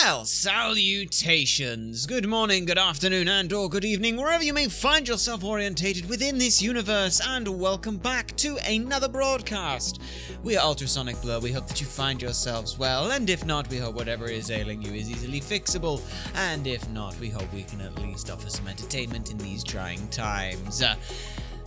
Well, salutations. Good morning, good afternoon, and or good evening, wherever you may find yourself orientated within this universe, and welcome back to another broadcast. We are Ultrasonic Blur. We hope that you find yourselves well, and if not, we hope whatever is ailing you is easily fixable, and if not, we hope we can at least offer some entertainment in these trying times.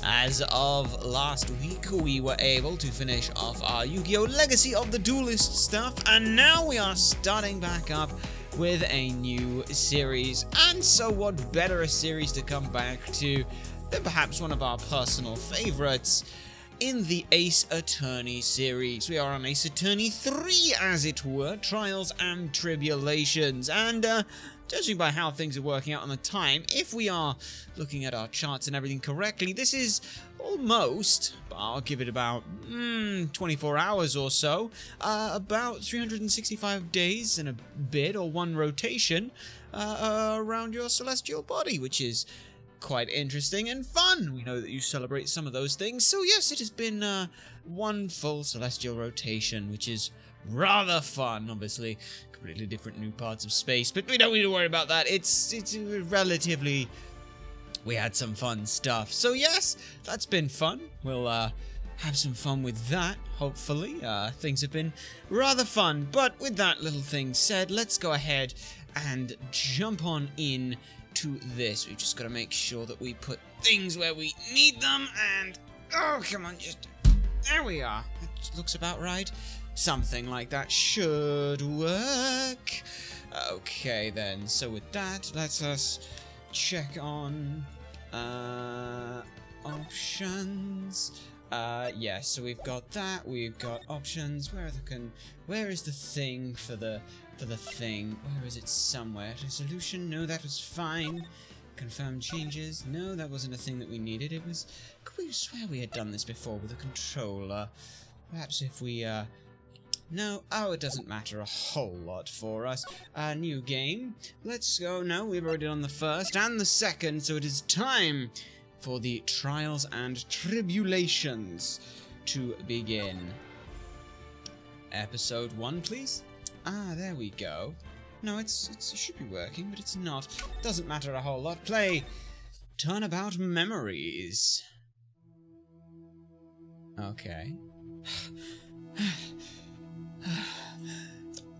As of last week, we were able to finish off our Yu-Gi-Oh! Legacy of the Duelist stuff, and now we are starting back up with a new series. And so what better a series to come back to than perhaps one of our personal favorites in the Ace Attorney series. We are on Ace Attorney 3, as it were, Trials and Tribulations, and judging by how things are working out on the time, if we are looking at our charts and everything correctly, this is almost, but I'll give it about 24 hours or so, about 365 days and a bit, or one rotation, around your celestial body, which is quite interesting and fun. We know that you celebrate some of those things, so yes, it has been one full celestial rotation, which is rather fun. Obviously completely different new parts of space, but we don't need to worry about that. It's relatively, we had some fun stuff, so yes, that's been fun. We'll have some fun with that, hopefully. Things have been rather fun, but with that little thing said, let's go ahead and jump on in to this. We've just got to make sure that we put things where we need them, and oh, come on, just there we are. That looks about right. Something like that should work. Okay then, so with that, let us check on options. Yes, so we've got that, we've got options. Where is the thing for the thing? Where is it? Somewhere. Resolution? No, that was fine. Confirm changes? No, that wasn't a thing that we needed. It was, could we swear we had done this before with a controller? Perhaps if we no, oh, it doesn't matter a whole lot for us. New game. Let's go. No, we've already done the first and the second, so it is time for the Trials and Tribulations to begin. Episode 1, please. Ah, there we go. No, it should be working, but it's not. Doesn't matter a whole lot. Play Turnabout Memories. Okay.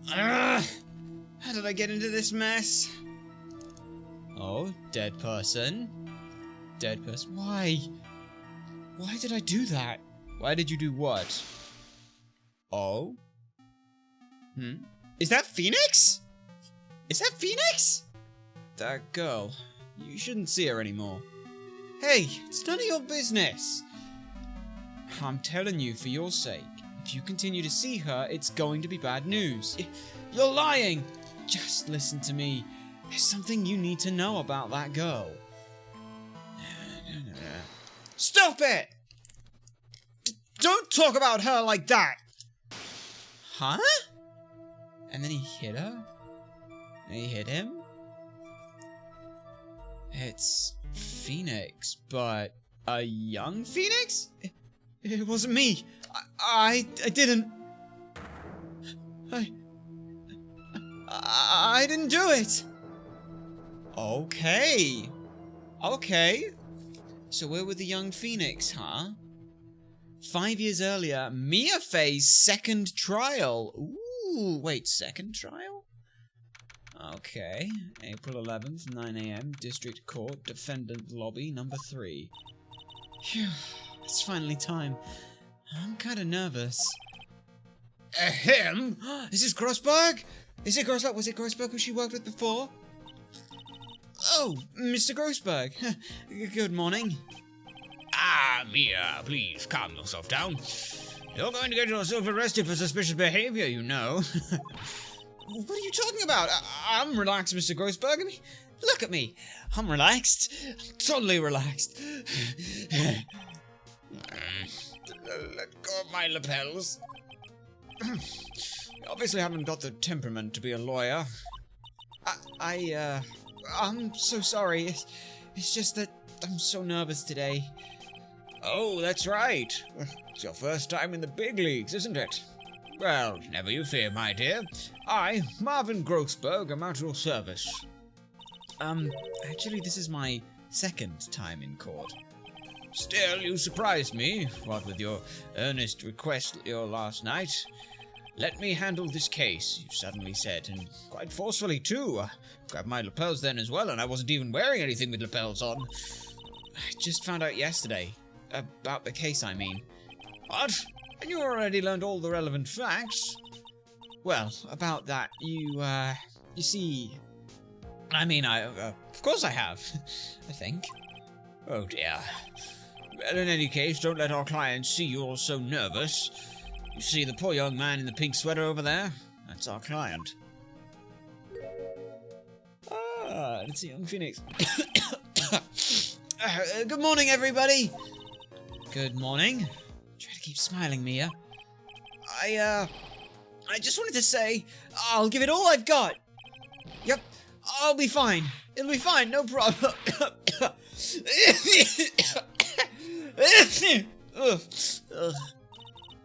How did I get into this mess? Oh, dead person. Dead person. Why? Why did I do that? Why did you do what? Oh? Is that Phoenix? Is that Phoenix? That girl. You shouldn't see her anymore. Hey, it's none of your business. I'm telling you, for your sake. If you continue to see her, it's going to be bad news. You're lying! Just listen to me. There's something you need to know about that girl. Stop it! Don't talk about her like that! Huh? And then he hit her? And he hit him? It's Phoenix, but a young Phoenix? It wasn't me. I didn't. I didn't do it. Okay. Okay. So where were the young Phoenix, huh? 5 years earlier, Mia Fey's second trial. Ooh, wait, second trial? Okay. April 11th, 9 AM, District Court, Defendant Lobby, number 3. Phew, it's finally time. I'm kind of nervous. Him? Is this Grossberg? Is it Grossberg? Was it Grossberg who she worked with before? Oh, Mr. Grossberg. Good morning. Ah, Mia, please calm yourself down. You're going to get yourself arrested for suspicious behavior, you know. What are you talking about? I'm relaxed, Mr. Grossberg. I mean, look at me. I'm relaxed. I'm totally relaxed. Let go of my lapels. You obviously haven't got the temperament to be a lawyer. I'm so sorry. It's just that I'm so nervous today. Oh, that's right. It's your first time in the big leagues, isn't it? Well, never you fear, my dear. I, Marvin Grossberg, am at your service. Actually, this is my second time in court. Still, you surprised me, what with your earnest request last night. Let me handle this case, you suddenly said, and quite forcefully too. I grabbed my lapels then as well, and I wasn't even wearing anything with lapels on. I just found out yesterday. About the case, I mean. What? And you already learned all the relevant facts? Well, about that, you see... I mean, of course I have, I think. Oh dear. Well, in any case, don't let our clients see you all so nervous. You see the poor young man in the pink sweater over there? That's our client. Ah, it's a young Phoenix. Good morning, everybody. Good morning. Try to keep smiling, Mia. I just wanted to say, I'll give it all I've got. Yep, I'll be fine. It'll be fine, no problem.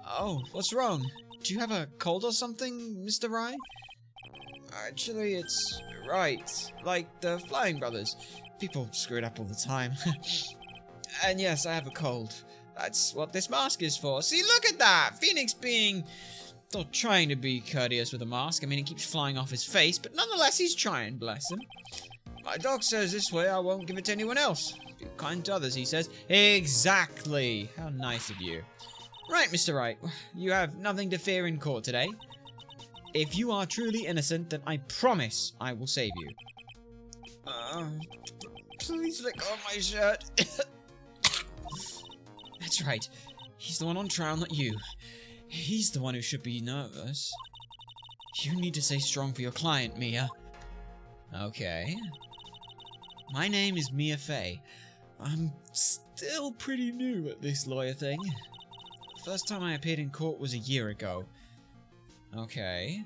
Oh, what's wrong? Do you have a cold or something, Mr. Wright? Actually, it's Wright, like the Flying Brothers. People screw it up all the time. And yes, I have a cold. That's what this mask is for. See, look at that! Phoenix being... not trying to be courteous with a mask. I mean, it keeps flying off his face, but nonetheless, he's trying, bless him. My dog says this way, I won't give it to anyone else. Be kind to others, he says. Exactly! How nice of you. Right, Mr. Wright, you have nothing to fear in court today. If you are truly innocent, then I promise I will save you. Please let go of my shirt. That's right. He's the one on trial, not you. He's the one who should be nervous. You need to stay strong for your client, Mia. Okay. My name is Mia Fey. I'm still pretty new at this lawyer thing. The first time I appeared in court was a year ago. Okay.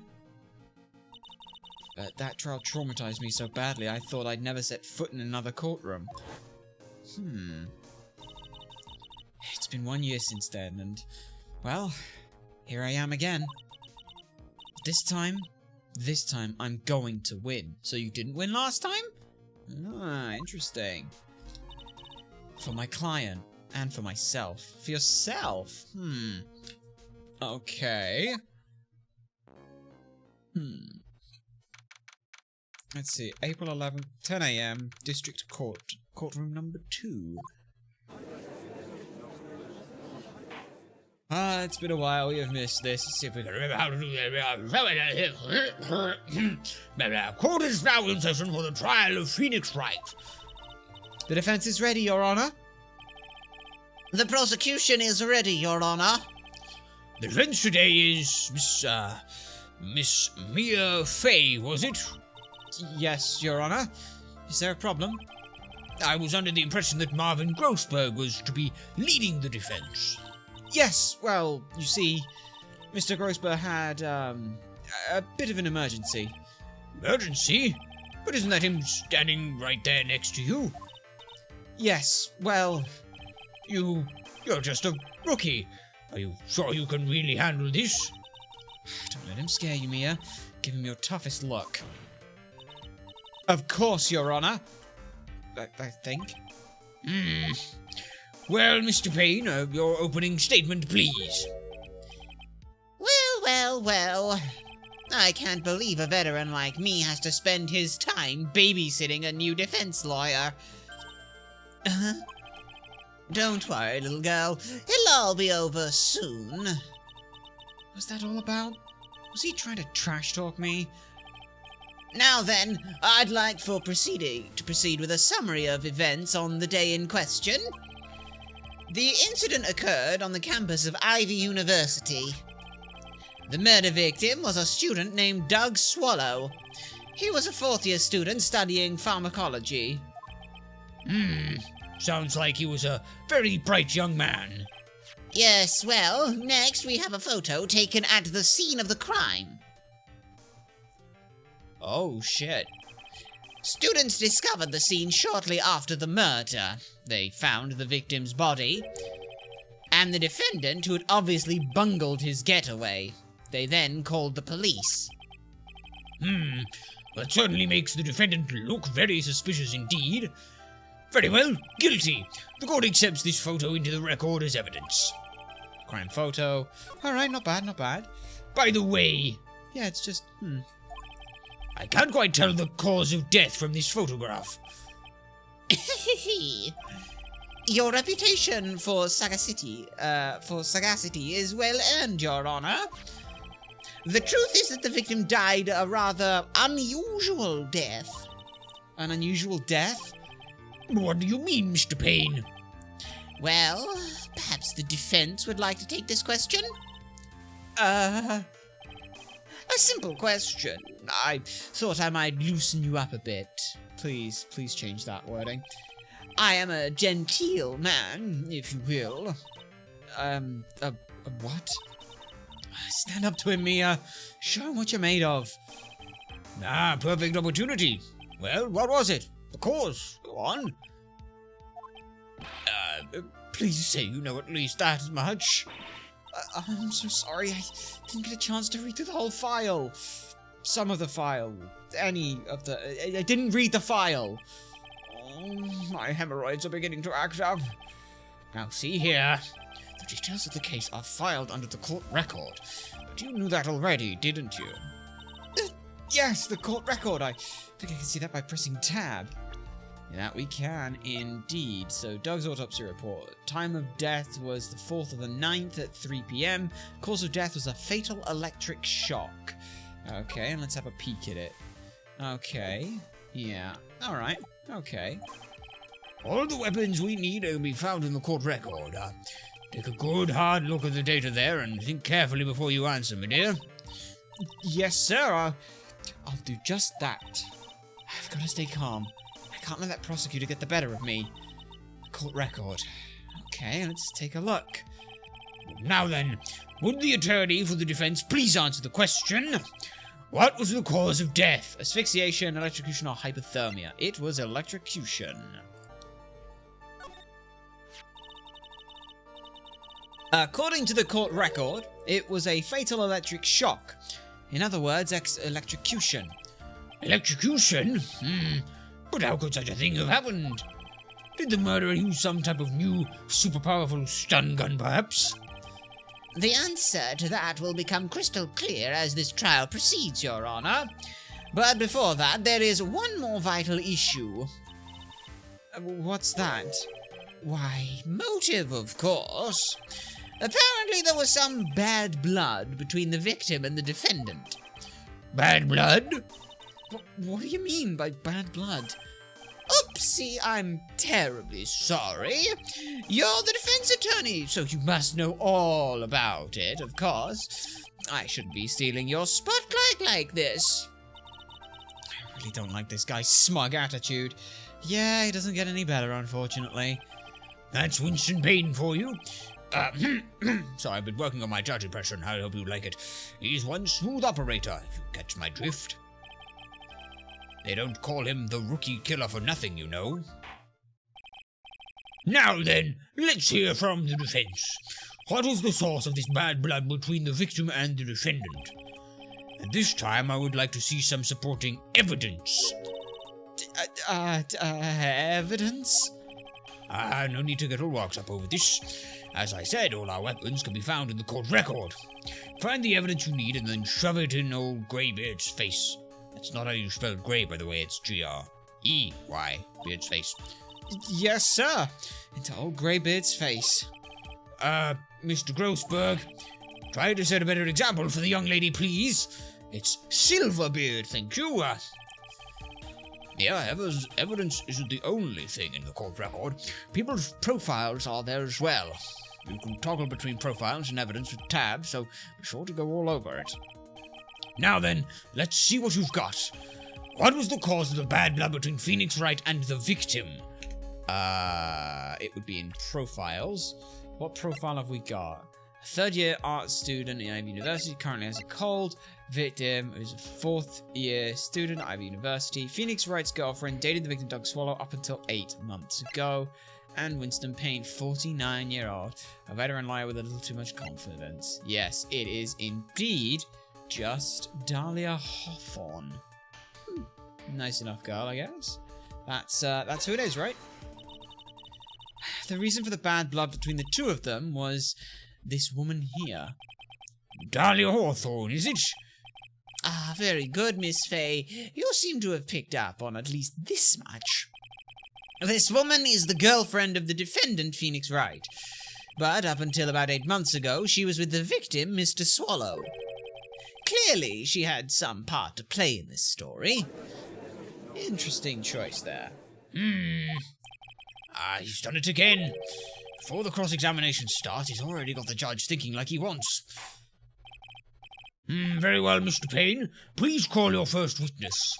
But that trial traumatized me so badly I thought I'd never set foot in another courtroom. It's been 1 year since then, and, well, here I am again. This time, I'm going to win. So you didn't win last time? Ah, interesting. For my client, and for myself. For yourself? Okay. Let's see, April 11th, 10 AM, District Court, courtroom number 2. It's been a while, we have missed this. Let's see if we can remember how to do that. Court is now in session for the trial of Phoenix Wright. The defense is ready, Your Honor. The prosecution is ready, Your Honor. The defense today is Miss Mia Fey, was it? Yes, Your Honor. Is there a problem? I was under the impression that Marvin Grossberg was to be leading the defense. Yes, well, you see, Mr. Grossberg had, a bit of an emergency. Emergency? But isn't that him standing right there next to you? Yes, well... You're just a rookie. Are you sure you can really handle this? Don't let him scare you, Mia. Give him your toughest look. Of course, Your Honor. I think. Well, Mr. Payne, your opening statement, please. Well. I can't believe a veteran like me has to spend his time babysitting a new defense lawyer. Don't worry, little girl. It'll all be over soon. Was that all about? Was he trying to trash talk me? Now then, I'd like to proceed with a summary of events on the day in question. The incident occurred on the campus of Ivy University. The murder victim was a student named Doug Swallow. He was a fourth-year student studying pharmacology. Sounds like he was a very bright young man. Yes, well, next we have a photo taken at the scene of the crime. Oh, shit. Students discovered the scene shortly after the murder. They found the victim's body and the defendant, who had obviously bungled his getaway. They then called the police. That certainly makes the defendant look very suspicious indeed. Very well, guilty. The court accepts this photo into the record as evidence. Crime photo. Alright, not bad, not bad. By the way, Yeah, it's just, I can't quite tell the cause of death from this photograph. Your reputation for sagacity is well earned, Your Honor. The truth is that the victim died a rather unusual death. An unusual death? What do you mean, Mr. Payne? Well, perhaps the defense would like to take this question? A A simple question. I thought I might loosen you up a bit. Please change that wording. I am a genteel man, if you will. A what? Stand up to him, Mia. Show him what you're made of. Perfect opportunity. Well, what was it? The cause. Go on. Please say you know at least that much. I'm so sorry. I didn't get a chance to read through the whole file. Some of the file. Any of the... I didn't read the file. Oh, my hemorrhoids are beginning to act up. Now, see here. The details of the case are filed under the court record. But you knew that already, didn't you? Yes, the court record. I think I can see that by pressing tab. That we can, indeed. So, Doug's autopsy report. Time of death was the 4th of the 9th at 3 p.m. Cause of death was a fatal electric shock. Okay, and let's have a peek at it. Okay. Yeah. Alright. Okay. All the weapons we need can be found in the court record. Take a good hard look at the data there and think carefully before you answer, my dear. Yes, sir. I'll do just that. I've got to stay calm. I can't let that prosecutor get the better of me. Court record. Okay, let's take a look. Now then, would the attorney for the defense please answer the question? What was the cause of death? Asphyxiation, electrocution, or hypothermia? It was electrocution. According to the court record, it was a fatal electric shock. In other words, electrocution. Electrocution? But how could such a thing have happened? Did the murderer use some type of new, super powerful stun gun, perhaps? The answer to that will become crystal clear as this trial proceeds, Your Honor. But before that, there is one more vital issue. What's that? Why, motive, of course. Apparently there was some bad blood between the victim and the defendant. Bad blood? What do you mean by bad blood? Oopsie, I'm terribly sorry. You're the defense attorney, so you must know all about it, of course. I shouldn't be stealing your spotlight like this. I really don't like this guy's smug attitude. Yeah, he doesn't get any better, unfortunately. That's Winston Payne for you. Sorry, I've been working on my judge impression. I hope you like it. He's one smooth operator, if you catch my drift. They don't call him the rookie killer for nothing, you know. Now then, let's hear from the defense. What is the source of this bad blood between the victim and the defendant? And this time I would like to see some supporting evidence. Evidence? No need to get all worked up over this. As I said, all our weapons can be found in the court record. Find the evidence you need and then shove it in old Greybeard's face. That's not how you spell Grey, by the way, it's G-R-E-Y, Beard's face. Yes, sir. Into old Greybeard's face. Mr. Grossberg, try to set a better example for the young lady, please. It's Silverbeard, thank you. Yeah, evidence isn't the only thing in the court record. People's profiles are there as well. You can toggle between profiles and evidence with tabs, so be sure to go all over it. Now then, let's see what you've got. What was the cause of the bad blood between Phoenix Wright and the victim? It would be in profiles. What profile have we got? A third-year art student in Ivy University, currently has a cold. Victim is a fourth-year student at Ivy University. Phoenix Wright's girlfriend dated the victim Doug Swallow up until 8 months ago. And Winston Payne, 49-year-old. A veteran liar with a little too much confidence. Yes, it is indeed just Dahlia Hawthorne. Nice enough girl, I guess. That's who it is, right? The reason for the bad blood between the two of them was this woman here. Dahlia Hawthorne, is it? Ah, very good, Miss Fay. You seem to have picked up on at least this much. This woman is the girlfriend of the defendant, Phoenix Wright. But up until about 8 months ago, she was with the victim, Mr. Swallow. Clearly, she had some part to play in this story. Interesting choice there. He's done it again. Before the cross-examination starts, he's already got the judge thinking like he wants. Very well, Mr. Payne. Please call your first witness.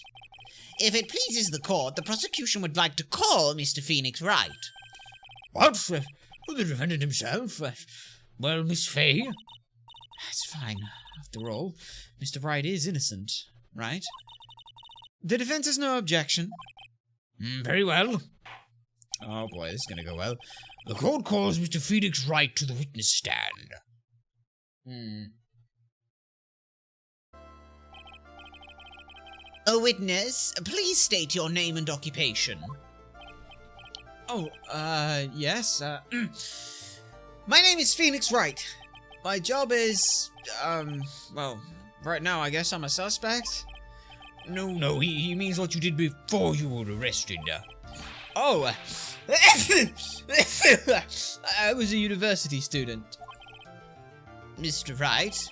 If it pleases the court, the prosecution would like to call Mr. Phoenix Wright. What? The defendant himself? Well, Miss Fay? That's fine. After all, Mr. Wright is innocent, right? The defense has no objection. Very well. Oh boy, this is gonna go well. The court calls Mr. Phoenix Wright to the witness stand. A witness, please state your name and occupation. Oh, yes, my name is Phoenix Wright. My job is, well, right now I guess I'm a suspect. No, he means what you did before you were arrested. Oh, I was a university student. Mr. Wright,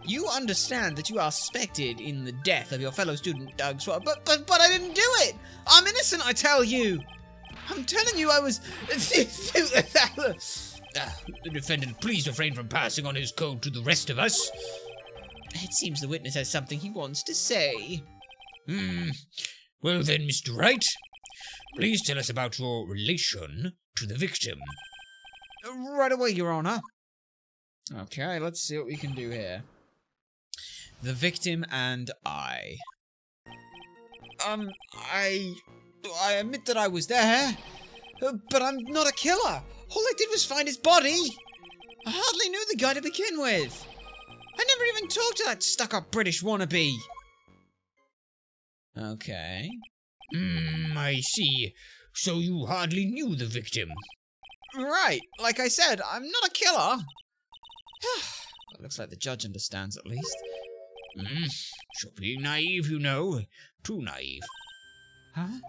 you understand that you are suspected in the death of your fellow student, Doug Swallow, but I didn't do it! I'm innocent, I tell you! I'm telling you I was... The defendant, please refrain from passing on his code to the rest of us. It seems the witness has something he wants to say. Well then, Mr. Wright, please tell us about your relation to the victim. Right away, Your Honor. Okay, let's see what we can do here. The victim and I. I admit that I was there, but I'm not a killer. All I did was find his body. I hardly knew the guy to begin with. I never even talked to that stuck-up British wannabe. Okay. I see. So you hardly knew the victim. Right, like I said, I'm not a killer. It looks like the judge understands at least. You're being naive, you know. Too naive. Huh?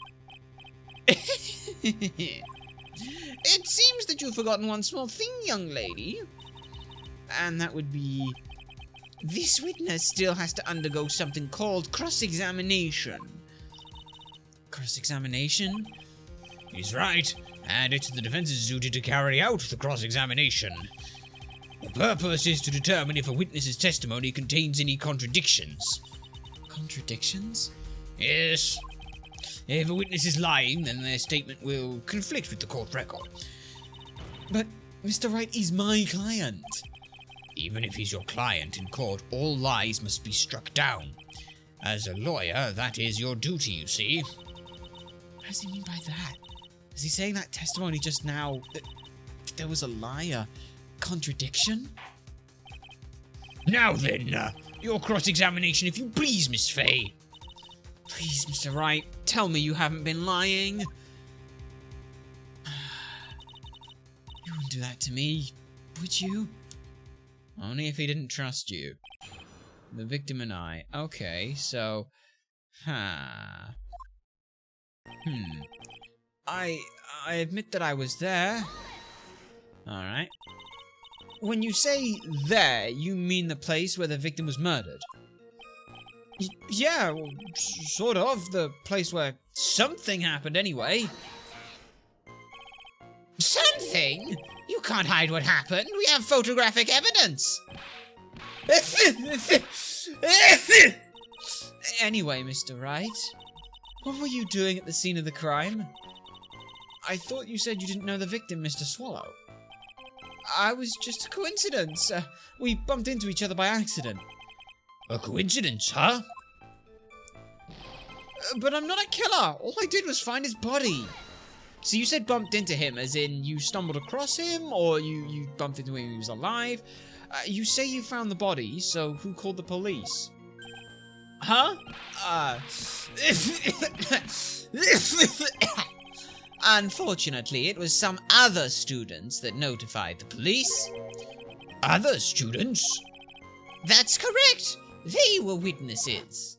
It seems that you've forgotten one small thing, young lady. And that would be... this witness still has to undergo something called cross-examination. Cross-examination? He's right, and it's the defense's duty to carry out the cross-examination. The purpose is to determine if a witness's testimony contains any contradictions. Contradictions? Yes. If a witness is lying, then their statement will conflict with the court record. But Mr. Wright is my client. Even if he's your client in court, all lies must be struck down. As a lawyer, that is your duty, you see. What does he mean by that? Is he saying that testimony just now, that there was a lie, a contradiction? Now then, your cross-examination, if you please, Miss Fay. Please, Mr. Wright, tell me you haven't been lying. You wouldn't do that to me, would you? Only if he didn't trust you. The victim and I. Okay, so... I admit that I was there. Alright. When you say there, you mean the place where the victim was murdered? Yeah, well, sort of. The place where something happened anyway. Something? You can't hide what happened. We have photographic evidence. Anyway, Mr. Wright, what were you doing at the scene of the crime? I thought you said you didn't know the victim, Mr. Swallow. I was just a coincidence. We bumped into each other by accident. A coincidence, huh? But I'm not a killer. All I did was find his body. So you said bumped into him, as in you stumbled across him, or you bumped into him when he was alive? You say you found the body, so who called the police? Huh? Unfortunately, it was some other students that notified the police. Other students? That's correct. They were witnesses.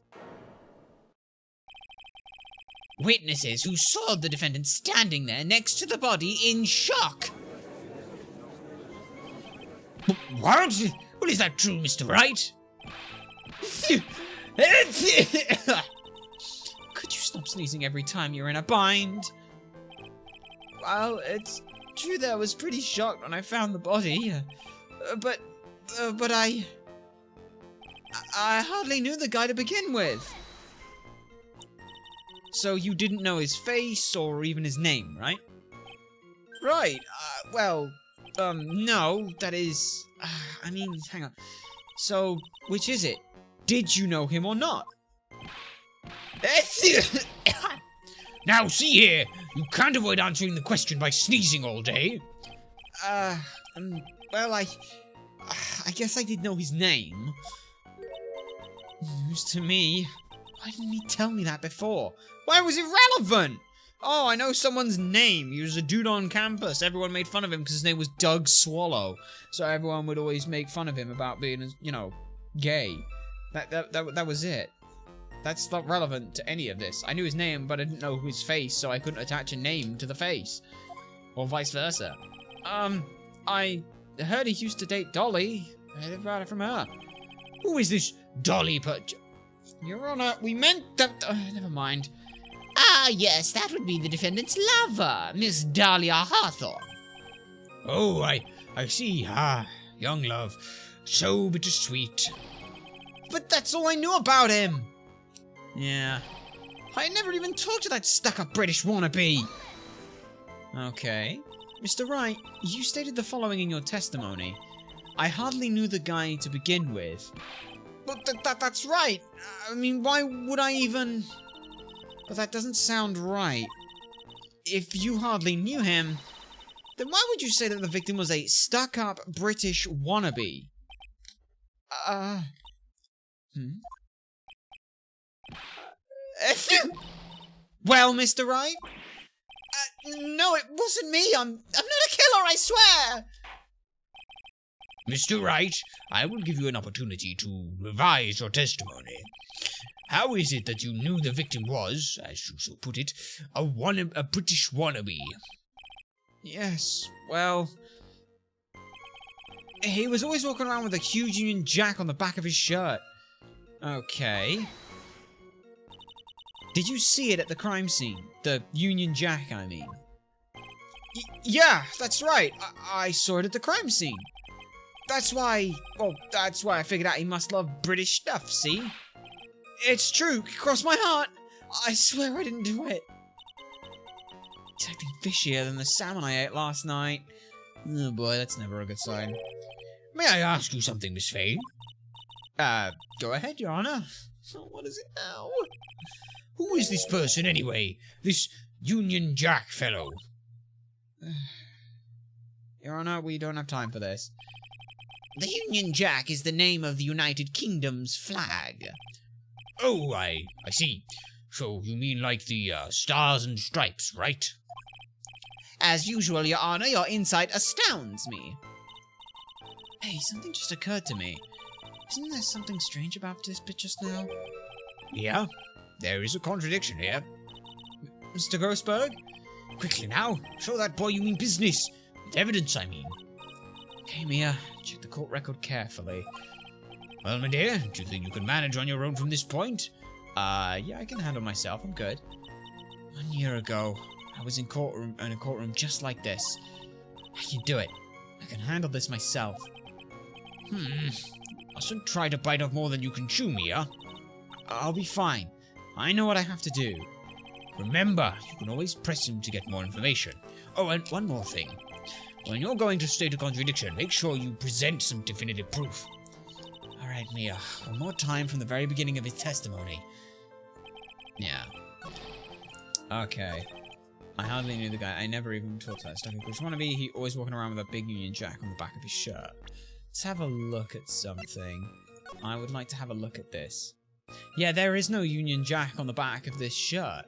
Witnesses who saw the defendant standing there next to the body in shock. What? Well, is that true, Mr. Wright? Could you stop sneezing every time you're in a bind? Well, it's true that I was pretty shocked when I found the body, but I hardly knew the guy to begin with. So you didn't know his face or even his name, right? Right, no, that is, hang on. So, which is it? Did you know him or not? Now, see here, you can't avoid answering the question by sneezing all day. Well, I guess I did know his name. News to me. Why didn't he tell me that before? Why was it relevant? Oh, I know someone's name. He was a dude on campus. Everyone made fun of him because his name was Doug Swallow. So everyone would always make fun of him about being, gay. That was it. That's not relevant to any of this. I knew his name, but I didn't know his face, so I couldn't attach a name to the face. Or vice versa. I heard he used to date Dolly. I heard about it from her. Who is this Dolly Your Honor, we meant that... never mind. Ah, yes, that would be the defendant's lover, Miss Dahlia Hawthorne. Oh, I see. Young love. So bittersweet. But that's all I knew about him! Yeah. I never even talked to that stuck-up British wannabe! Okay. Mr. Wright, you stated the following in your testimony. I hardly knew the guy to begin with. But that's right! Why would I even... But that doesn't sound right. If you hardly knew him, then why would you say that the victim was a stuck-up British wannabe? Well, Mr. Wright? No, it wasn't me. I'm not a killer, I swear! Mr. Wright, I will give you an opportunity to revise your testimony. How is it that you knew the victim was, as you so put it, a British wannabe? Yes, well... He was always walking around with a huge Union Jack on the back of his shirt. Okay. Did you see it at the crime scene? The Union Jack, I mean. Yeah, that's right. I saw it at the crime scene. That's why I figured out he must love British stuff, see? It's true, cross my heart. I swear I didn't do it. It's acting fishier than the salmon I ate last night. Oh boy, that's never a good sign. May I ask you something, Miss Fay? Go ahead, Your Honor. So what is it now? Who is this person, anyway? This Union Jack fellow? Your Honor, we don't have time for this. The Union Jack is the name of the United Kingdom's flag. Oh, I see. So you mean like the stars and stripes, right? As usual, Your Honor, your insight astounds me. Hey, something just occurred to me. Isn't there something strange about this bit just now? Yeah, there is a contradiction here. Mr. Grossberg? Quickly now, show that boy you mean business. With evidence, I mean. Okay, Mia, check the court record carefully. Well, my dear, do you think you can manage on your own from this point? Yeah, I can handle myself, I'm good. 1 year ago, I was in a courtroom just like this. I can do it. I can handle this myself. Mustn't try to bite off more than you can chew, Mia. I'll be fine. I know what I have to do. Remember, you can always press him to get more information. Oh, and one more thing. When you're going to state a contradiction, make sure you present some definitive proof. Alright, Mia. One more time from the very beginning of his testimony. Yeah. Okay. I hardly knew the guy. I never even talked to that stuffy British wannabe. He always walking around with a big Union Jack on the back of his shirt. Let's have a look at something. I would like to have a look at this. Yeah, there is no Union Jack on the back of this shirt.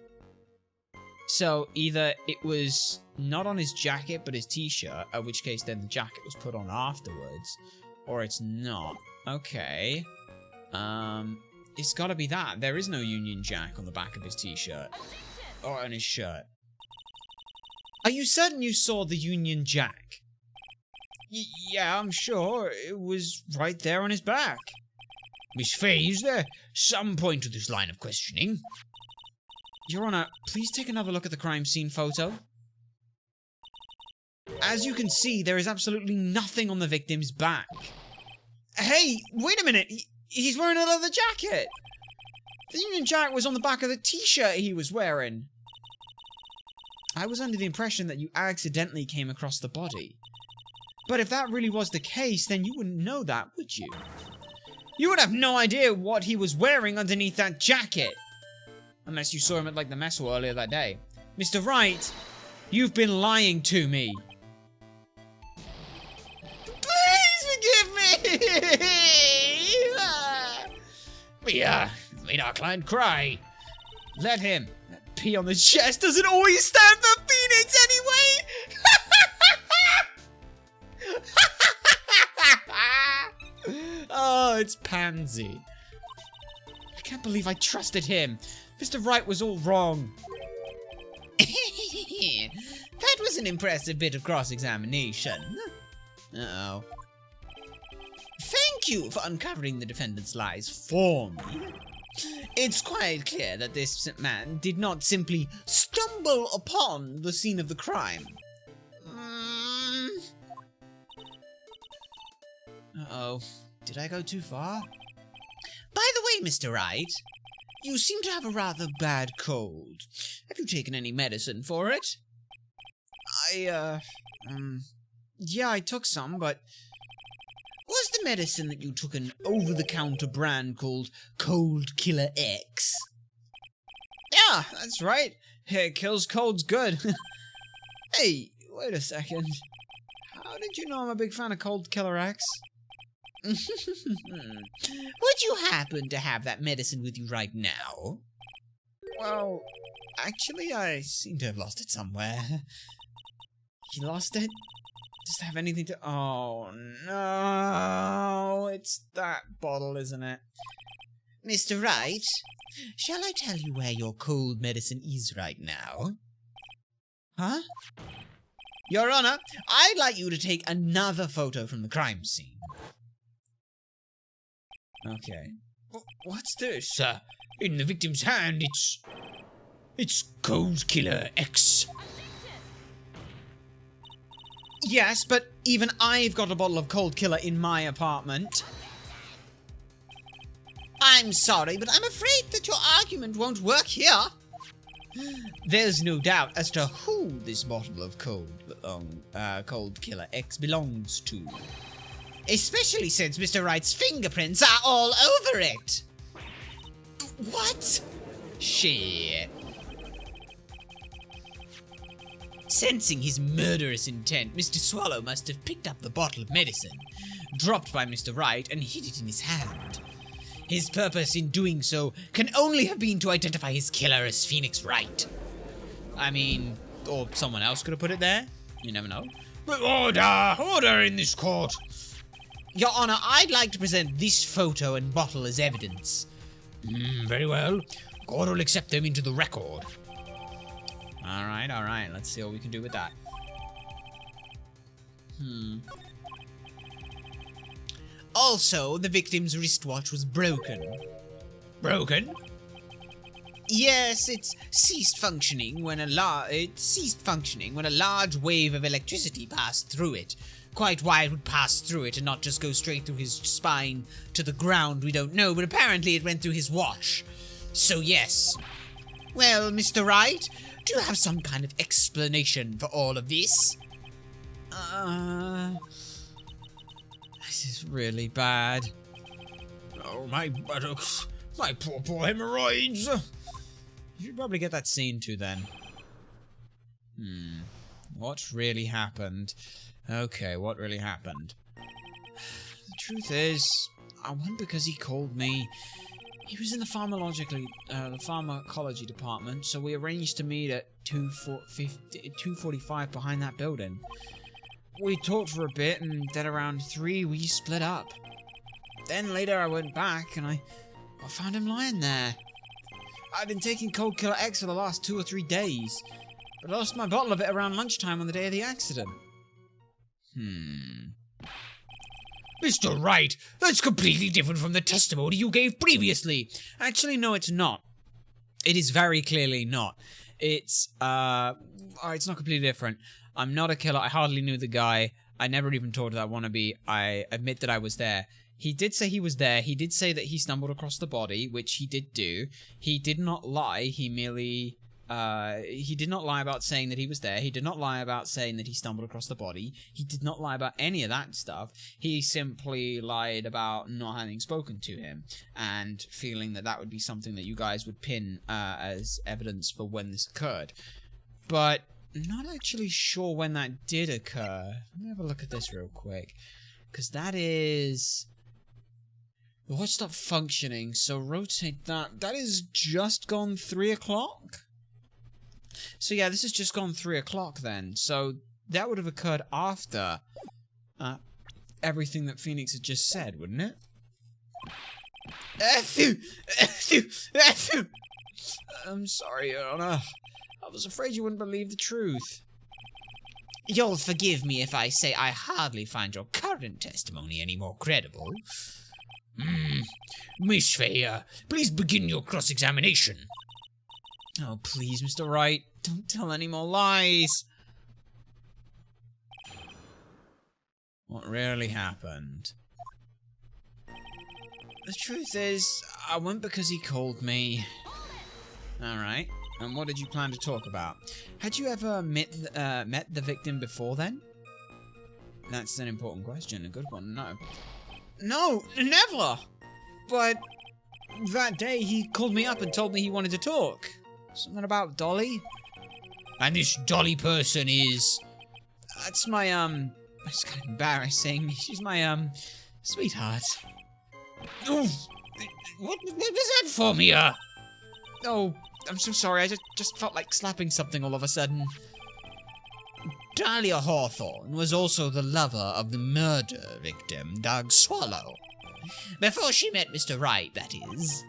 So either it was not on his jacket but his t-shirt, in which case then the jacket was put on afterwards, or it's not. Okay. It's gotta be that. There is no Union Jack on the back of his t-shirt. Or on his shirt. Are you certain you saw the Union Jack? Yeah, I'm sure. It was right there on his back. Miss Fay, is there some point to this line of questioning? Your Honor, please take another look at the crime scene photo. As you can see, there is absolutely nothing on the victim's back. Hey, wait a minute! He's wearing a leather jacket! The Union Jack was on the back of the t-shirt he was wearing. I was under the impression that you accidentally came across the body. But if that really was the case, then you wouldn't know that, would you? You would have no idea what he was wearing underneath that jacket. Unless you saw him at, like, the mess hall earlier that day. Mr. Wright, you've been lying to me. Please forgive me! We, made our client cry. Let him. That pee on the chest doesn't always stand for Phoenix anyway! Oh, it's Pansy. I can't believe I trusted him. Mr. Wright was all wrong. That was an impressive bit of cross-examination. Uh-oh. Thank you for uncovering the defendant's lies for me. It's quite clear that this man did not simply stumble upon the scene of the crime. Uh-oh. Did I go too far? By the way, Mr. Wright, you seem to have a rather bad cold. Have you taken any medicine for it? Yeah, I took some, but... Was the medicine that you took an over-the-counter brand called Cold Killer X? Yeah, that's right. It kills colds good. Hey, wait a second. How did you know I'm a big fan of Cold Killer X? Would you happen to have that medicine with you right now? Well, actually, I seem to have lost it somewhere. You lost it? Does it have anything to... Oh, no. It's that bottle, isn't it? Mr. Wright, shall I tell you where your cold medicine is right now? Huh? Your Honor, I'd like you to take another photo from the crime scene. Okay. What's this? In the victim's hand, it's Cold Killer X. Yes, but even I've got a bottle of Cold Killer in my apartment. I'm sorry, but I'm afraid that your argument won't work here. There's no doubt as to who this bottle of Cold Killer X belongs to. Especially since Mr. Wright's fingerprints are all over it. What? Shit. Sensing his murderous intent, Mr. Swallow must have picked up the bottle of medicine, dropped by Mr. Wright, and hid it in his hand. His purpose in doing so can only have been to identify his killer as Phoenix Wright. I mean, or someone else could have put it there. You never know. Order! Order in this court! Your Honor, I'd like to present this photo and bottle as evidence. Very well. Court will accept them into the record. Alright. Let's see what we can do with that. Also, the victim's wristwatch was broken. Broken? Yes, it ceased functioning when a large wave of electricity passed through it. Quite why it would pass through it and not just go straight through his spine to the ground, we don't know, but apparently it went through his watch. So yes. Well, Mr. Wright, do you have some kind of explanation for all of this? This is really bad. Oh, my buttocks. My poor hemorrhoids. You should probably get that seen to then. What really happened? Okay, what really happened? The truth is, I won because he called me. He was in the pharmacology department, so we arranged to meet at 2:45 behind that building. We talked for a bit, and then around 3 we split up. Then later I went back, and I found him lying there. I'd been taking Cold Killer X for the last 2 or 3 days, but I lost my bottle of it around lunchtime on the day of the accident. Mr. Wright, that's completely different from the testimony you gave previously. Actually, no, it's not. It is very clearly not. It's not completely different. I'm not a killer. I hardly knew the guy. I never even talked to that wannabe. I admit that I was there. He did say he was there. He did say that he stumbled across the body, which he did do. He did not lie. He merely... he did not lie about saying that he was there. He did not lie about saying that he stumbled across the body. He did not lie about any of that stuff. He simply lied about not having spoken to him and feeling that that would be something that you guys would pin as evidence for when this occurred. But not actually sure when that did occur. Let me have a look at this real quick. Because that is... The watch stopped functioning, so rotate that. That is just gone 3 o'clock? So yeah, this has just gone 3 o'clock then. So that would have occurred after everything that Phoenix had just said, wouldn't it? I'm sorry, Your Honor. I was afraid you wouldn't believe the truth. You'll forgive me if I say I hardly find your current testimony any more credible. Miss Faye, please begin your cross-examination. Oh, please, Mr. Wright. Don't tell any more lies. What really happened? The truth is, I went because he called me. Alright. And what did you plan to talk about? Had you ever met the victim before then? That's an important question. A good one, no. No, never! But that day he called me up and told me he wanted to talk. Something about Dolly? And this Dolly person is... That's my, it's kind of embarrassing. She's my, sweetheart. Oh, what was that for me, Oh, I'm so sorry. I just felt like slapping something all of a sudden. Dahlia Hawthorne was also the lover of the murder victim, Doug Swallow. Before she met Mr. Wright, that is.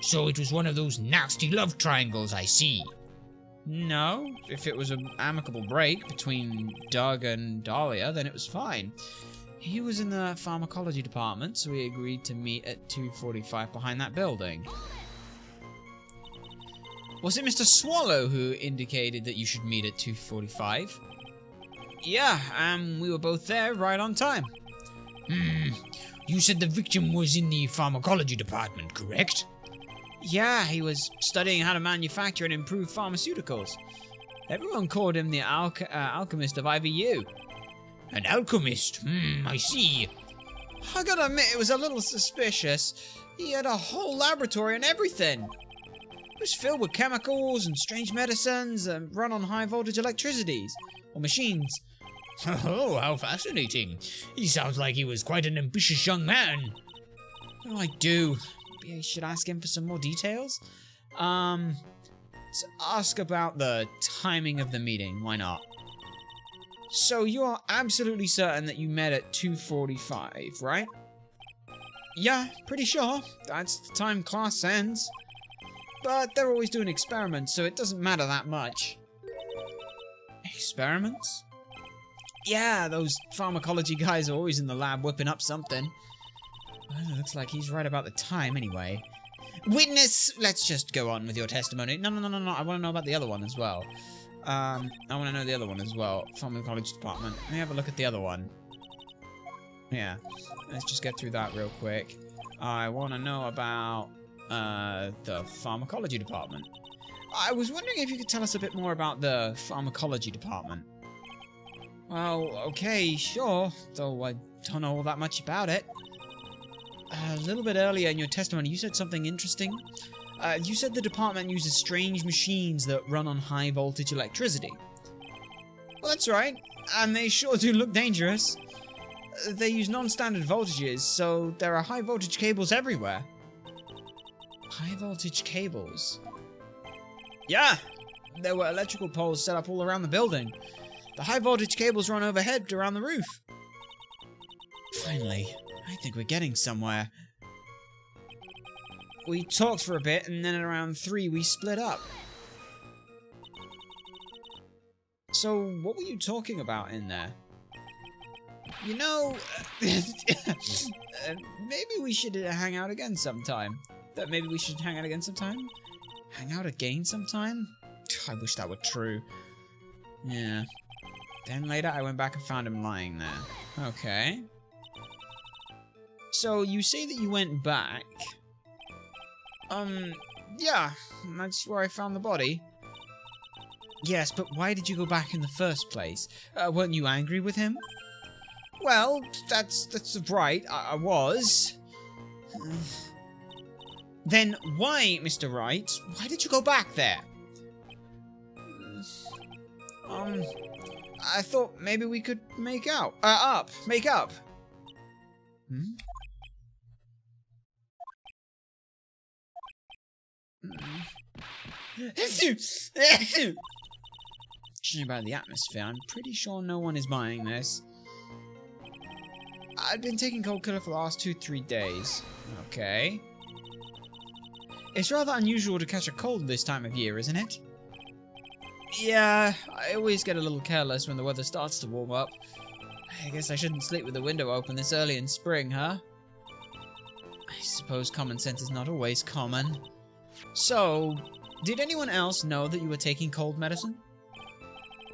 So it was one of those nasty love triangles, I see. No, if it was an amicable break between Doug and Dahlia, then it was fine. He was in the pharmacology department, so we agreed to meet at 2:45 behind that building. Was it Mr. Swallow who indicated that you should meet at 2:45? Yeah, we were both there right on time. You said the victim was in the pharmacology department, correct? Yeah, he was studying how to manufacture and improve pharmaceuticals. Everyone called him the alchemist of IVU. An alchemist? I see. I gotta admit, it was a little suspicious. He had a whole laboratory and everything. It was filled with chemicals and strange medicines and run on high-voltage electricities, or machines. Oh, how fascinating. He sounds like he was quite an ambitious young man. What do I do? Maybe I should ask him for some more details? Let's ask about the timing of the meeting. Why not? So you are absolutely certain that you met at 2:45, right? Yeah, pretty sure. That's the time class ends. But they're always doing experiments, so it doesn't matter that much. Experiments? Yeah, those pharmacology guys are always in the lab whipping up something. Well, it looks like he's right about the time anyway. Witness, let's just go on with your testimony. No. I want to know about the other one as well. I want to know the other one as well. Pharmacology department. Let me have a look at the other one. Yeah, let's just get through that real quick. I want to know about the pharmacology department. I was wondering if you could tell us a bit more about the pharmacology department. Well, okay, sure, though I don't know all that much about it. A little bit earlier in your testimony, you said something interesting. You said the department uses strange machines that run on high-voltage electricity. Well, that's right, and they sure do look dangerous. They use non-standard voltages, so there are high-voltage cables everywhere. High voltage cables. Yeah! There were electrical poles set up all around the building. The high voltage cables run overhead around the roof. Finally, I think we're getting somewhere. We talked for a bit, and then at around 3 we split up. So, what were you talking about in there? You know, maybe we should hang out again sometime. Maybe we should hang out again sometime? Hang out again sometime? I wish that were true. Yeah. Then later I went back and found him lying there. Okay. So, you say that you went back. Yeah, that's where I found the body. Yes, but why did you go back in the first place? Weren't you angry with him? Well, that's right, I was. Then why, Mr. Wright, why did you go back there? I thought maybe we could make up. Hmm? Judging by the atmosphere, I'm pretty sure no one is buying this. I've been taking cold killer for the last 2-3 days. Okay. It's rather unusual to catch a cold this time of year, isn't it? Yeah, I always get a little careless when the weather starts to warm up. I guess I shouldn't sleep with the window open this early in spring, huh? I suppose common sense is not always common. So, did anyone else know that you were taking cold medicine?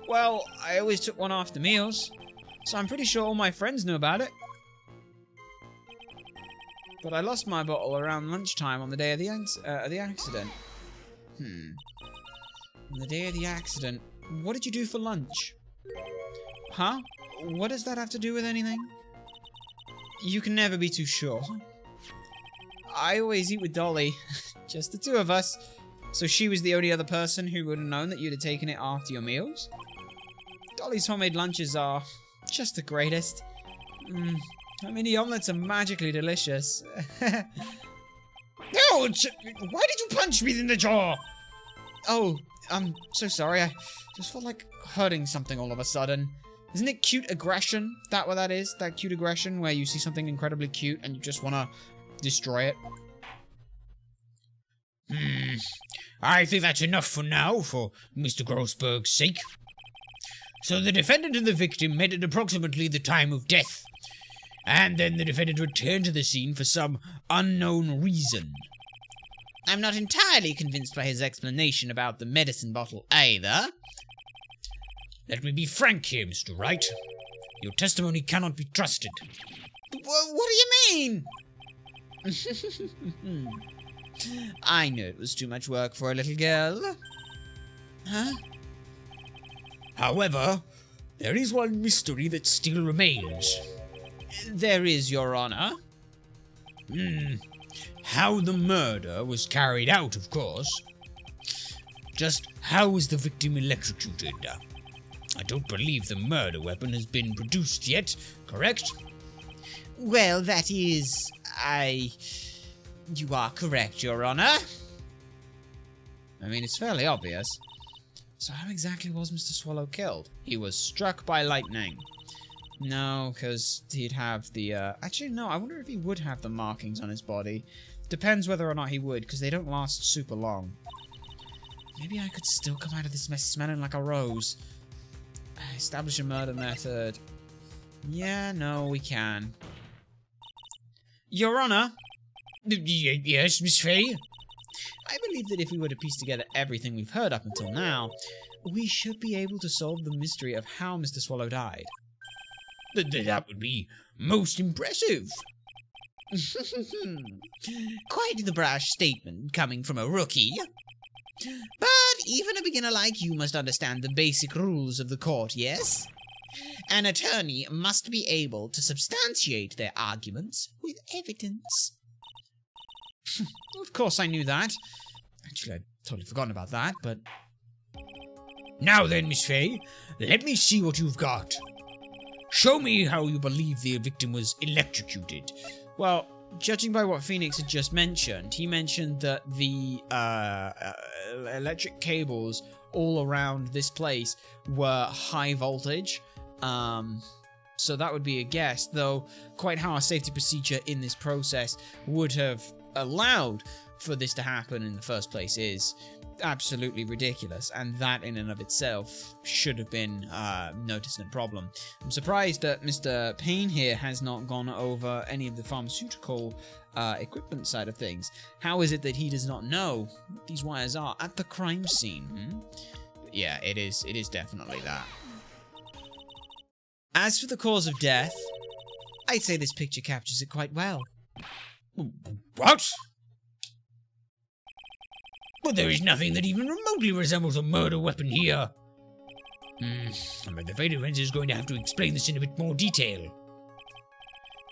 Well, I always took one after meals, so I'm pretty sure all my friends knew about it. But I lost my bottle around lunchtime on the day of the accident. On the day of the accident, what did you do for lunch? Huh? What does that have to do with anything? You can never be too sure. I always eat with Dolly. Just the two of us. So she was the only other person who would have known that you'd have taken it after your meals? Dolly's homemade lunches are just the greatest. I mean, the omelets are magically delicious. Ouch! Why did you punch me in the jaw? Oh, I'm so sorry. I just felt like hurting something all of a sudden. Isn't it cute aggression? That what that is? That cute aggression where you see something incredibly cute and you just want to destroy it? I think that's enough for now, for Mr. Grossberg's sake. So the defendant and the victim met at approximately the time of death. And then the defendant returned to the scene for some unknown reason. I'm not entirely convinced by his explanation about the medicine bottle either. Let me be frank here, Mr. Wright. Your testimony cannot be trusted. What do you mean? I knew it was too much work for a little girl. Huh? However, there is one mystery that still remains. There is, Your Honor. How the murder was carried out, of course. Just how was the victim electrocuted? I don't believe the murder weapon has been produced yet, correct? Well, that is... You are correct, Your Honor. I mean, it's fairly obvious. So how exactly was Mr. Swallow killed? He was struck by lightning. No, because he'd have the, Actually, no, I wonder if he would have the markings on his body. Depends whether or not he would, because they don't last super long. Maybe I could still come out of this mess smelling like a rose. Establish a murder method. Yeah, no, we can. Your Honor! Yes, Miss Fay? I believe that if we were to piece together everything we've heard up until now, we should be able to solve the mystery of how Mr. Swallow died. That would be most impressive. Quite the brash statement coming from a rookie. But even a beginner like you must understand the basic rules of the court, yes? An attorney must be able to substantiate their arguments with evidence. Of course I knew that. Actually, I'd totally forgotten about that, but... Now then, Miss Fay, let me see what you've got. Show me how you believe the victim was electrocuted. Well, judging by what Phoenix had just mentioned, he mentioned that the electric cables all around this place were high voltage. So that would be a guess, though quite how a safety procedure in this process would have allowed for this to happen in the first place is absolutely ridiculous, and that in and of itself should have been noticed a problem. I'm surprised that Mr. Payne here has not gone over any of the pharmaceutical equipment side of things. How is it that he does not know what these wires are at the crime scene? Yeah, it is definitely that. As for the cause of death, I'd say this picture captures it quite well. What? But there is nothing that even remotely resembles a murder weapon here. I'm afraid Lorenzo is going to have to explain this in a bit more detail.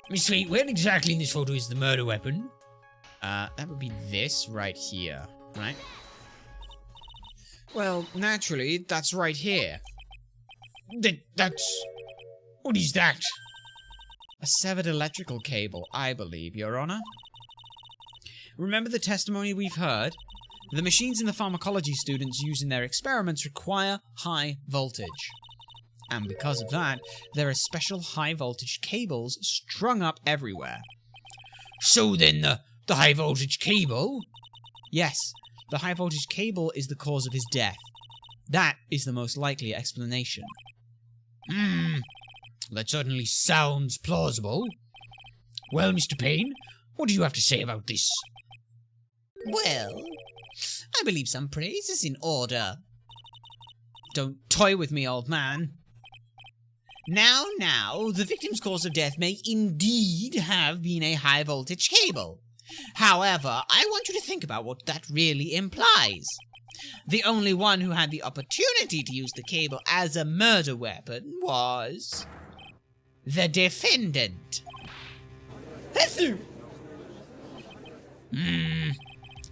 Miss Faye, where exactly in this photo is the murder weapon? That would be this right here, right? Well, naturally, that's right here. That's... What is that? A severed electrical cable, I believe, Your Honor. Remember the testimony we've heard? The machines in the pharmacology students use in their experiments require high voltage. And because of that, there are special high voltage cables strung up everywhere. So then, the high voltage cable? Yes, the high voltage cable is the cause of his death. That is the most likely explanation. That certainly sounds plausible. Well, Mr. Payne, what do you have to say about this? Well, I believe some praise is in order. Don't toy with me, old man. Now, the victim's cause of death may indeed have been a high-voltage cable. However, I want you to think about what that really implies. The only one who had the opportunity to use the cable as a murder weapon was... the defendant.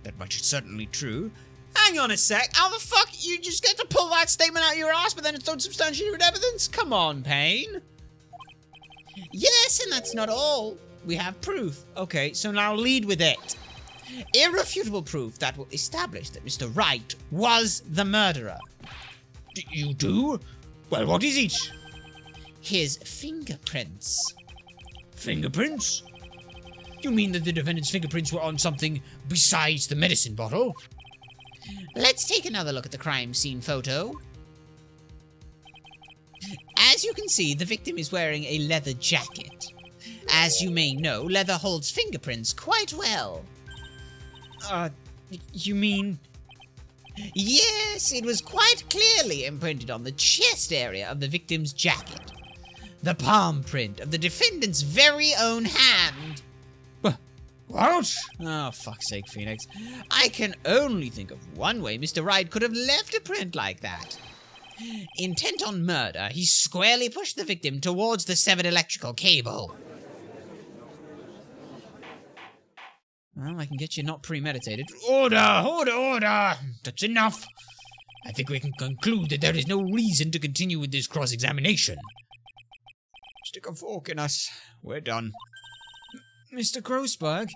That much is certainly true. Hang on a sec, how the fuck you just get to pull that statement out of your ass but then it's don't substantiate with evidence? Come on, Payne. Yes, and that's not all. We have proof. Okay, so now lead with it. Irrefutable proof that will establish that Mr. Wright was the murderer. You do? Well, what is it? His fingerprints. Fingerprints? You mean that the defendant's fingerprints were on something besides the medicine bottle? Let's take another look at the crime scene photo. As you can see, the victim is wearing a leather jacket. As you may know, leather holds fingerprints quite well. You mean... Yes, it was quite clearly imprinted on the chest area of the victim's jacket. The palm print of the defendant's very own hand. What? Oh, fuck's sake, Phoenix. I can only think of one way Mr. Wright could have left a print like that. Intent on murder, he squarely pushed the victim towards the severed electrical cable. Well, I can get you not premeditated. Order! That's enough. I think we can conclude that there is no reason to continue with this cross-examination. Stick a fork in us. We're done. Mr. Grossberg,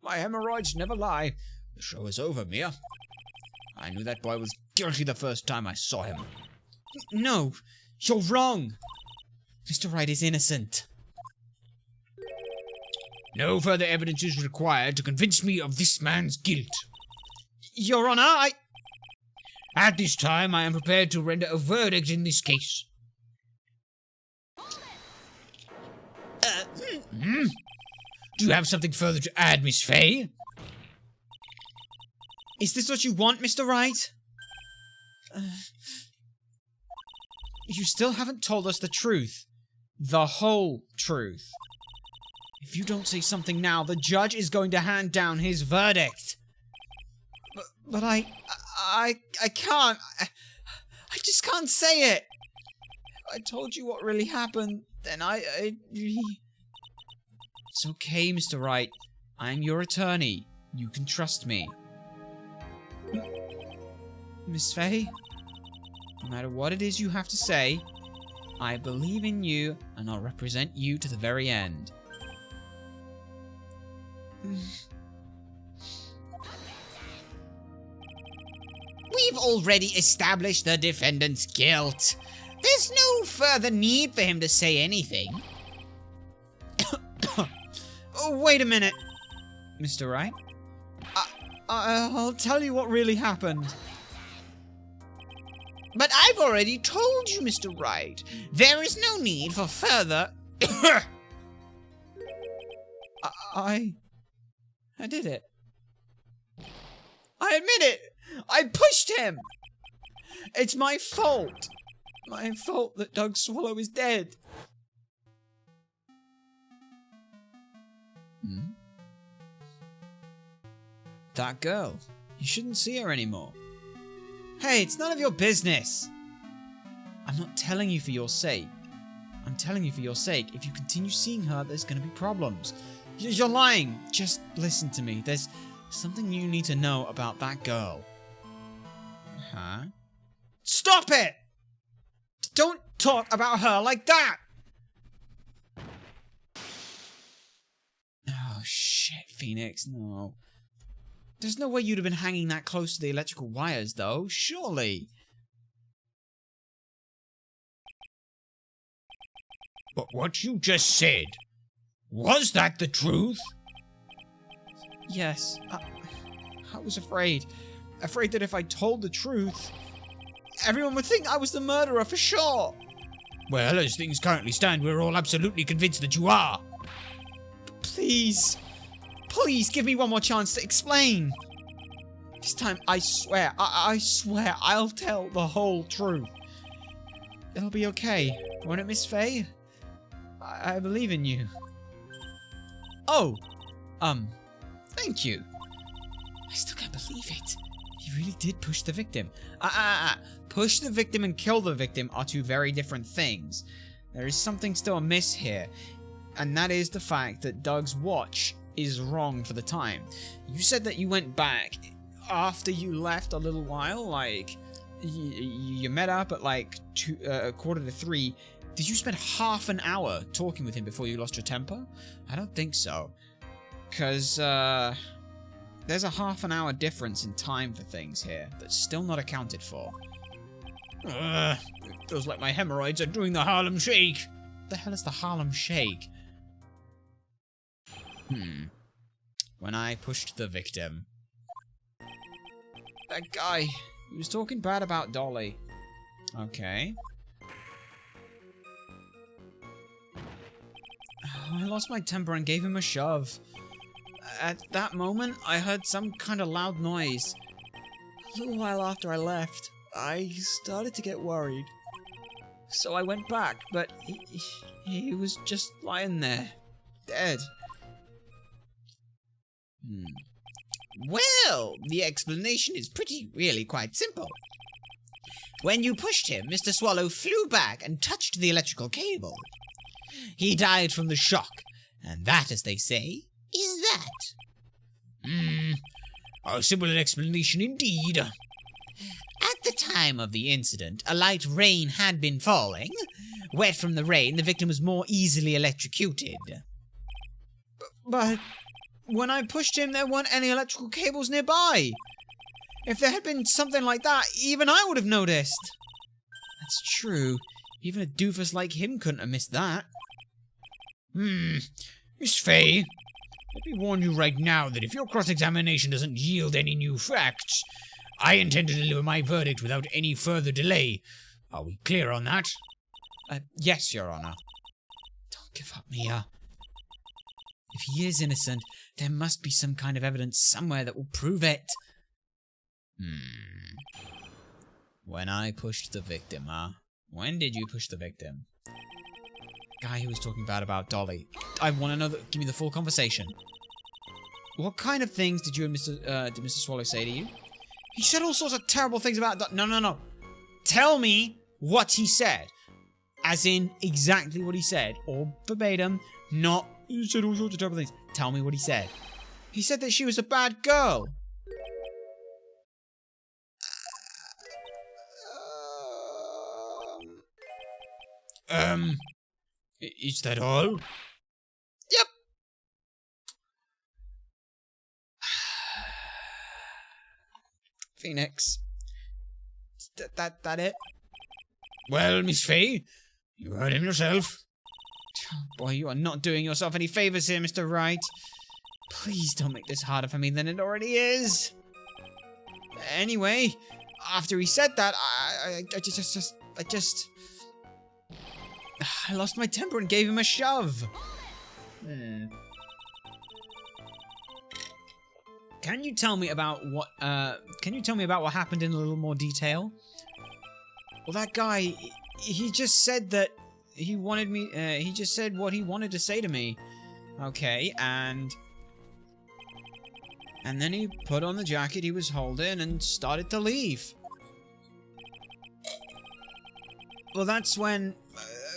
my hemorrhoids never lie. The show is over, Mia. I knew that boy was guilty the first time I saw him. No, you're wrong. Mr. Wright is innocent. No further evidence is required to convince me of this man's guilt. Your Honor, At this time, I am prepared to render a verdict in this case. Do you have something further to add, Miss Faye? Is this what you want, Mr. Wright? You still haven't told us the truth. The whole truth. If you don't say something now, the judge is going to hand down his verdict. But I can't. I just can't say it. If I told you what really happened, then It's okay, Mr. Wright. I'm your attorney. You can trust me. Miss Faye, no matter what it is you have to say, I believe in you and I'll represent you to the very end. We've already established the defendant's guilt. There's no further need for him to say anything. Oh, wait a minute, Mr. Wright. I'll tell you what really happened. But I've already told you, Mr. Wright. There is no need for further... I did it. I admit it. I pushed him. It's my fault. My fault that Doug Swallow is dead. That girl. You shouldn't see her anymore. Hey, it's none of your business. I'm not telling you for your sake. I'm telling you for your sake. If you continue seeing her, there's going to be problems. You're lying. Just listen to me. There's something you need to know about that girl. Huh? Stop it! Don't talk about her like that! Oh, shit, Phoenix. No. There's no way you'd have been hanging that close to the electrical wires, though. Surely. But what you just said, was that the truth? Yes. I was afraid. Afraid that if I told the truth, everyone would think I was the murderer for sure. Well, as things currently stand, we're all absolutely convinced that you are. Please. Please give me one more chance to explain. This time, I swear, I swear, I'll tell the whole truth. It'll be okay. Won't it, Miss Faye? I believe in you. Oh, thank you. I still can't believe it. He really did push the victim. Push the victim and kill the victim are two very different things. There is something still amiss here, and that is the fact that Doug's watch is wrong for the time. You said that you went back after you left a little while, like you met up at like 2:45. Did you spend half an hour talking with him before you lost your temper? I don't think so, because there's a half an hour difference in time for things here that's still not accounted for. It feels like my hemorrhoids are doing the Harlem Shake. What the hell is the Harlem Shake? When I pushed the victim. That guy, he was talking bad about Dolly. Okay. I lost my temper and gave him a shove. At that moment, I heard some kind of loud noise. A little while after I left, I started to get worried. So I went back, but he was just lying there, dead. Well, the explanation is really quite simple. When you pushed him, Mr. Swallow flew back and touched the electrical cable. He died from the shock, and that, as they say, is that. A simple explanation indeed. At the time of the incident, a light rain had been falling. Wet from the rain, the victim was more easily electrocuted. But when I pushed him, there weren't any electrical cables nearby. If there had been something like that, even I would have noticed. That's true. Even a doofus like him couldn't have missed that. Miss Faye, let me warn you right now that if your cross-examination doesn't yield any new facts, I intend to deliver my verdict without any further delay. Are we clear on that? Yes, Your Honor. Don't give up, Mia. If he is innocent, there must be some kind of evidence somewhere that will prove it. When I pushed the victim, huh? When did you push the victim? Guy who was talking bad about Dolly. I want to know give me the full conversation. What kind of things did you and did Mr. Swallow say to you? He said all sorts of terrible things about No. Tell me what he said. As in exactly what he said. Or verbatim. Not, he said all sorts of terrible things. Tell me what he said. He said that she was a bad girl. Is that all? Yep. Phoenix. That it? Well, Miss Fay, you heard him yourself. Boy, you are not doing yourself any favors here, Mr. Wright. Please don't make this harder for me than it already is. Anyway, after he said that, I lost my temper and gave him a shove. Can you tell me about what happened in a little more detail? Well, that guy, he just said that he wanted me, he just said what he wanted to say to me. Okay, and then he put on the jacket he was holding and started to leave. Well, that's when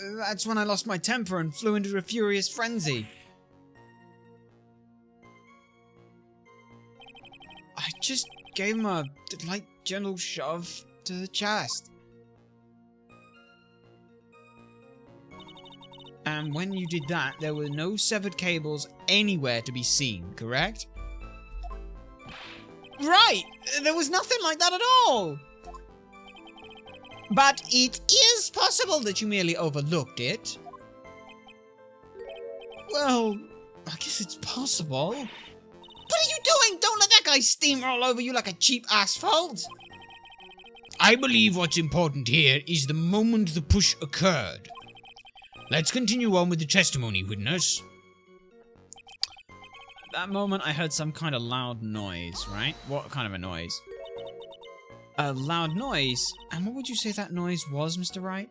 I lost my temper and flew into a furious frenzy. I just gave him a light, gentle shove to the chest. And when you did that, there were no severed cables anywhere to be seen, correct? Right! There was nothing like that at all! But it is possible that you merely overlooked it. Well, I guess it's possible. What are you doing? Don't let that guy steamroll over you like a cheap asphalt! I believe what's important here is the moment the push occurred. Let's continue on with the testimony, witness. At that moment, I heard some kind of loud noise, right? What kind of a noise? A loud noise? And what would you say that noise was, Mr. Wright?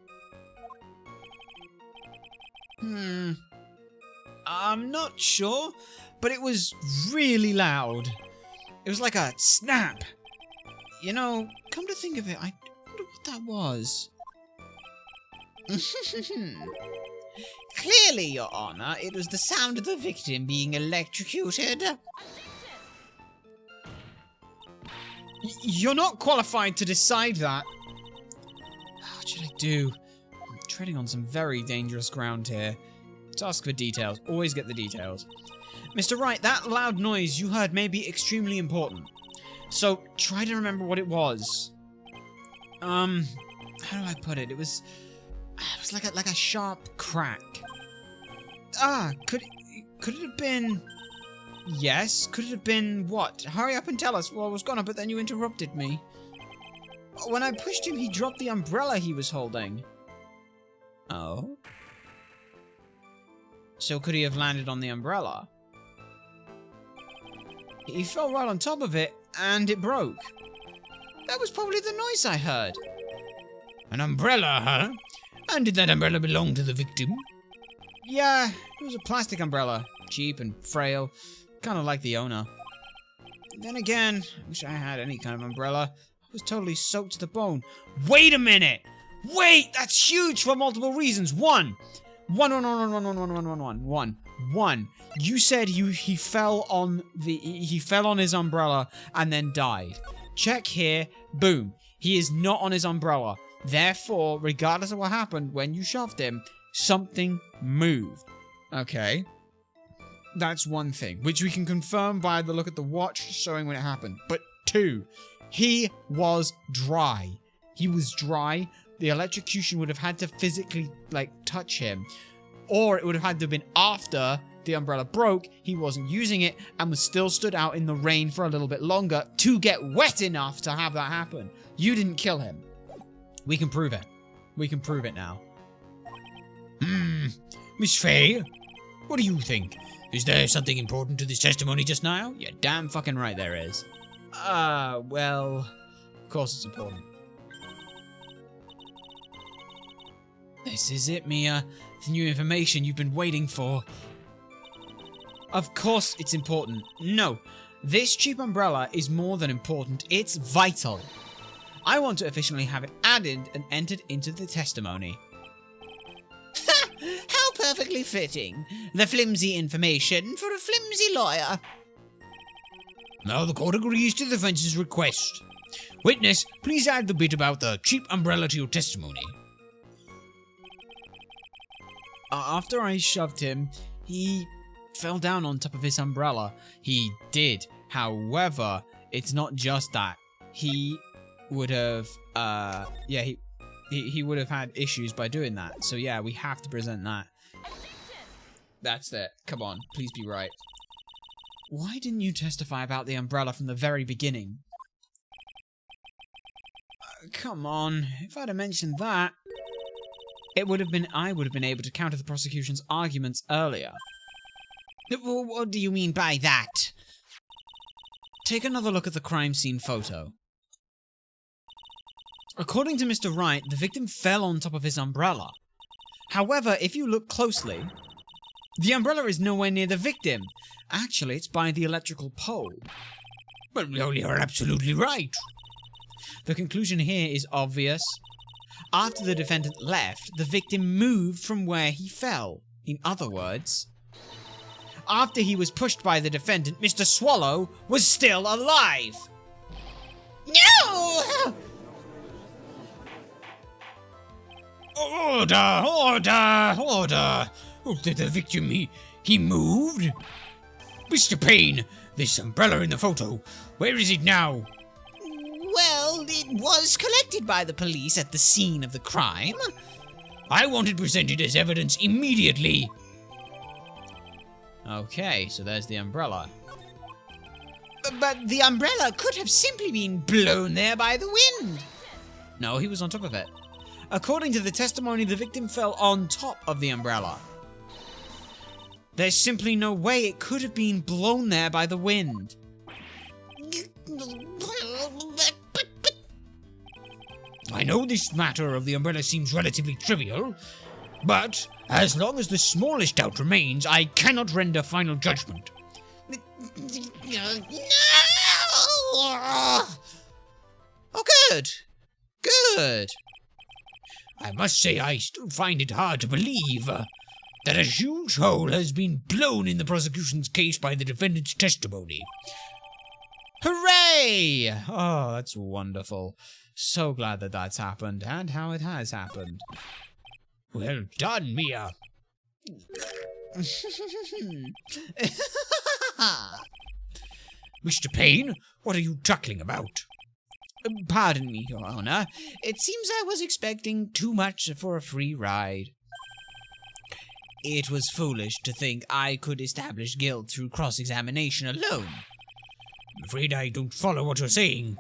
I'm not sure, but it was really loud. It was like a snap. You know, come to think of it, I wonder what that was. Clearly, Your Honor, it was the sound of the victim being electrocuted. You're not qualified to decide that. What should I do? I'm treading on some very dangerous ground here. Let's ask for details. Always get the details. Mr. Wright, that loud noise you heard may be extremely important. So, try to remember what it was. How do I put it? It was like a sharp crack. Could it have been... Yes, could it have been what? Hurry up and tell us. Well, I was gonna, but then you interrupted me. When I pushed him, he dropped the umbrella he was holding. Oh? So could he have landed on the umbrella? He fell right on top of it, and it broke. That was probably the noise I heard. An umbrella, huh? And did that umbrella belong to the victim? Yeah, it was a plastic umbrella. Cheap and frail. Kind of like the owner. Then again, I wish I had any kind of umbrella. I was totally soaked to the bone. Wait a minute! Wait! That's huge for multiple reasons. One. You said he fell on his umbrella and then died. Check here. Boom. He is not on his umbrella. Therefore, regardless of what happened when you shoved him, something moved. Okay. That's one thing, which we can confirm by the look at the watch showing when it happened. But two, he was dry. He was dry. The electrocution would have had to physically, touch him. Or it would have had to have been after the umbrella broke, he wasn't using it, and was still stood out in the rain for a little bit longer to get wet enough to have that happen. You didn't kill him. We can prove it. We can prove it now. Miss Fay, what do you think? Is there something important to this testimony just now? You're damn fucking right there is. Well, of course it's important. This is it, Mia. The new information you've been waiting for. Of course it's important. No, this cheap umbrella is more than important. It's vital. I want to officially have it added and entered into the testimony. How perfectly fitting. The flimsy information for a flimsy lawyer. Now the court agrees to the defense's request. Witness, please add the bit about the cheap umbrella to your testimony. After I shoved him, he fell down on top of his umbrella. He did. However, it's not just that. he would have, he would have had issues by doing that. So yeah, we have to present that. That's it. Come on, please be right. Why didn't you testify about the umbrella from the very beginning? Come on, if I'd have mentioned that, I would have been able to counter the prosecution's arguments earlier. What do you mean by that? Take another look at the crime scene photo. According to Mr. Wright, the victim fell on top of his umbrella. However, if you look closely, the umbrella is nowhere near the victim. Actually, it's by the electrical pole. Well, you're absolutely right. The conclusion here is obvious. After the defendant left, the victim moved from where he fell. In other words, after he was pushed by the defendant, Mr. Swallow was still alive. No! Order! Order! Order! Oh, the victim, he moved? Mr. Payne, this umbrella in the photo, where is it now? Well, it was collected by the police at the scene of the crime. I want it presented as evidence immediately. Okay, so there's the umbrella. But the umbrella could have simply been blown there by the wind. No, he was on top of it. According to the testimony, the victim fell on top of the umbrella. There's simply no way it could have been blown there by the wind. I know this matter of the umbrella seems relatively trivial, but as long as the smallest doubt remains, I cannot render final judgment. No! Oh, good. Good. I must say I still find it hard to believe that a huge hole has been blown in the prosecution's case by the defendant's testimony. Hooray! Oh, that's wonderful. So glad that that's happened, and how it has happened. Well done, Mia. Mr. Payne, what are you chuckling about? Pardon me, Your Honor. It seems I was expecting too much for a free ride. It was foolish to think I could establish guilt through cross-examination alone. I'm afraid I don't follow what you're saying.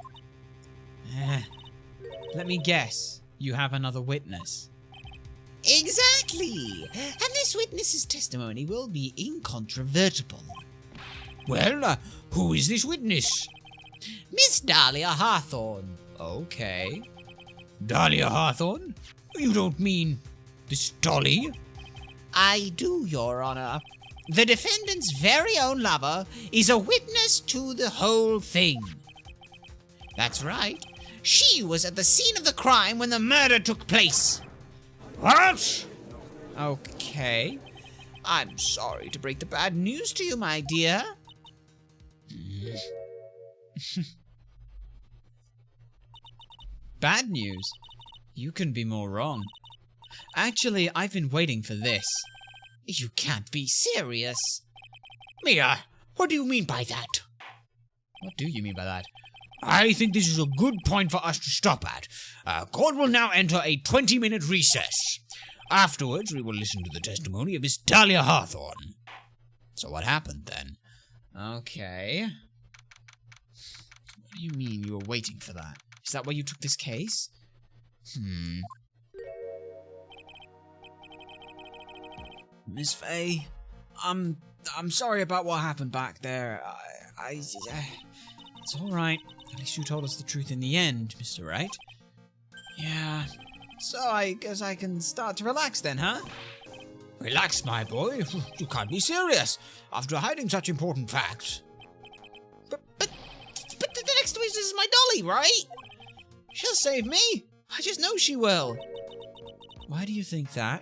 Let me guess. You have another witness. Exactly. And this witness's testimony will be incontrovertible. Well, who is this witness? Miss Dahlia Hawthorne. Okay. Dahlia Hawthorne? You don't mean this Dolly? I do, Your Honor. The defendant's very own lover is a witness to the whole thing. That's right. She was at the scene of the crime when the murder took place. What? Okay. I'm sorry to break the bad news to you, my dear. Bad news? You couldn't be more wrong. Actually, I've been waiting for this. You can't be serious. Mia, what do you mean by that? What do you mean by that? I think this is a good point for us to stop at. Court will now enter a 20-minute recess. Afterwards, we will listen to the testimony of Miss Dahlia Hawthorne. So what happened then? Okay. What do you mean you were waiting for that? Is that why you took this case? Miss Faye, I'm sorry about what happened back there. It's all right. At least you told us the truth in the end, Mr. Wright. Yeah. So I guess I can start to relax then, huh? Relax, my boy. You can't be serious after hiding such important facts. But the next witness is my Dolly, right? She'll save me. I just know she will. Why do you think that?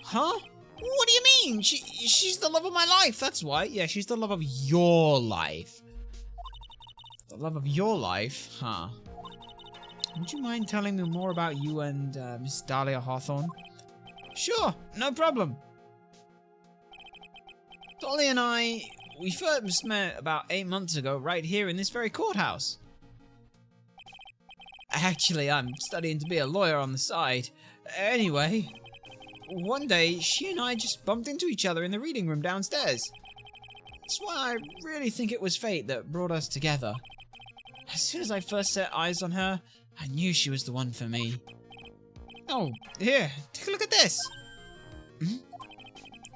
Huh? What do you mean? She's the love of my life, that's why. Yeah, she's the love of your life. The love of your life? Huh. Would you mind telling me more about you and Miss Dahlia Hawthorne? Sure, no problem. Dolly and I, we first met about 8 months ago right here in this very courthouse. Actually, I'm studying to be a lawyer on the side. Anyway, one day, she and I just bumped into each other in the reading room downstairs. That's why I really think it was fate that brought us together. As soon as I first set eyes on her, I knew she was the one for me. Oh, here, take a look at this.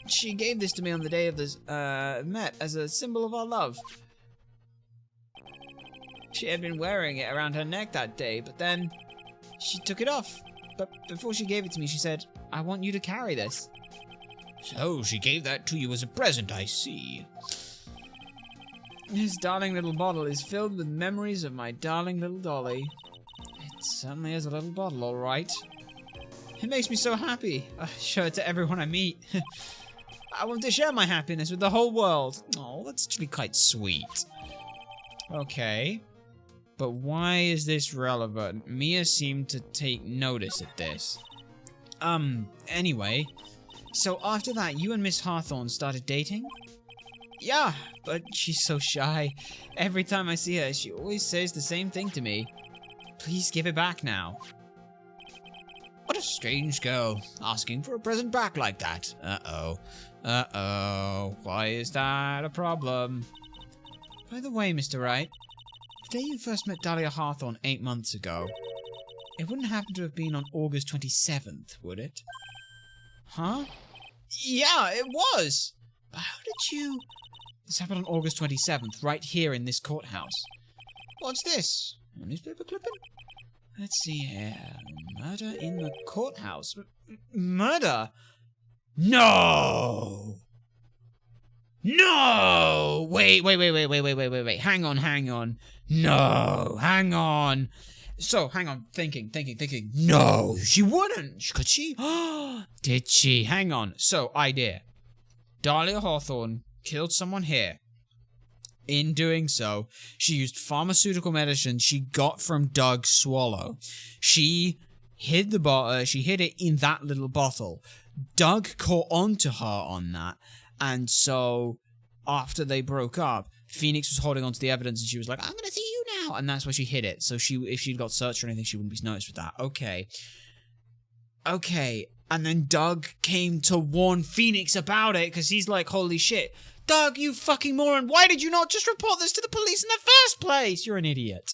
She gave this to me on the day of this, met as a symbol of our love. She had been wearing it around her neck that day, but then she took it off. But before she gave it to me, she said, I want you to carry this. So she gave that to you as a present, I see. This darling little bottle is filled with memories of my darling little dolly. It certainly is a little bottle, all right. It makes me so happy. I show it to everyone I meet. I want to share my happiness with the whole world. Oh, that's actually quite sweet. Okay. But why is this relevant? Mia seemed to take notice at this. Anyway. So after that, you and Miss Hawthorne started dating? Yeah, but she's so shy. Every time I see her, she always says the same thing to me. Please give it back now. What a strange girl, asking for a present back like that. Uh-oh. Uh-oh. Why is that a problem? By the way, Mr. Wright, the day you first met Dahlia Hawthorne 8 months ago, it wouldn't happen to have been on August 27th, would it? Huh? Yeah, it was! But how did you... This happened on August 27th, right here in this courthouse. What's this? A newspaper clipping? Let's see here. Murder in the courthouse. Murder? No! No! Wait. Hang on. No, hang on. So, hang on. Thinking. No, she wouldn't. Could she? Did she? Hang on. So, idea. Dahlia Hawthorne killed someone here. In doing so, she used pharmaceutical medicine she got from Doug Swallow. She hid the bottle. She hid it in that little bottle. Doug caught on to her on that, and so after they broke up, Phoenix was holding on to the evidence, and she was like, "I'm gonna see you now," and that's where she hid it. So if she'd got searched or anything, she wouldn't be noticed with that. Okay. And then Doug came to warn Phoenix about it because he's like, "Holy shit, Doug, you fucking moron! Why did you not just report this to the police in the first place? You're an idiot."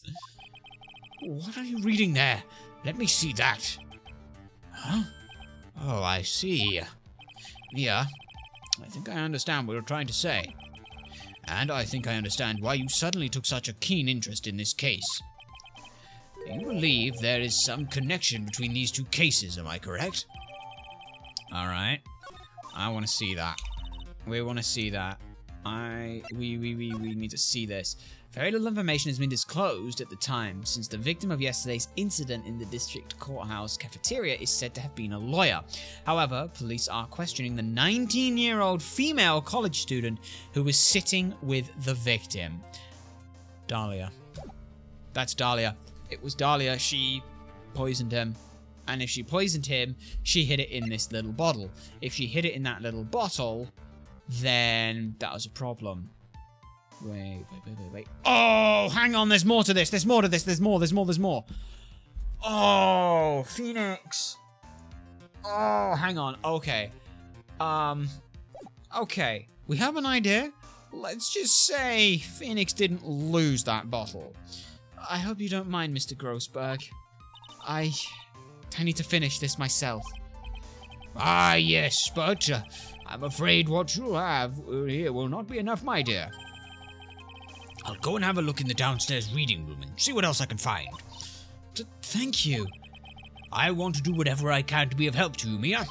What are you reading there? Let me see that. Huh? Oh, I see. Mia, I think I understand what you're trying to say. And I think I understand why you suddenly took such a keen interest in this case. You believe there is some connection between these two cases, am I correct? Alright. I want to see that. We want to see that. We need to see this. Very little information has been disclosed at the time, since the victim of yesterday's incident in the district courthouse cafeteria is said to have been a lawyer. However, police are questioning the 19-year-old female college student who was sitting with the victim. Dahlia. That's Dahlia. It was Dahlia. She poisoned him. And if she poisoned him, she hid it in this little bottle. If she hid it in that little bottle, then that was a problem. Wait. Oh, hang on, there's more to this. There's more. Oh, Phoenix. Oh, hang on. Okay. Okay. We have an idea. Let's just say Phoenix didn't lose that bottle. I hope you don't mind, Mr. Grossberg. I need to finish this myself. Ah, yes, but I'm afraid what you have here will not be enough, my dear. I'll go and have a look in the downstairs reading room and see what else I can find. Thank you. I want to do whatever I can to be of help to you, Mia.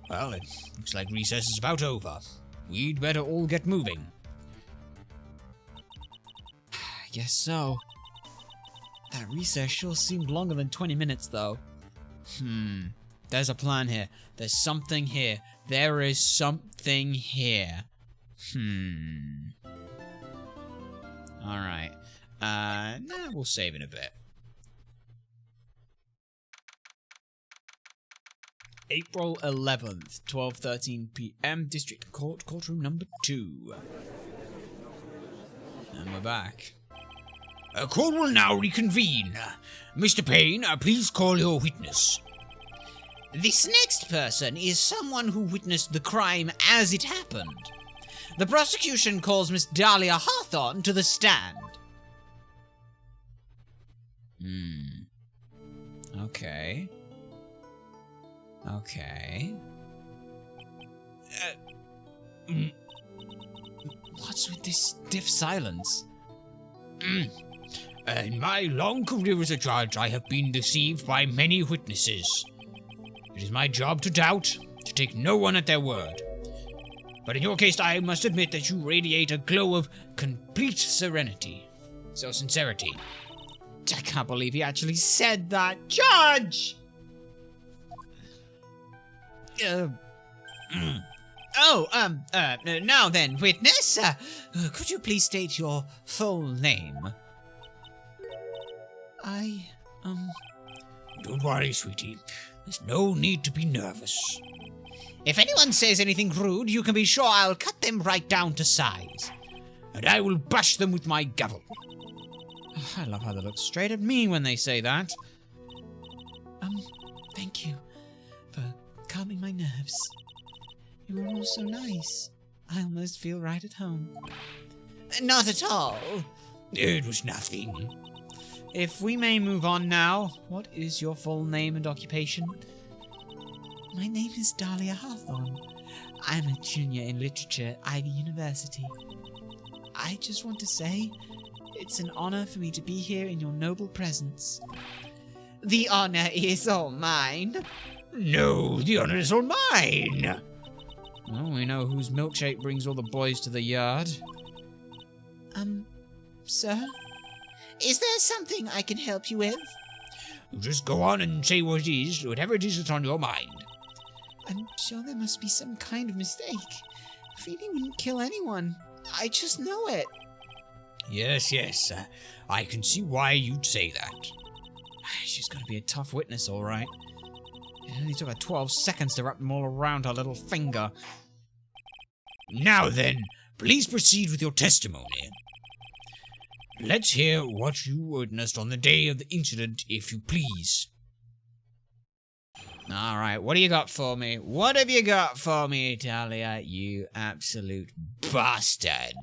Well, it looks like recess is about over. We'd better all get moving. I guess so. That recess sure seemed longer than 20 minutes, though. There's a plan here. There's something here. There is something here. Alright. We'll save in a bit. April 11th, 12:13 p.m. District Court, courtroom number 2. And we're back. Court will now reconvene. Mr. Payne, please call your witness. This next person is someone who witnessed the crime as it happened. The prosecution calls Miss Dahlia Hawthorne to the stand. Okay. Okay. What's with this stiff silence? In my long career as a judge, I have been deceived by many witnesses. It is my job to doubt, to take no one at their word. But in your case, I must admit that you radiate a glow of complete serenity. So sincerity. I can't believe he actually said that. Judge! Now then, witness, could you please state your full name? Don't worry, sweetie. There's no need to be nervous. If anyone says anything rude, you can be sure I'll cut them right down to size. And I will bash them with my gavel. I love how they look straight at me when they say that. Thank you for calming my nerves. You were all so nice. I almost feel right at home. Not at all. It was nothing. If we may move on now, what is your full name and occupation? My name is Dahlia Hawthorne. I'm a junior in literature at Ivy University. I just want to say, it's an honor for me to be here in your noble presence. The honor is all mine. No, the honor is all mine. Well, we know whose milkshake brings all the boys to the yard. Sir? Is there something I can help you with? Just go on and say what it is, whatever it is that's on your mind. I'm sure there must be some kind of mistake. Feeny wouldn't kill anyone. I just know it. Yes, I can see why you'd say that. She's going to be a tough witness, all right. It only took her 12 seconds to wrap them all around her little finger. Now then, please proceed with your testimony. Let's hear what you witnessed on the day of the incident, if you please. All right, what do you got for me? What have you got for me, Dahlia, you absolute bastard?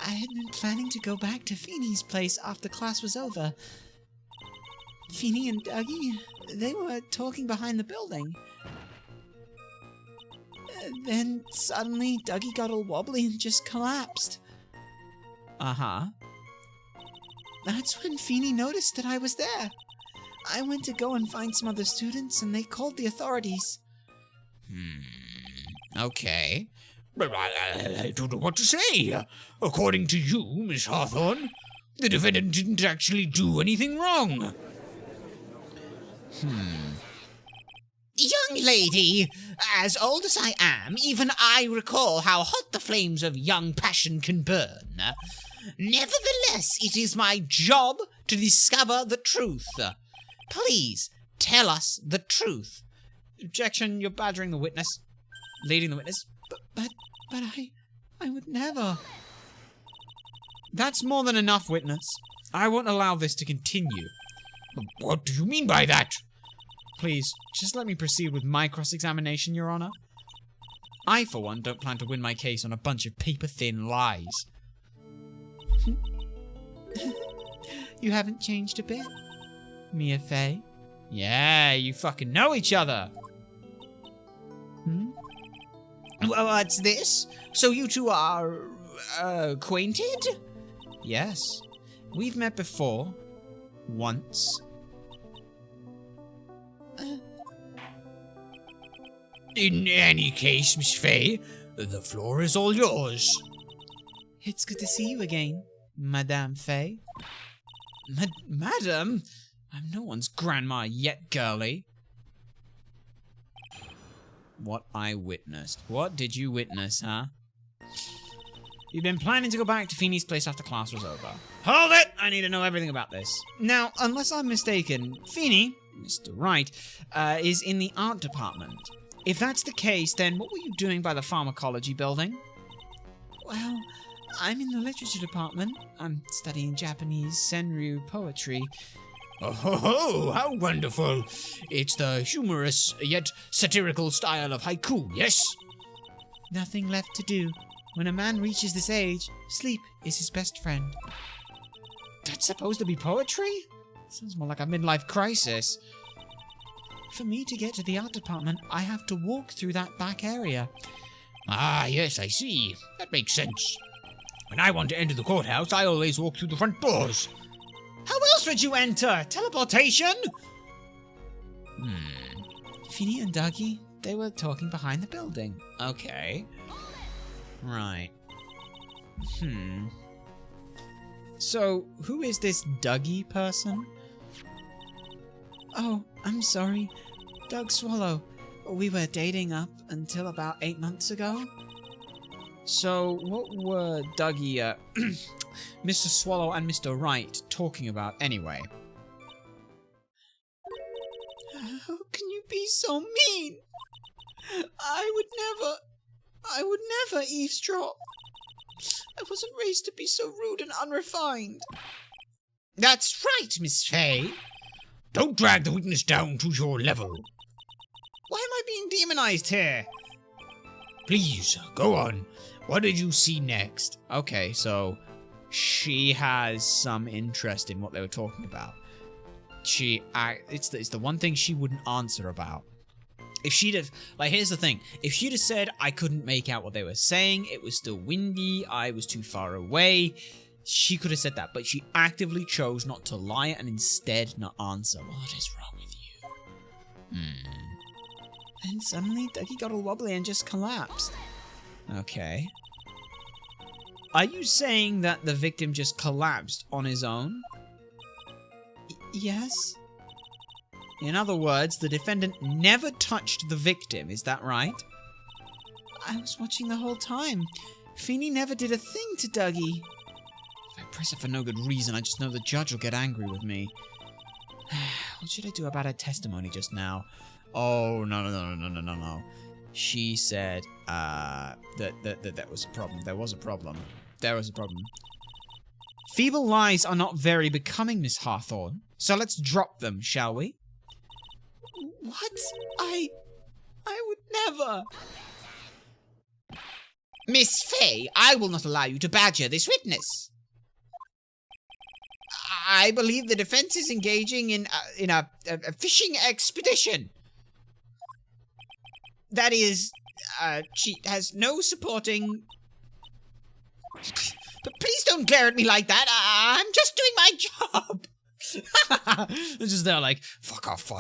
I had been planning to go back to Feeny's place after class was over. Feeny and Dougie, they were talking behind the building. Then suddenly Dougie got all wobbly and just collapsed. Uh-huh. That's when Feeny noticed that I was there. I went to go and find some other students, and they called the authorities. Okay. But I don't know what to say. According to you, Miss Hawthorne, the defendant didn't actually do anything wrong. Young lady, as old as I am, even I recall how hot the flames of young passion can burn. Nevertheless, it is my job to discover the truth. Please, tell us the truth. Objection, you're badgering the witness. Leading the witness. But I would never. That's more than enough, witness. I won't allow this to continue. What do you mean by that? Please, just let me proceed with my cross-examination, Your Honor. I, for one, don't plan to win my case on a bunch of paper-thin lies. You haven't changed a bit, Mia Fey. Yeah, you fucking know each other. What's this? So you two are, acquainted? Yes. We've met before. Once. In any case, Miss Fey, the floor is all yours. It's good to see you again, Madame Fey. Madam? I'm no one's grandma yet, girlie. What I witnessed. What did you witness, huh? You've been planning to go back to Feeny's place after class was over. Hold it! I need to know everything about this. Now, unless I'm mistaken, Feeny, Mr. Wright, is in the art department. If that's the case, then what were you doing by the pharmacology building? Well, I'm in the literature department. I'm studying Japanese Senryu poetry. Oh, how wonderful. It's the humorous yet satirical style of haiku, yes? Nothing left to do. When a man reaches this age, sleep is his best friend. That's supposed to be poetry? Sounds more like a midlife crisis. For me to get to the art department, I have to walk through that back area. Ah, yes, I see. That makes sense. When I want to enter the courthouse, I always walk through the front doors. How else would you enter? Teleportation? Feeny and Dougie, they were talking behind the building. Okay. Right. So, who is this Dougie person? Oh, I'm sorry. Doug Swallow. We were dating up until about 8 months ago. So, what were Dougie, Mr. Swallow and Mr. Wright talking about anyway? How can you be so mean? I would never eavesdrop. I wasn't raised to be so rude and unrefined. That's right, Miss Fay. Don't drag the witness down to your level. Why am I being demonized here? Please, go on. What did you see next? Okay, so she has some interest in what they were talking about. It's the one thing she wouldn't answer about. If she'd have, like, here's the thing. If she'd have said, I couldn't make out what they were saying, it was still windy, I was too far away, she could have said that, but she actively chose not to lie and instead not answer. What is wrong with you? And suddenly, Dougie got all wobbly and just collapsed. Okay. Are you saying that the victim just collapsed on his own? Yes? In other words, the defendant never touched the victim, is that right? I was watching the whole time. Feeny never did a thing to Dougie. If I press it for no good reason, I just know the judge will get angry with me. What should I do about her testimony just now? Oh, no. She said, that was a problem. There was a problem. Feeble lies are not very becoming, Miss Hawthorne. So let's drop them, shall we? What? I would never. Miss Fay, I will not allow you to badger this witness. I believe the defense is engaging in a fishing expedition. That is, she has no supporting... But please don't glare at me like that. I'm just doing my job. They're just there like, fuck off.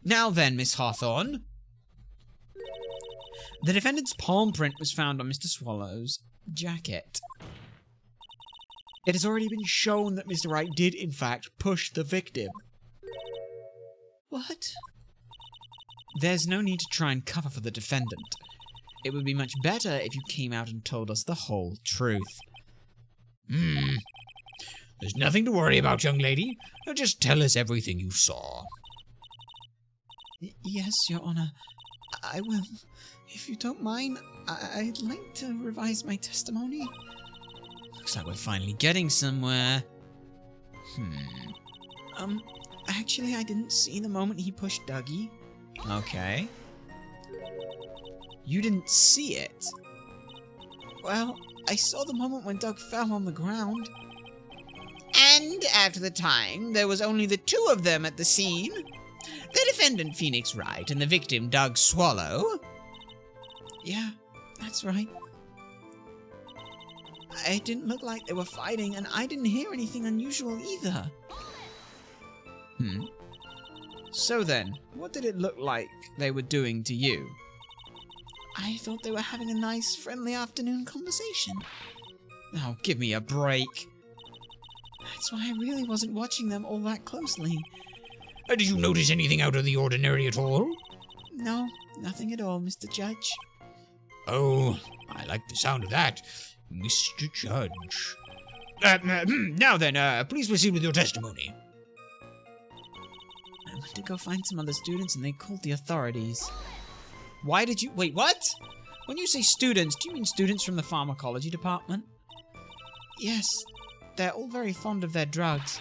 Now then, Miss Hawthorne. The defendant's palm print was found on Mr. Swallow's jacket. It has already been shown that Mr. Wright did, in fact, push the victim. What? There's no need to try and cover for the defendant. It would be much better if you came out and told us the whole truth. There's nothing to worry about, young lady. Now just tell us everything you saw. Yes, Your Honor. I will. If you don't mind, I'd like to revise my testimony. Looks like we're finally getting somewhere. Actually, I didn't see the moment he pushed Dougie. Okay. You didn't see it? Well, I saw the moment when Doug fell on the ground. And after the time, there was only the two of them at the scene. The defendant, Phoenix Wright, and the victim, Doug Swallow. Yeah, that's right. It didn't look like they were fighting, and I didn't hear anything unusual either. So then, what did it look like they were doing to you? I thought they were having a nice, friendly afternoon conversation. Oh, give me a break. That's why I really wasn't watching them all that closely. Did you notice anything out of the ordinary at all? No, nothing at all, Mr. Judge. Oh, I like the sound of that, Mr. Judge. Now then, please proceed with your testimony. I went to go find some other students and they called the authorities. Why did you... Wait, what? When you say students, do you mean students from the pharmacology department? Yes, they're all very fond of their drugs.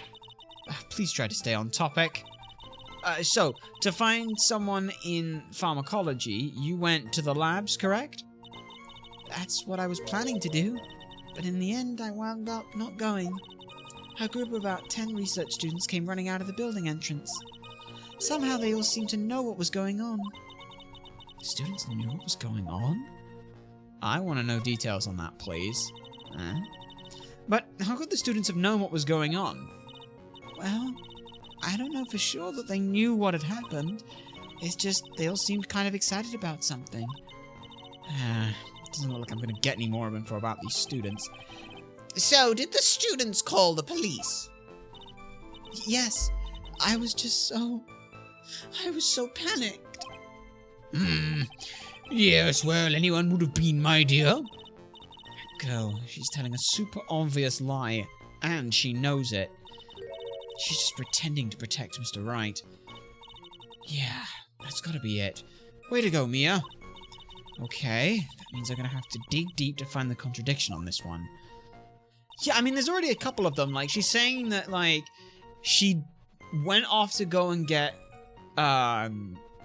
Please try to stay on topic. So, to find someone in pharmacology, you went to the labs, correct? That's what I was planning to do, but in the end I wound up not going. A group of about 10 research students came running out of the building entrance. Somehow they all seemed to know what was going on. The students knew what was going on? I want to know details on that, please. But how could the students have known what was going on? Well, I don't know for sure that they knew what had happened. It's just they all seemed kind of excited about something. Doesn't look like I'm going to get any more info about these students. So, did the students call the police? Yes, I was so panicked. Yes, well, anyone would have been, my dear. Girl, she's telling a super obvious lie, and she knows it. She's just pretending to protect Mr. Wright. Yeah, that's gotta be it. Way to go, Mia. Okay, that means I'm gonna have to dig deep to find the contradiction on this one. Yeah, I mean, there's already a couple of them. Like, she's saying that, like, she went off to go and get,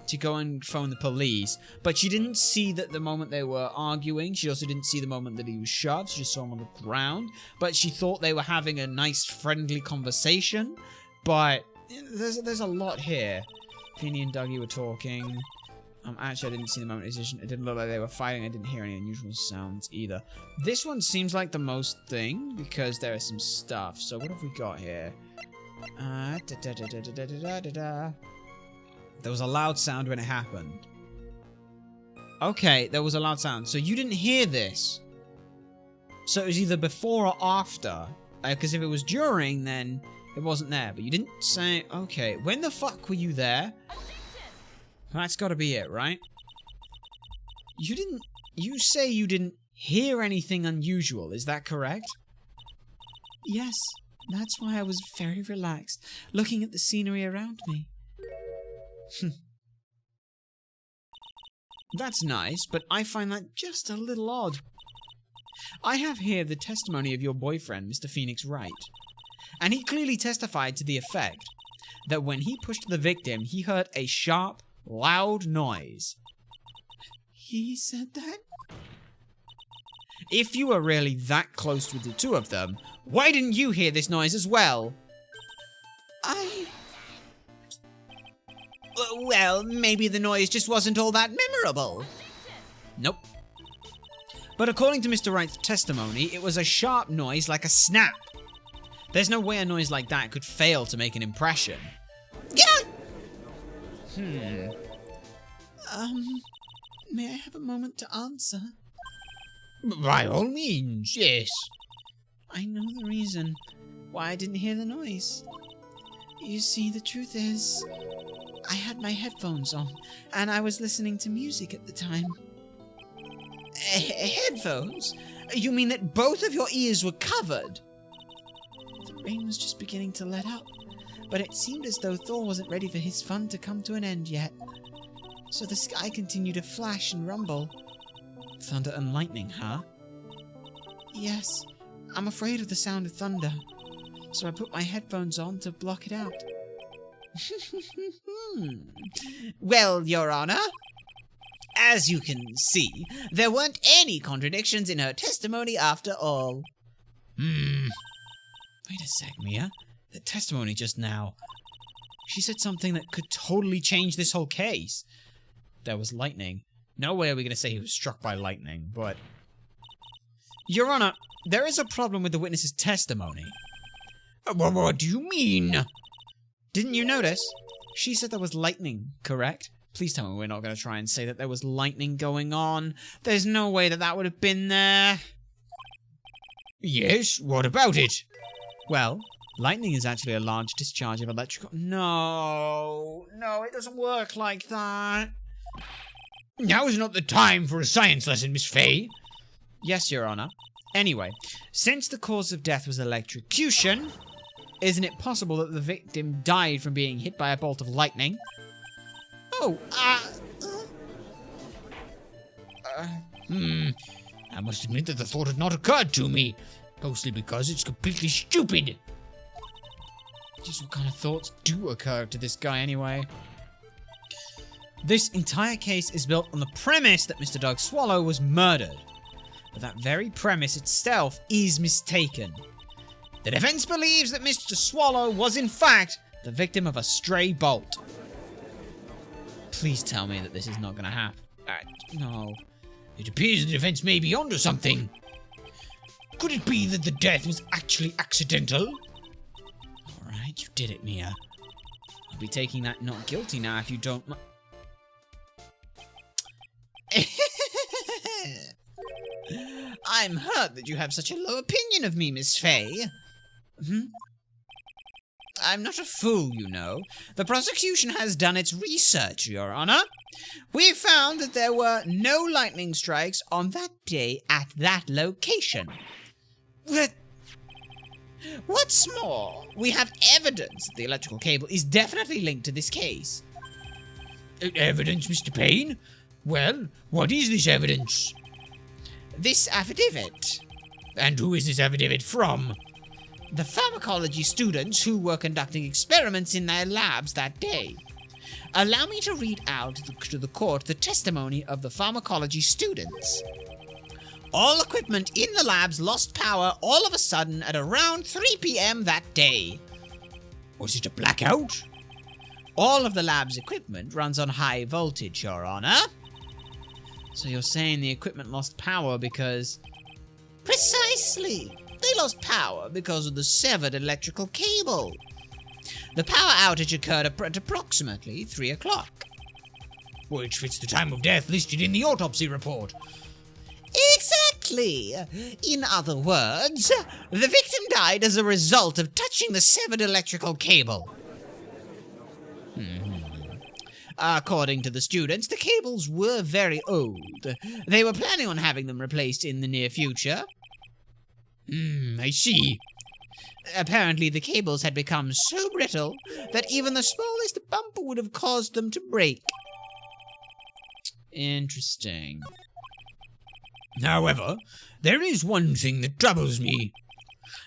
to go and phone the police, but she didn't see that the moment they were arguing. She also didn't see the moment that he was shot. She just saw him on the ground, but she thought they were having a nice, friendly conversation. But there's a lot here. Feeny and Dougie were talking. Actually, I didn't see the moment. It didn't look like they were fighting. I didn't hear any unusual sounds either. This one seems like the most thing because there is some stuff. So what have we got here? There was a loud sound when it happened. Okay, there was a loud sound. So you didn't hear this. So it was either before or after. Because if it was during, then it wasn't there. But you didn't say... Okay, when the fuck were you there? That's gotta be it, right? You didn't... You say you didn't hear anything unusual, is that correct? Yes, that's why I was very relaxed, looking at the scenery around me. That's nice, but I find that just a little odd. I have here the testimony of your boyfriend, Mr. Phoenix Wright, and he clearly testified to the effect that when he pushed the victim, he heard a sharp, loud noise. He said that? If you were really that close with the two of them, why didn't you hear this noise as well? Well, maybe the noise just wasn't all that memorable. Nope. But according to Mr. Wright's testimony, it was a sharp noise like a snap. There's no way a noise like that could fail to make an impression. Yeah! May I have a moment to answer? By all means, yes. I know the reason why I didn't hear the noise. You see, the truth is, I had my headphones on, and I was listening to music at the time. Headphones? You mean that both of your ears were covered? The rain was just beginning to let up, but it seemed as though Thor wasn't ready for his fun to come to an end yet. So the sky continued to flash and rumble. Thunder and lightning, huh? Yes, I'm afraid of the sound of thunder, so I put my headphones on to block it out. Well, Your Honor, as you can see, there weren't any contradictions in her testimony after all. Wait a sec, Mia. The testimony just now. She said something that could totally change this whole case. There was lightning. No way are we going to say he was struck by lightning, but... Your Honor, there is a problem with the witness's testimony. What do you mean? Didn't you notice? She said there was lightning, correct? Please tell me we're not going to try and say that there was lightning going on. There's no way that that would have been there. Yes, what about it? Well, lightning is actually a large discharge of electrical... No, it doesn't work like that. Now is not the time for a science lesson, Miss Fay. Yes, Your Honor. Anyway, since the cause of death was electrocution, isn't it possible that the victim died from being hit by a bolt of lightning? I must admit that the thought had not occurred to me, mostly because it's completely stupid. Just what kind of thoughts do occur to this guy anyway? This entire case is built on the premise that Mr. Doug Swallow was murdered. But that very premise itself is mistaken. The defense believes that Mr. Swallow was in fact the victim of a stray bolt. Please tell me that this is not going to happen. No. It appears the defense may be onto something. Could it be that the death was actually accidental? Alright, you did it, Mia. I'll be taking that not guilty now if you don't... I'm hurt that you have such a low opinion of me, Miss Fay. I'm not a fool, you know. The prosecution has done its research, Your Honor. We found that there were no lightning strikes on that day at that location. What's more, we have evidence that the electrical cable is definitely linked to this case. Evidence, Mr. Payne? Well, what is this evidence? This affidavit. And who is this affidavit from? The pharmacology students who were conducting experiments in their labs that day. Allow me to read out to the court the testimony of the pharmacology students. All equipment in the labs lost power all of a sudden at around 3 p.m. that day. Was it a blackout? All of the lab's equipment runs on high voltage, Your Honor. So you're saying the equipment lost power because... Precisely! They lost power because of the severed electrical cable. The power outage occurred at approximately 3 o'clock. Which fits the time of death listed in the autopsy report. Exactly! In other words, the victim died as a result of touching the severed electrical cable. According to the students, the cables were very old. They were planning on having them replaced in the near future. I see. Apparently, the cables had become so brittle that even the smallest bump would have caused them to break. Interesting. However, there is one thing that troubles me.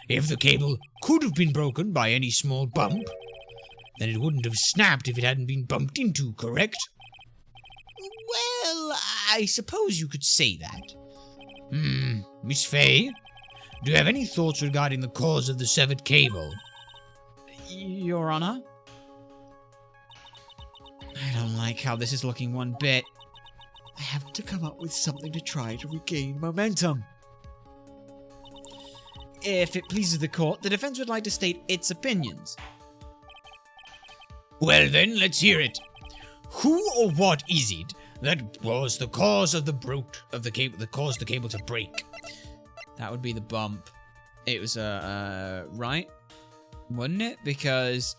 If the cable could have been broken by any small bump, then it wouldn't have snapped if it hadn't been bumped into, correct? Well, I suppose you could say that. Miss Fay, do you have any thoughts regarding the cause of the severed cable? Your Honor? I don't like how this is looking one bit. I have to come up with something to try to regain momentum. If it pleases the court, the defense would like to state its opinions. Well then, let's hear it. Who or what is it that was the cause of the cable that caused the cable to break? That would be the bump. It was Wright, wouldn't it? Because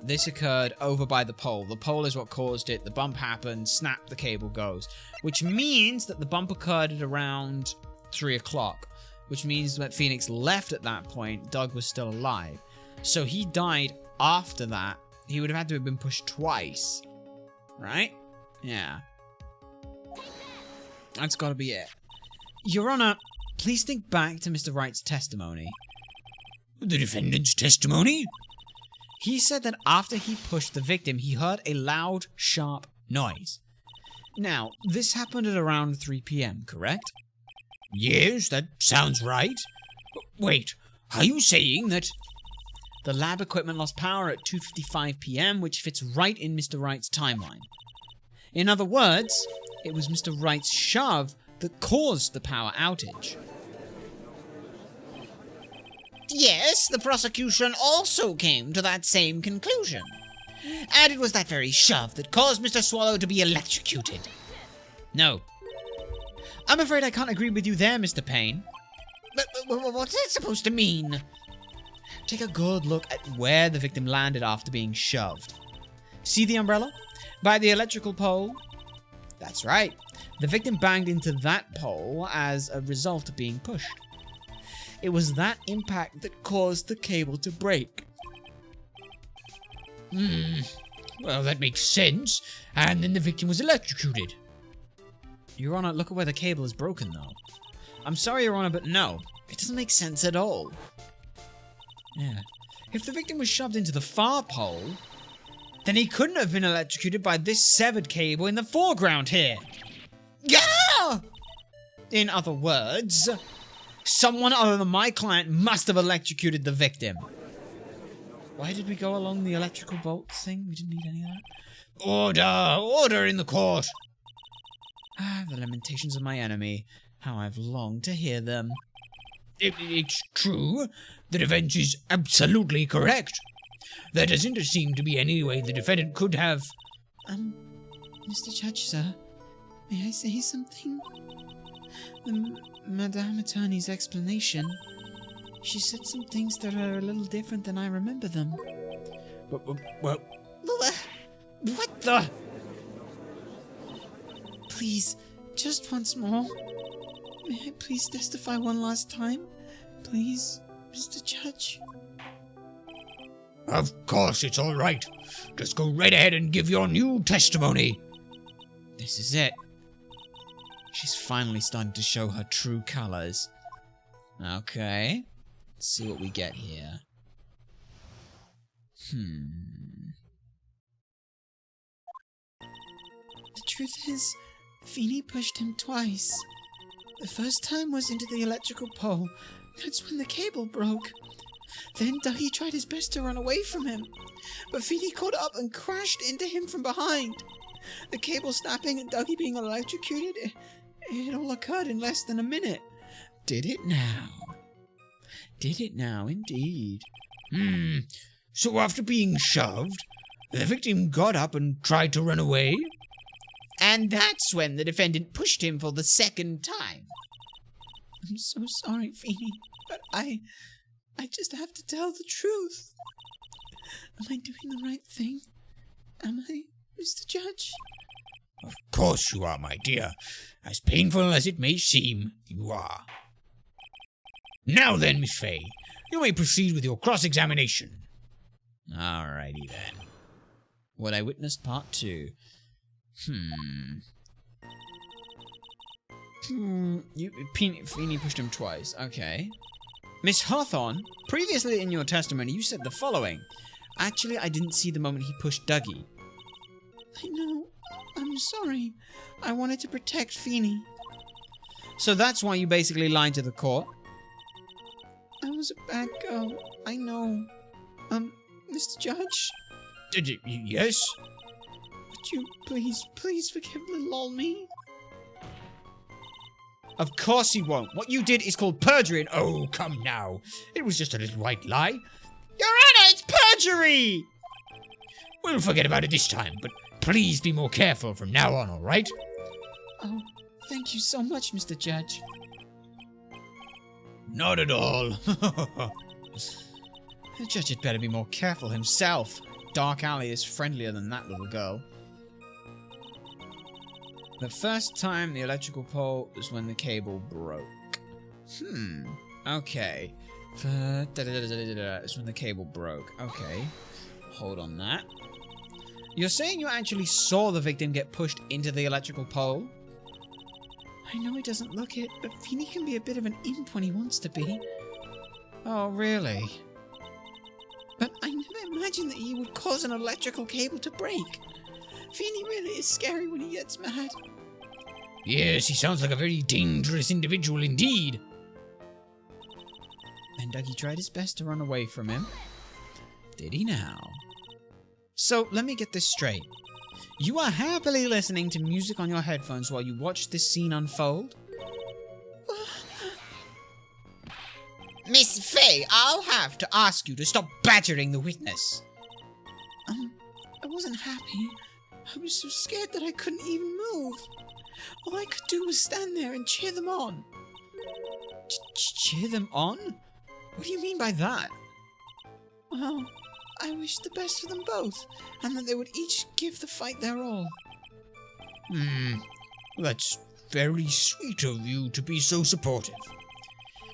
this occurred over by the pole. The pole is what caused it. The bump happened, snap, the cable goes. Which means that the bump occurred at around 3 o'clock. Which means that Phoenix left at that point. Doug was still alive. So he died after that. He would have had to have been pushed twice. Right? Yeah. That's gotta be it. Your Honor, please think back to Mr. Wright's testimony. The defendant's testimony? He said that after he pushed the victim, he heard a loud, sharp noise. Now, this happened at around 3 p.m., correct? Yes, that sounds right. Wait, are you saying that... The lab equipment lost power at 2:55 p.m., which fits right in Mr. Wright's timeline. In other words, it was Mr. Wright's shove that caused the power outage. Yes, the prosecution also came to that same conclusion. And it was that very shove that caused Mr. Swallow to be electrocuted. No. I'm afraid I can't agree with you there, Mr. Payne. But what's that supposed to mean? Take a good look at where the victim landed after being shoved. See the umbrella? By the electrical pole? That's right. The victim banged into that pole as a result of being pushed. It was that impact that caused the cable to break. Well, that makes sense. And then the victim was electrocuted. Your Honor, look at where the cable is broken, though. I'm sorry, Your Honor, but no. It doesn't make sense at all. Yeah. If the victim was shoved into the far pole, then he couldn't have been electrocuted by this severed cable in the foreground here. Yeah! In other words, someone other than my client must have electrocuted the victim. Why did we go along the electrical bolt thing? We didn't need any of that. Order! Order in the court! Ah, the lamentations of my enemy. How I've longed to hear them. It's true. The defense is absolutely correct. There doesn't seem to be any way the defendant could have... Mr. Judge, sir, may I say something? Madame Attorney's explanation, she said some things that are a little different than I remember them. Well... What the? Please, just once more. May I please testify one last time? Please, Mr. Judge? Of course, it's all right. Just go right ahead and give your new testimony. This is it. She's finally starting to show her true colors. Okay. Let's see what we get here. The truth is, Feeney pushed him twice. The first time was into the electrical pole. That's when the cable broke. Then Dougie tried his best to run away from him, but Feeney caught up and crashed into him from behind. The cable snapping and Dougie being electrocuted, it all occurred in less than a minute. Did it now? Did it now, indeed. So after being shoved, the victim got up and tried to run away? And that's when the defendant pushed him for the second time. I'm so sorry, Feeney, but I just have to tell the truth. Am I doing the right thing? Am I, Mr. Judge? Of course you are, my dear. As painful as it may seem, you are. Now then, Miss Fay, you may proceed with your cross-examination. Alrighty then. What I witnessed part 2. Feeney pushed him twice. Okay. Miss Hawthorne, previously in your testimony, you said the following. Actually, I didn't see the moment he pushed Dougie. I know. I'm sorry. I wanted to protect Feeney. So that's why you basically lied to the court? I was a bad girl. I know. Mr. Judge? Yes? Would you please forgive little old me? Of course he won't. What you did is called perjury. Oh, come now. It was just a little white lie. Your Honor, it's perjury! We'll forget about it this time, but please be more careful from now on, all right? Oh, thank you so much, Mr. Judge. Not at all. The judge had better be more careful himself. Dark Alley is friendlier than that little girl. The first time the electrical pole was when the cable broke. Okay. It's when the cable broke. Okay. Hold on that. You're saying you actually saw the victim get pushed into the electrical pole? I know he doesn't look it, but Feeney can be a bit of an imp when he wants to be. Oh, really? But I never imagined that he would cause an electrical cable to break. Feeney really is scary when he gets mad. Yes, he sounds like a very dangerous individual indeed. And Dougie tried his best to run away from him. Did he now? So, let me get this straight. You are happily listening to music on your headphones while you watch this scene unfold? Miss Fay, I'll have to ask you to stop badgering the witness. I wasn't happy. I was so scared that I couldn't even move. All I could do was stand there and cheer them on. Cheer them on? What do you mean by that? Well, I wished the best for them both, and that they would each give the fight their all. That's very sweet of you to be so supportive.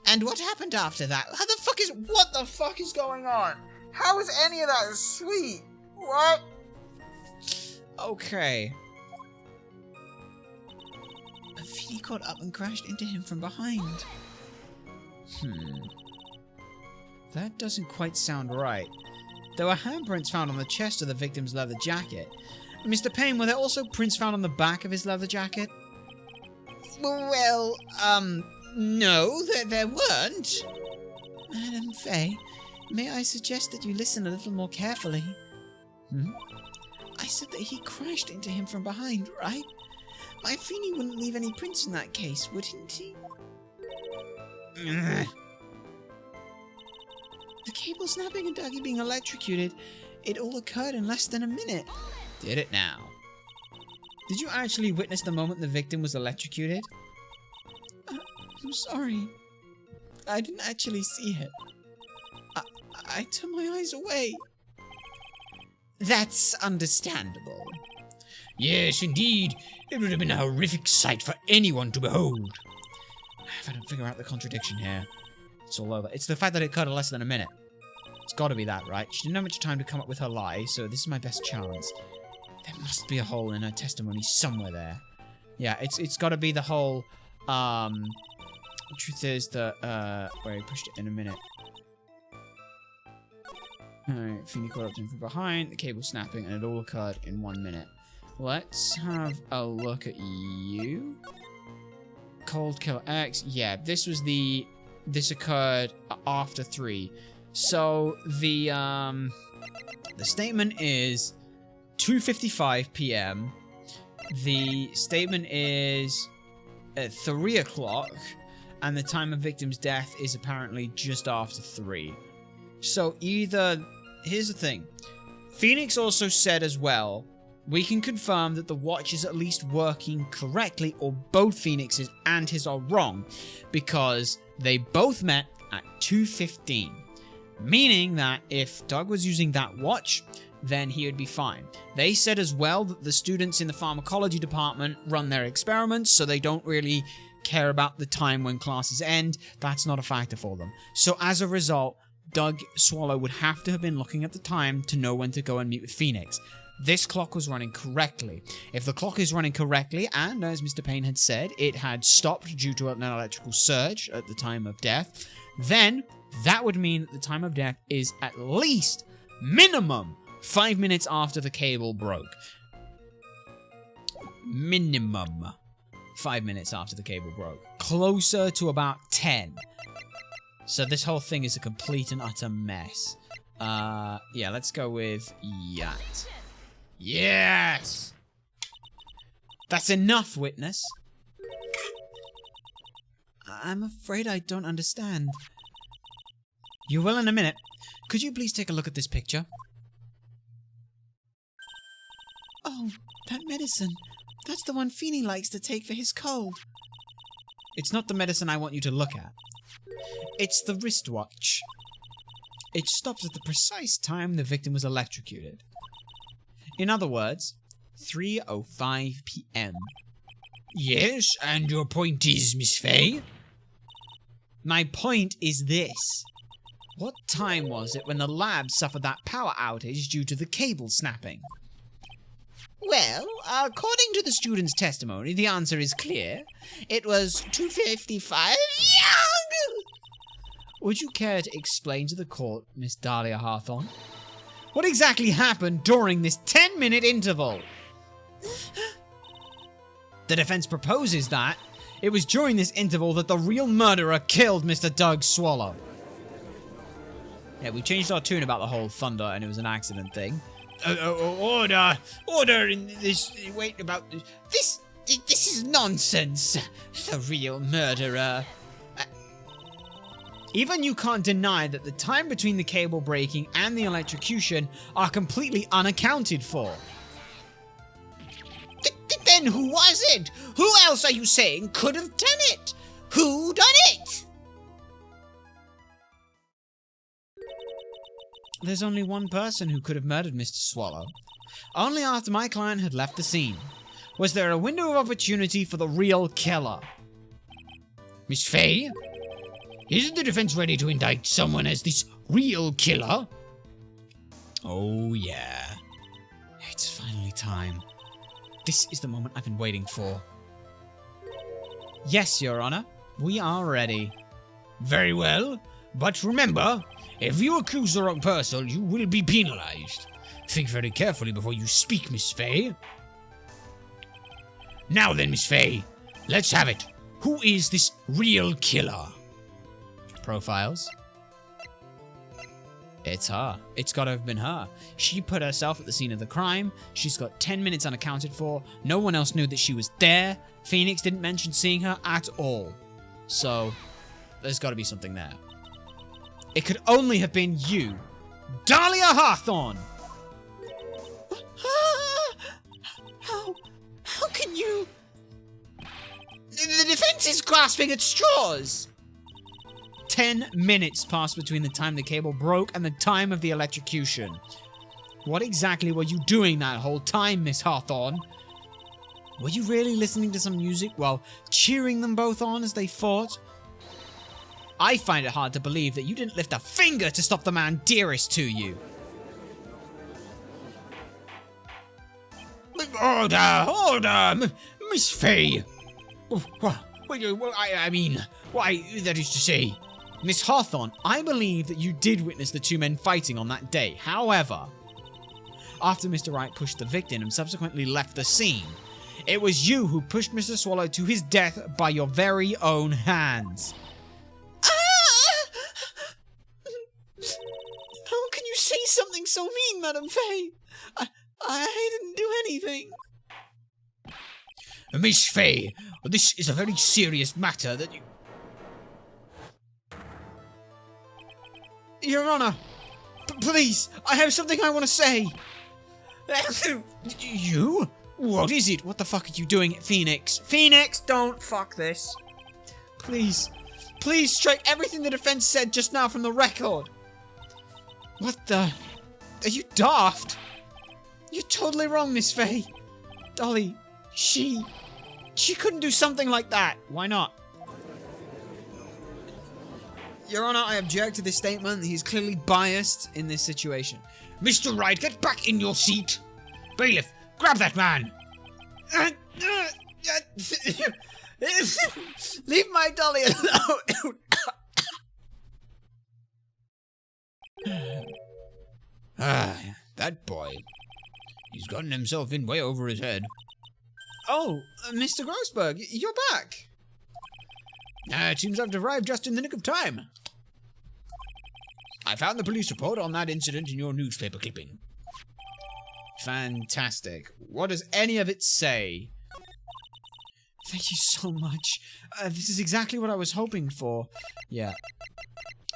And what happened after that? What the fuck is going on? How is any of that sweet? What? Okay. Feeny caught up and crashed into him from behind. That doesn't quite sound right. There were handprints found on the chest of the victim's leather jacket. Mr. Payne, were there also prints found on the back of his leather jacket? Well, no, there weren't. Madam Faye, may I suggest that you listen a little more carefully? I said that he crashed into him from behind, right? My Feeny wouldn't leave any prints in that case, wouldn't he? The cable snapping and Dougie being electrocuted, it all occurred in less than a minute. Did it now? Did you actually witness the moment the victim was electrocuted? I'm sorry. I didn't actually see it. I turned my eyes away. That's understandable. Yes, indeed. It would have been a horrific sight for anyone to behold. If I don't figure out the contradiction here, it's all over. It's the fact that it occurred in less than a minute. It's got to be that, right? She didn't have much time to come up with her lie, so this is my best chance. There must be a hole in her testimony somewhere there. Yeah, it's got to be the whole, the truth is that, where he pushed it in a minute. Alright, Feeny caught up to him from behind, the cable snapping, and it all occurred in 1 minute. Let's have a look at you. Cold Killer X. Yeah, this occurred after 3. So, the statement is 2:55 p.m. The statement is at 3 o'clock, and the time of victim's death is apparently just after 3. So either... Here's the thing. Phoenix also said as well, we can confirm that the watch is at least working correctly, or both Phoenix's and his are wrong, because they both met at 2:15. Meaning that if Doug was using that watch, then he would be fine. They said as well that the students in the pharmacology department run their experiments, so they don't really care about the time when classes end. That's not a factor for them. So as a result, Doug Swallow would have to have been looking at the time to know when to go and meet with Phoenix. This clock was running correctly. If the clock is running correctly, and as Mr. Payne had said, it had stopped due to an electrical surge at the time of death, then that would mean that the time of death is at least, minimum, 5 minutes after the cable broke. Minimum 5 minutes after the cable broke. Closer to about 10. So this whole thing is a complete and utter mess. Yeah, let's go with yacht. Yes! That's enough, witness. I'm afraid I don't understand. You will in a minute. Could you please take a look at this picture? Oh, that medicine. That's the one Feeny likes to take for his cold. It's not the medicine I want you to look at. It's the wristwatch. It stops at the precise time the victim was electrocuted. In other words, 3:05 p.m. Yes, and your point is, Miss Faye? My point is this. What time was it when the lab suffered that power outage due to the cable snapping? Well, according to the student's testimony, the answer is clear. It was 2:55. Would you care to explain to the court, Miss Dahlia Hawthorne? What exactly happened during this 10-minute interval? The defense proposes that it was during this interval that the real murderer killed Mr. Doug Swallow. Yeah, we changed our tune about the whole thunder and it was an accident thing. Order in this. Wait, about This is nonsense. The real murderer. Even you can't deny that the time between the cable breaking and the electrocution are completely unaccounted for. Then who was it? Who else are you saying could have done it? Who done it? There's only one person who could have murdered Mr. Swallow. Only after my client had left the scene. Was there a window of opportunity for the real killer? Miss Faye? Isn't the defense ready to indict someone as this real killer? Oh, yeah. It's finally time. This is the moment I've been waiting for. Yes, Your Honor. We are ready. Very well, but remember, if you accuse the wrong person, you will be penalized. Think very carefully before you speak, Miss Fay. Now then, Miss Fay, let's have it. Who is this real killer? Profiles. It's her. It's gotta have been her. She put herself at the scene of the crime. She's got 10 minutes unaccounted for. No one else knew that she was there. Phoenix didn't mention seeing her at all. So, there's gotta be something there. It could only have been you, Dahlia Hawthorne! How can you... The defense is grasping at straws! 10 minutes passed between the time the cable broke and the time of the electrocution. What exactly were you doing that whole time, Miss Hawthorne? Were you really listening to some music while cheering them both on as they fought? I find it hard to believe that you didn't lift a finger to stop the man dearest to you. Order, Miss Fay. I mean, why, that is to say... Miss Hawthorne, I believe that you did witness the two men fighting on that day. However, after Mr. Wright pushed the victim and subsequently left the scene, it was you who pushed Mr. Swallow to his death by your very own hands. How can you say something so mean, Madame Fay? I didn't do anything. Miss Fay, this is a very serious matter that you... Your Honor, please, I have something I want to say. You? What is it? What the fuck are you doing, Phoenix? Phoenix, don't fuck this. Please, please strike everything the defense said just now from the record. What the? Are you daft? You're totally wrong, Miss Fay. Dolly, she couldn't do something like that. Why not? Your Honor, I object to this statement. He's clearly biased in this situation. Mr. Wright, get back in your seat. Bailiff, grab that man. Leave my Dolly alone. That boy. He's gotten himself in way over his head. Oh, Mr. Grossberg, you're back. It seems I've arrived just in the nick of time. I found the police report on that incident in your newspaper clipping. Fantastic. What does any of it say? Thank you so much. This is exactly what I was hoping for. Yeah.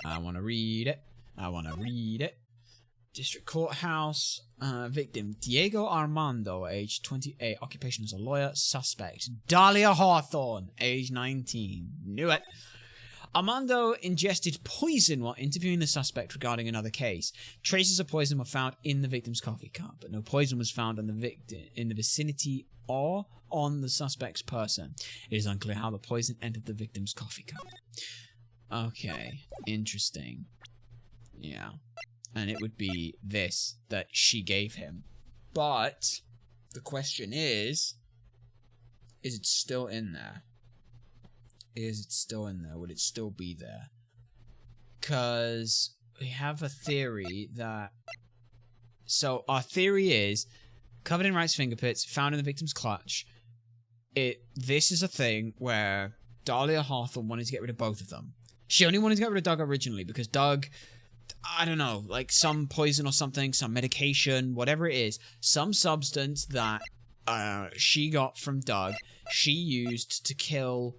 I want to read it. District Courthouse. Victim, Diego Armando, age 28. Occupation as a lawyer. Suspect, Dahlia Hawthorne, age 19. Knew it. Armando ingested poison while interviewing the suspect regarding another case. Traces of poison were found in the victim's coffee cup, but no poison was found on the victim in the vicinity or on the suspect's person. It is unclear how the poison entered the victim's coffee cup. Okay, interesting. Yeah. And it would be this that she gave him. But the question is it still in there? Is it still in there? Would it still be there? Because we have a theory that... So our theory is covered in Wright's fingerprints, found in the victim's clutch. This is a thing where Dahlia Hawthorne wanted to get rid of both of them. She only wanted to get rid of Doug originally because Doug... I don't know, like some poison or something, some medication, whatever it is, some substance that she got from Doug, she used to kill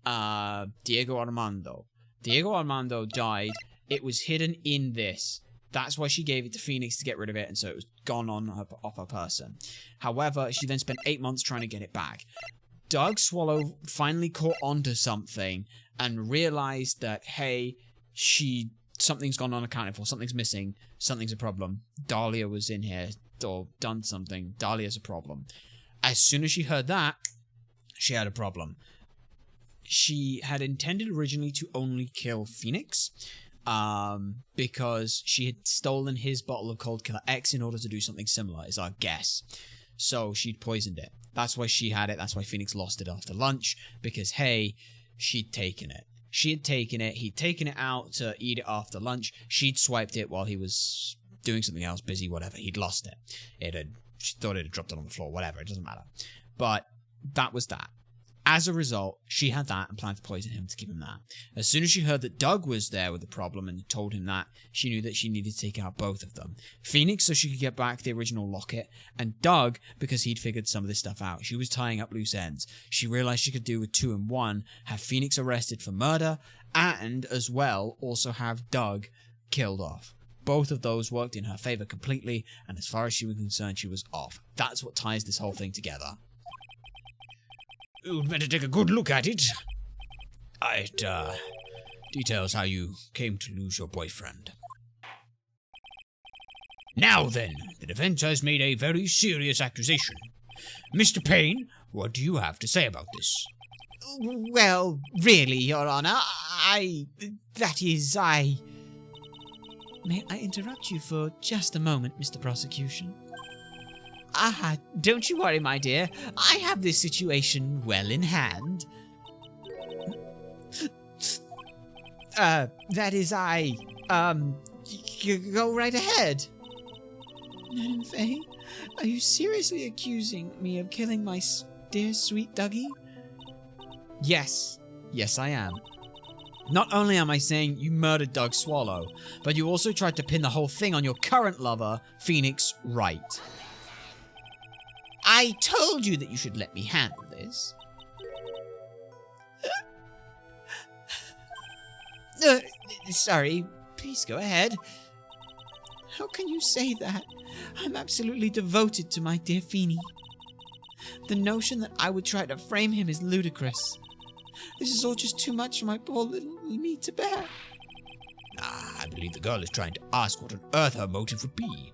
Diego Armando. Diego Armando died. It was hidden in this. That's why she gave it to Phoenix to get rid of it, and so it was gone off her person. However, she then spent 8 months trying to get it back. Doug Swallow finally caught onto something and realized that, hey, something's gone unaccounted for, something's missing, something's a problem. Dahlia was in here, or done something. Dahlia's a problem. As soon as she heard that, she had a problem. She had intended originally to only kill Phoenix, because she had stolen his bottle of Cold Killer X in order to do something similar, is our guess. So she'd poisoned it. That's why she had it. That's why Phoenix lost it after lunch. Because, hey, she'd taken it. She had taken it. He'd taken it out to eat it after lunch. She'd swiped it while he was doing something else, busy, whatever. He'd lost it. She thought it had dropped it on the floor, whatever. It doesn't matter. But that was that. As a result, she had that and planned to poison him to give him that. As soon as she heard that Doug was there with the problem and told him that, she knew that she needed to take out both of them. Phoenix so she could get back the original locket, and Doug because he'd figured some of this stuff out. She was tying up loose ends. She realized she could do with 2 in 1, have Phoenix arrested for murder, and as well also have Doug killed off. Both of those worked in her favor completely, and as far as she was concerned, she was off. That's what ties this whole thing together. You'd better take a good look at it. It details how you came to lose your boyfriend. Now then, the defense has made a very serious accusation. Mr. Payne, what do you have to say about this? Well, really, Your Honor, May I interrupt you for just a moment, Mr. Prosecution? Don't you worry, my dear. I have this situation well in hand. Go right ahead. Madam Faye, are you seriously accusing me of killing my dear sweet Dougie? Yes. Yes, I am. Not only am I saying you murdered Doug Swallow, but you also tried to pin the whole thing on your current lover, Phoenix Wright. I told you that you should let me handle this. Sorry, please go ahead. How can you say that? I'm absolutely devoted to my dear Feeny. The notion that I would try to frame him is ludicrous. This is all just too much for my poor little me to bear. I believe the girl is trying to ask what on earth her motive would be.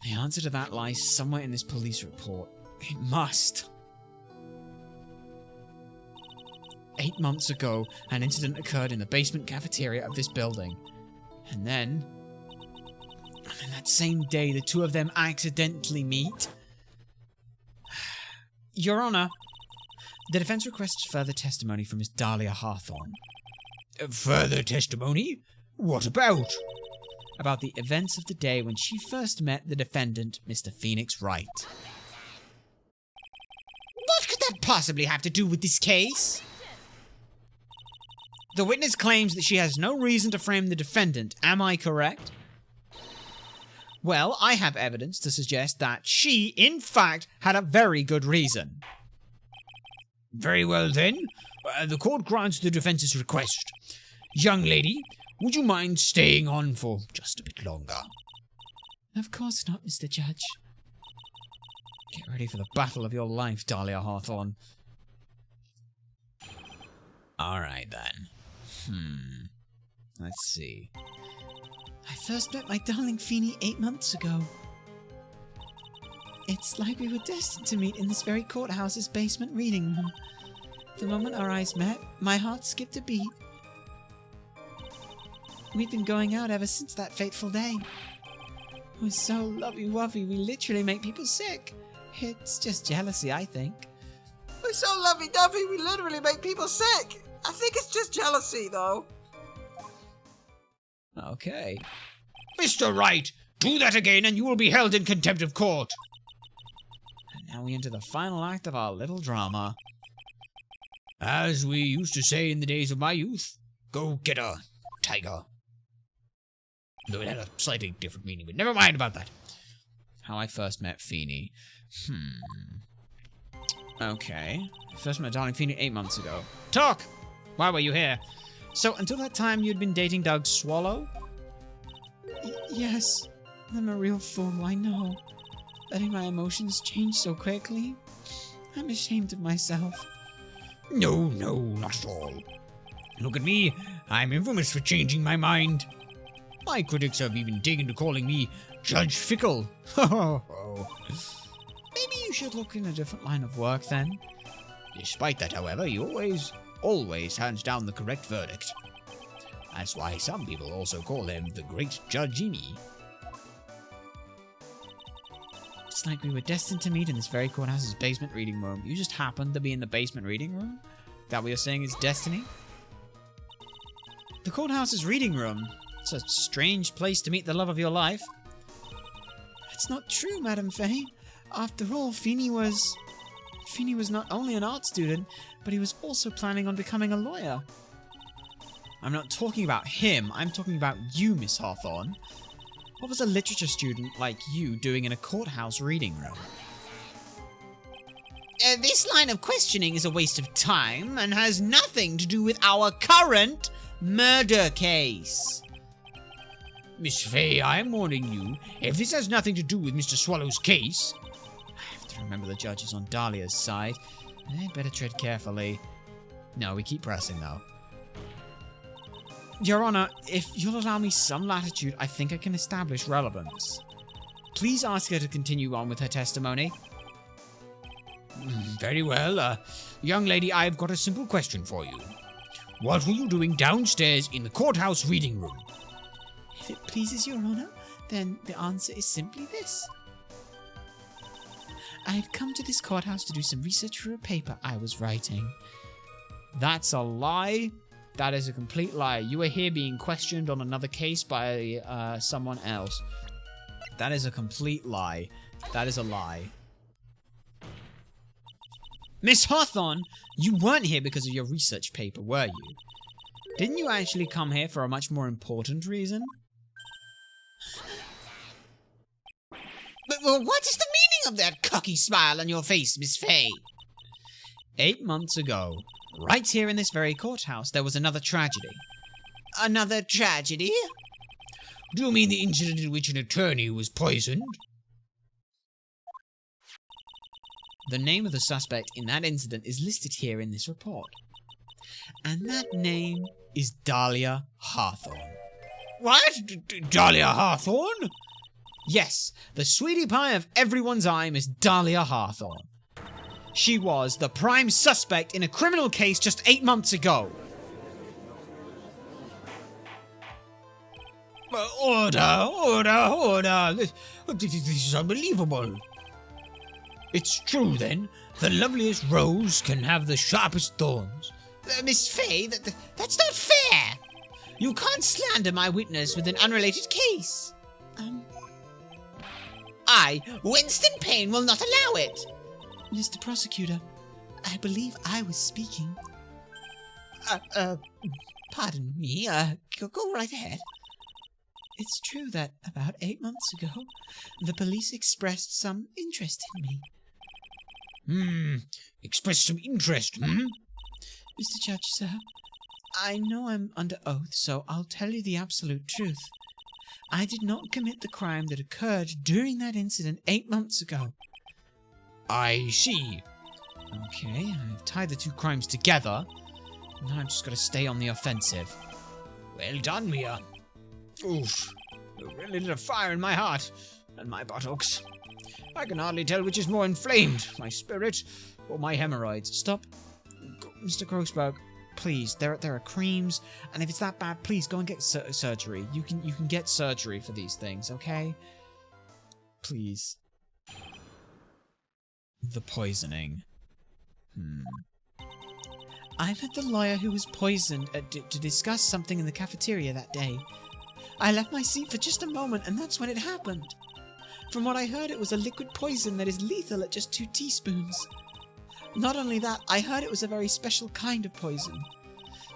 The answer to that lies somewhere in this police report. It must. 8 months ago, an incident occurred in the basement cafeteria of this building. And then that same day, the two of them accidentally meet. Your Honor, the defense requests further testimony from Miss Dahlia Hawthorne. Further testimony? What about? About the events of the day when she first met the defendant, Mr. Phoenix Wright. What could that possibly have to do with this case? The witness claims that she has no reason to frame the defendant. Am I correct? Well, I have evidence to suggest that she, in fact, had a very good reason. Very well then. The court grants the defense's request. Young lady, would you mind staying on for just a bit longer? Of course not, Mr. Judge. Get ready for the battle of your life, Dahlia Hawthorne. Alright then. Let's see. I first met my darling Feeny 8 months ago. It's like we were destined to meet in this very courthouse's basement reading room. The moment our eyes met, my heart skipped a beat. We've been going out ever since that fateful day. We're so lovey-wovey, we literally make people sick. It's just jealousy, I think. We're so lovey-dovey, we literally make people sick. I think it's just jealousy, though. Okay. Mr. Wright, do that again and you will be held in contempt of court. And now we enter the final act of our little drama. As we used to say in the days of my youth, go get her, tiger. Though it had a slightly different meaning, but never mind about that. How I first met Feeny. Okay. First met darling Feeny 8 months ago. Talk! Why were you here? So, until that time, you'd been dating Doug Swallow? Yes. I'm a real fool, I know. Letting my emotions change so quickly. I'm ashamed of myself. No, not at all. Look at me. I'm infamous for changing my mind. My critics have even taken to calling me Judge Fickle. Maybe you should look in a different line of work, then. Despite that, however, he always hands down the correct verdict. That's why some people also call him the Great Judgini. It's like we were destined to meet in this very courthouse's basement reading room. You just happened to be in the basement reading room? That what you're saying is destiny? The courthouse's reading room. It's a strange place to meet the love of your life. That's not true, Madame Faye. After all, Feeney was not only an art student, but he was also planning on becoming a lawyer. I'm not talking about him. I'm talking about you, Miss Hawthorne. What was a literature student like you doing in a courthouse reading room? This line of questioning is a waste of time and has nothing to do with our current murder case. Miss Faye, I'm warning you, if this has nothing to do with Mr. Swallow's case... I have to remember the judge is on Dahlia's side. I'd better tread carefully. No, we keep pressing, though. Your Honor, if you'll allow me some latitude, I think I can establish relevance. Please ask her to continue on with her testimony. Very well. Young lady, I've got a simple question for you. What were you doing downstairs in the courthouse reading room? If it pleases Your Honor, then the answer is simply this. I had come to this courthouse to do some research for a paper I was writing. That's a lie. That is a complete lie. You were here being questioned on another case by someone else. That is a complete lie. That is a lie. Miss Hawthorne, you weren't here because of your research paper, were you? Didn't you actually come here for a much more important reason? But what is the meaning of that cocky smile on your face, Miss Faye? 8 months ago, right here in this very courthouse, there was another tragedy. Another tragedy? Do you mean the incident in which an attorney was poisoned? The name of the suspect in that incident is listed here in this report. And that name is Dahlia Hawthorne. What? Dahlia Hawthorne? Yes, the sweetie pie of everyone's eye is Dahlia Hawthorne. She was the prime suspect in a criminal case just 8 months ago. Order. This is unbelievable. It's true, then. The loveliest rose can have the sharpest thorns. Miss Faye, that's not fair. You can't slander my witness with an unrelated case. I, Winston Payne, will not allow it. Mr. Prosecutor, I believe I was speaking. Pardon me, go right ahead. It's true that about 8 months ago, the police expressed some interest in me. Expressed some interest, Mr. Judge, sir, I know I'm under oath, so I'll tell you the absolute truth. I did not commit the crime that occurred during that incident 8 months ago. I see. Okay, I've tied the two crimes together. Now I've just got to stay on the offensive. Well done, Mia. Oof. You really lit a fire in my heart and my buttocks. I can hardly tell which is more inflamed, my spirit or my hemorrhoids. Stop. Mr. Grossberg, please, there are creams, and if it's that bad, please go and get surgery. You can get surgery for these things, okay? Please. The poisoning. I met the lawyer who was poisoned to discuss something in the cafeteria that day. I left my seat for just a moment, and that's when it happened. From what I heard, it was a liquid poison that is lethal at just 2 teaspoons. Not only that, I heard it was a very special kind of poison.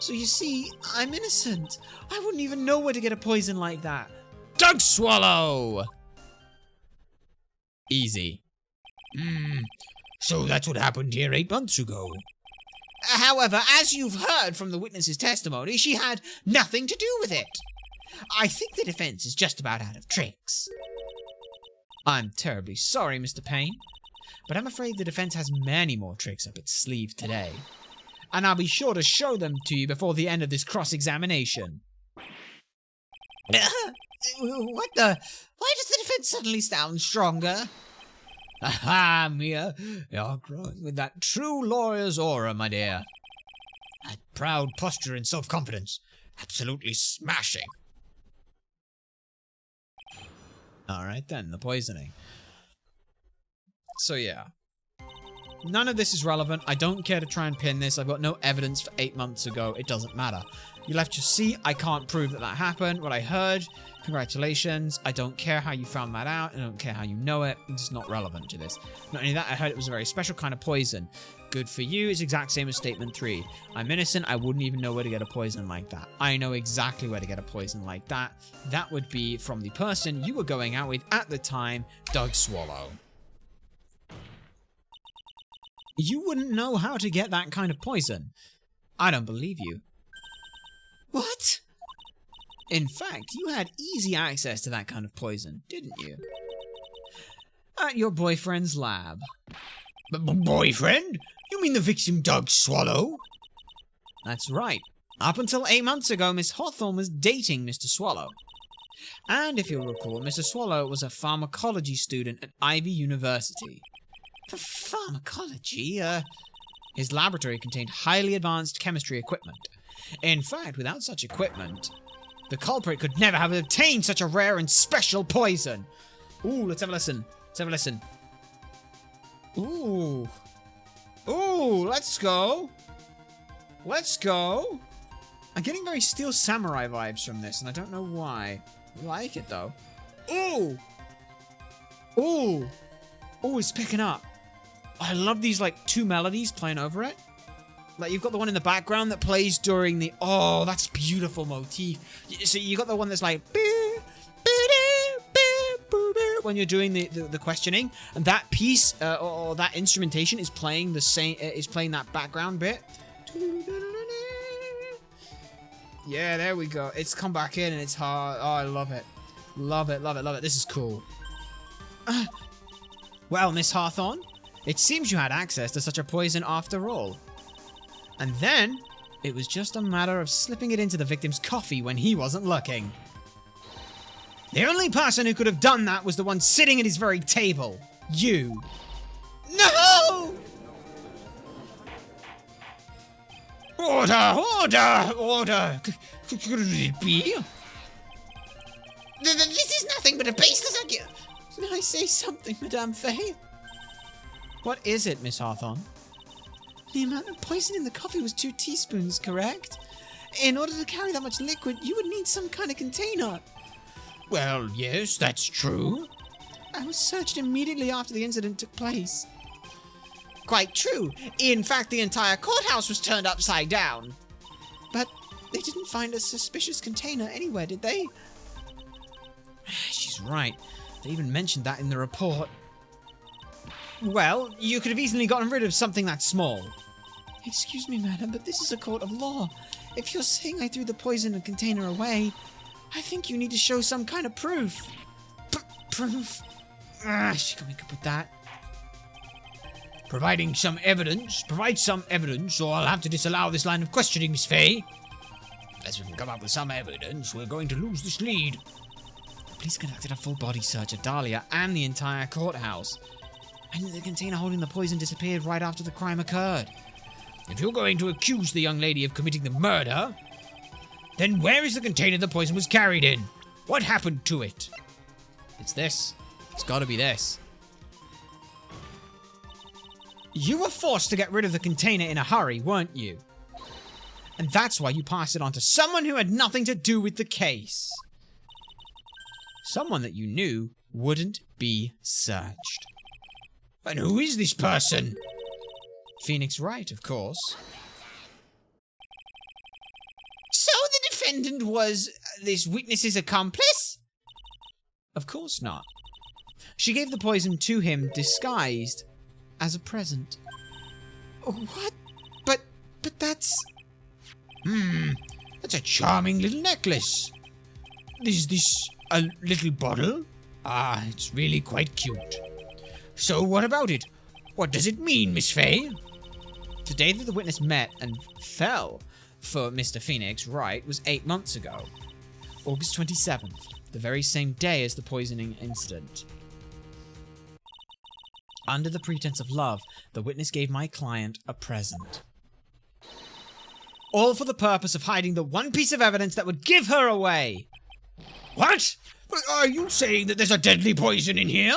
So you see, I'm innocent. I wouldn't even know where to get a poison like that. Doug Swallow! Easy. So that's what happened here 8 months ago. However, as you've heard from the witness's testimony, she had nothing to do with it. I think the defense is just about out of tricks. I'm terribly sorry, Mr. Payne, but I'm afraid the defense has many more tricks up its sleeve today. And I'll be sure to show them to you before the end of this cross-examination. What the? Why does the defense suddenly sound stronger? Aha, Mia, you're growing with that true lawyer's aura, my dear. That proud posture and self-confidence. Absolutely smashing. Alright then, the poisoning. So yeah. None of this is relevant. I don't care to try and pin this. I've got no evidence for 8 months ago. It doesn't matter. You left your seat. I can't prove that that happened. What I heard, congratulations. I don't care how you found that out. I don't care how you know it. It's not relevant to this. Not only that, I heard it was a very special kind of poison. Good for you is exact same as statement 3. I'm innocent. I wouldn't even know where to get a poison like that. I know exactly where to get a poison like that. That would be from the person you were going out with at the time, Doug Swallow. You wouldn't know how to get that kind of poison. I don't believe you. What? In fact, you had easy access to that kind of poison, didn't you? At your boyfriend's lab. Boyfriend? You mean the victim Doug Swallow? That's right. Up until 8 months ago, Miss Hawthorne was dating Mr. Swallow. And if you'll recall, Mr. Swallow was a pharmacology student at Ivy University. For pharmacology? His laboratory contained highly advanced chemistry equipment. In fact, without such equipment, the culprit could never have obtained such a rare and special poison. Ooh, let's have a listen. Let's have a listen. Ooh. Ooh, let's go. Let's go. I'm getting very Steel Samurai vibes from this, and I don't know why. I like it, though. Ooh. Ooh. Ooh, it's picking up. I love these, like, 2 melodies playing over it. Like, you've got the one in the background that plays during the... Oh, that's beautiful motif. So you got the one that's like... When you're doing the questioning, and that piece or that instrumentation is playing the same... is playing that background bit. Yeah, there we go. It's come back in and it's hard. Oh, I love it. Love it, love it, love it. This is cool. Well, Miss Hawthorne, it seems you had access to such a poison after all. And then, it was just a matter of slipping it into the victim's coffee when he wasn't looking. The only person who could have done that was the one sitting at his very table. You. No! Order! Order! Order! Could it be? This is nothing but a baseless argument. May I say something, Madame Faye? What is it, Miss Hawthorne? The amount of poison in the coffee was 2 teaspoons, correct? In order to carry that much liquid, you would need some kind of container. Well, yes, that's true. I was searched immediately after the incident took place. Quite true. In fact, the entire courthouse was turned upside down. But they didn't find a suspicious container anywhere, did they? She's right. They even mentioned that in the report. Well, you could have easily gotten rid of something that small. Excuse me, madam, but this is a court of law. If you're saying I threw the poison and container away, I think you need to show some kind of proof. Proof? She got me good with that. Provide some evidence, or I'll have to disallow this line of questioning, Miss Faye. Unless we can come up with some evidence, we're going to lose this lead. The police conducted a full body search of Dahlia and the entire courthouse. And the container holding the poison disappeared right after the crime occurred. If you're going to accuse the young lady of committing the murder, then where is the container the poison was carried in? What happened to it? It's this. It's gotta be this. You were forced to get rid of the container in a hurry, weren't you? And that's why you passed it on to someone who had nothing to do with the case. Someone that you knew wouldn't be searched. And who is this person? Phoenix Wright, of course. So the defendant was this witness's accomplice? Of course not. She gave the poison to him disguised as a present. What? But that's... That's a charming little necklace. Is this a little bottle? Ah, it's really quite cute. So what about it? What does it mean, Miss Faye? The day that the witness met and fell for Mr. Phoenix Wright was 8 months ago. August 27th, the very same day as the poisoning incident. Under the pretense of love, the witness gave my client a present. All for the purpose of hiding the one piece of evidence that would give her away. What? Are you saying that there's a deadly poison in here?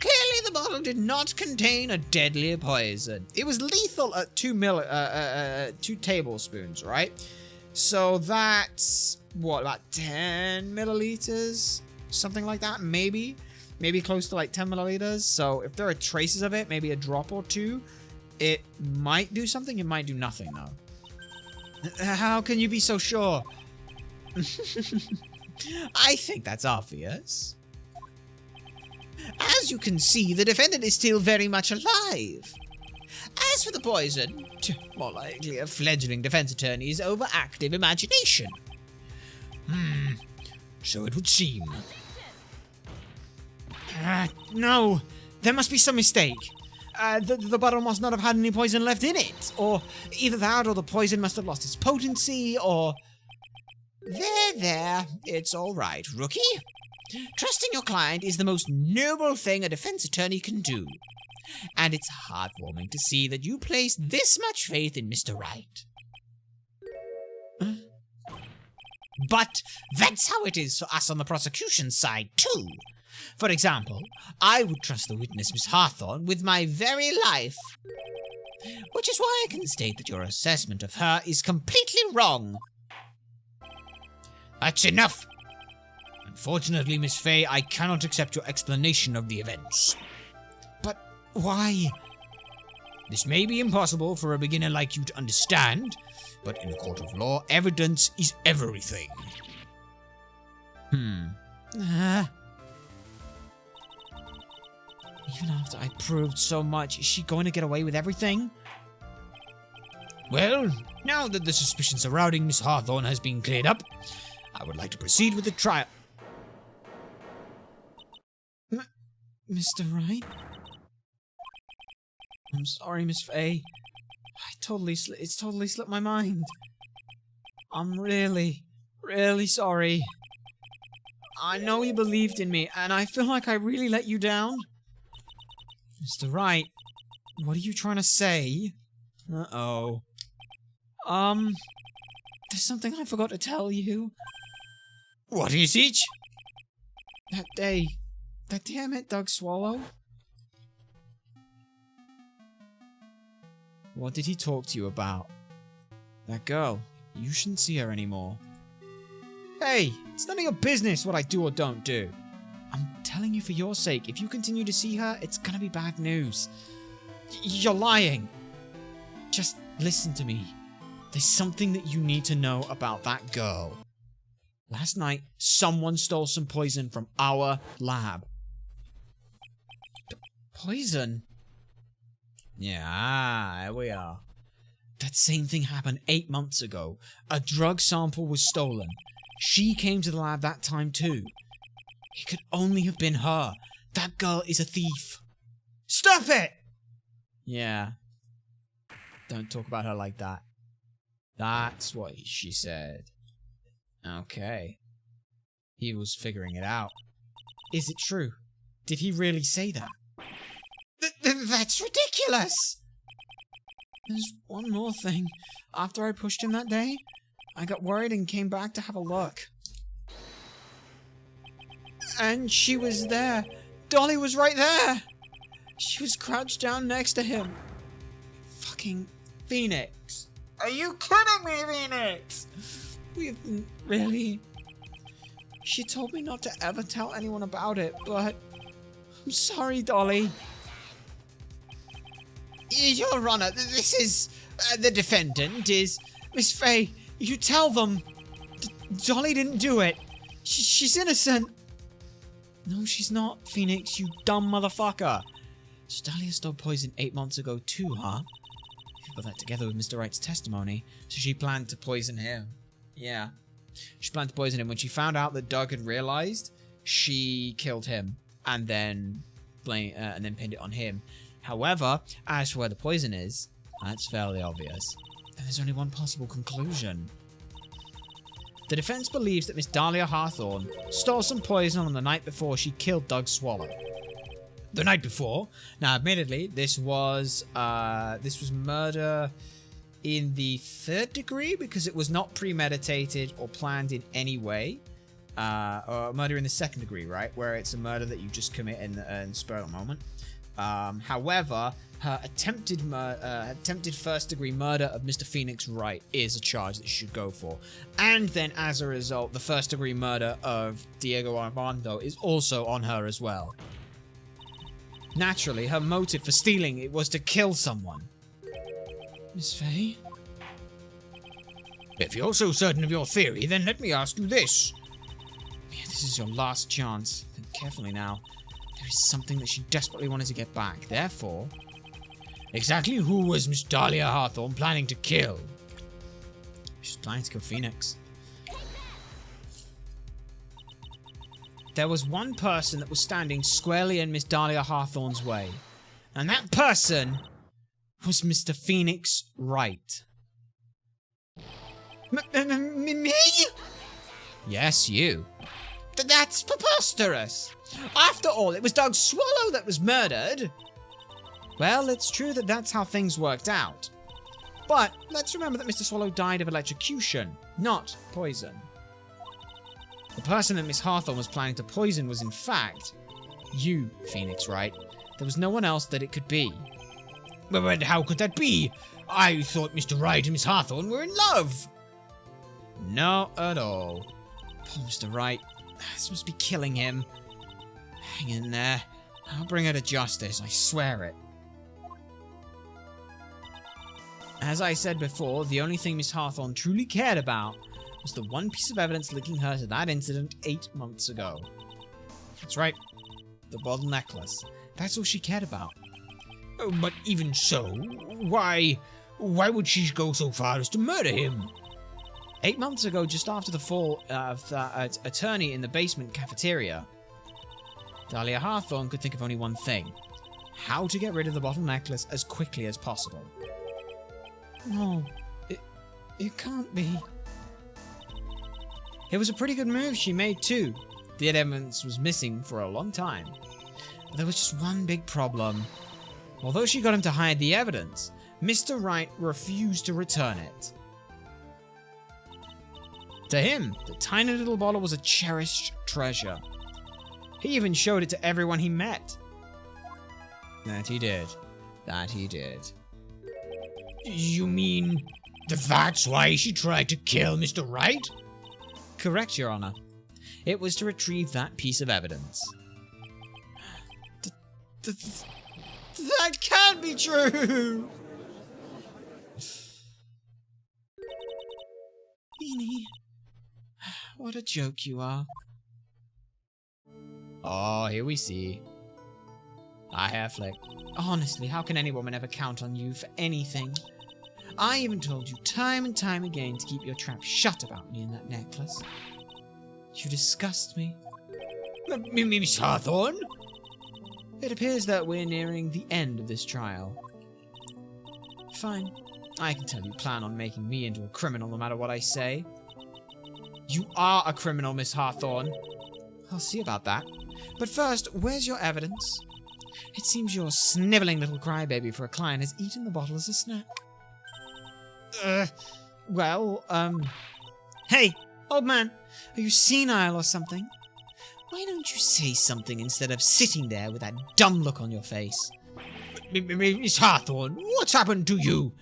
Clearly the bottle did not contain a deadly poison. It was lethal at 2 tablespoons, right? So that's, what, about 10 milliliters? Something like that, maybe? Maybe close to like 10 milliliters. So if there are traces of it, maybe a drop or two, it might do something, it might do nothing, though. How can you be so sure? I think that's obvious. As you can see, the defendant is still very much alive. As for the poison, more likely a fledgling defense attorney's overactive imagination. So it would seem. No, there must be some mistake. The bottle must not have had any poison left in it. Or either that or the poison must have lost its potency, or... There, it's all right, rookie. Trusting your client is the most noble thing a defense attorney can do. And it's heartwarming to see that you place this much faith in Mr. Wright. But that's how it is for us on the prosecution side, too. For example, I would trust the witness, Miss Hawthorne, with my very life. Which is why I can state that your assessment of her is completely wrong. That's enough! Unfortunately, Miss Fay, I cannot accept your explanation of the events. But why? This may be impossible for a beginner like you to understand, but in a court of law, evidence is everything. Even after I proved so much, is she going to get away with everything? Well, now that the suspicion surrounding Miss Hawthorne has been cleared up, I would like to proceed with the trial. Mr. Wright? I'm sorry, Miss Fay. It's totally slipped my mind. I'm really sorry. I know you believed in me, and I feel like I really let you down. Mr. Wright, what are you trying to say? Uh-oh. There's something I forgot to tell you. What is it? That day I met Doug Swallow. What did he talk to you about? That girl. You shouldn't see her anymore. Hey, it's none of your business what I do or don't do. I'm telling you for your sake, if you continue to see her, it's gonna be bad news. You're lying. Just listen to me. There's something that you need to know about that girl. Last night, someone stole some poison from our lab. Poison? Yeah, here we are. That same thing happened 8 months ago. A drug sample was stolen. She came to the lab that time too. It could only have been her. That girl is a thief. Stop it! Yeah. Don't talk about her like that. That's what she said. Okay. He was figuring it out. Is it true? Did he really say that? That's ridiculous! There's one more thing. After I pushed him that day, I got worried and came back to have a look. And she was there. Dolly was right there. She was crouched down next to him. Fucking Phoenix. Are you kidding me, Phoenix? We've been really... She told me not to ever tell anyone about it, but... I'm sorry, Dolly. Your Honor, this is... the defendant is... Miss Fay, you tell them. Dolly didn't do it. She's innocent. No, she's not, Phoenix, you dumb motherfucker. Dahlia stole poison 8 months ago too, huh? You put that together with Mr. Wright's testimony, so she planned to poison him. Yeah. She planned to poison him. When she found out that Doug had realized, she killed him and then pinned it on him. However, as for where the poison is, that's fairly obvious. And there's only one possible conclusion. The defense believes that Miss Dahlia Hawthorne stole some poison on the night before she killed Doug Swallow. The night before? Now, admittedly, this was murder in the 3rd degree because it was not premeditated or planned in any way. or murder in the second degree, right? Where it's a murder that you just commit in the spur of the moment. However, her attempted first degree murder of Mr. Phoenix Wright is a charge that she should go for. And then as a result, the first degree murder of Diego Armando is also on her as well. Naturally, her motive for stealing it was to kill someone. Miss Faye? If you're so certain of your theory, then let me ask you this. Yeah, this is your last chance. Think carefully now. There is something that she desperately wanted to get back. Therefore, Exactly who was Miss Dahlia Hawthorne planning to kill? she's planning to kill Phoenix. There was one person that was standing squarely in Miss Dahlia Hawthorne's way. And that person was Mr. Phoenix Wright. Me? Yes, you. That's preposterous. After all, it was Doug Swallow that was murdered. Well, it's true that that's how things worked out. But let's remember that Mr. Swallow died of electrocution, not poison. The person that Miss Hawthorne was planning to poison was in fact you, Phoenix Wright. There was no one else that it could be. But how could that be? I thought Mr. Wright and Miss Hawthorne were in love. Not at all. Poor Mr. Wright. This must be killing him. Hang in there. I'll bring her to justice, I swear it. As I said before, the only thing Miss Hawthorne truly cared about was the one piece of evidence linking her to that incident 8 months ago. That's right. The bottle necklace. That's all she cared about. Oh, but even so, why would she go so far as to murder him? 8 months ago, just after the fall of that attorney in the basement cafeteria, Dahlia Hawthorne could think of only one thing. How to get rid of the bottle necklace as quickly as possible. No, it can't be. It was a pretty good move she made too. The evidence was missing for a long time. But there was just one big problem. Although she got him to hide the evidence, Mr. Wright refused to return it. To him, the tiny little bottle was a cherished treasure. He even showed it to everyone he met. That he did. That he did. You mean that's why she tried to kill Mr. Wright? Correct, Your Honor. It was to retrieve that piece of evidence. That can't be true. Beanie, what a joke you are. Oh, here we see. A hair flick. Honestly, how can any woman ever count on you for anything? I even told you time and time again to keep your trap shut about me and that necklace. You disgust me. Miss Hawthorne? It appears that we're nearing the end of this trial. Fine. I can tell you plan on making me into a criminal no matter what I say. You are a criminal, Miss Hawthorne. I'll see about that. But first, where's your evidence? It seems your sniveling little crybaby for a client has eaten the bottle as a snack. Hey, old man, are you senile or something? Why don't you say something instead of sitting there with that dumb look on your face? Miss Hawthorne, what's happened to you?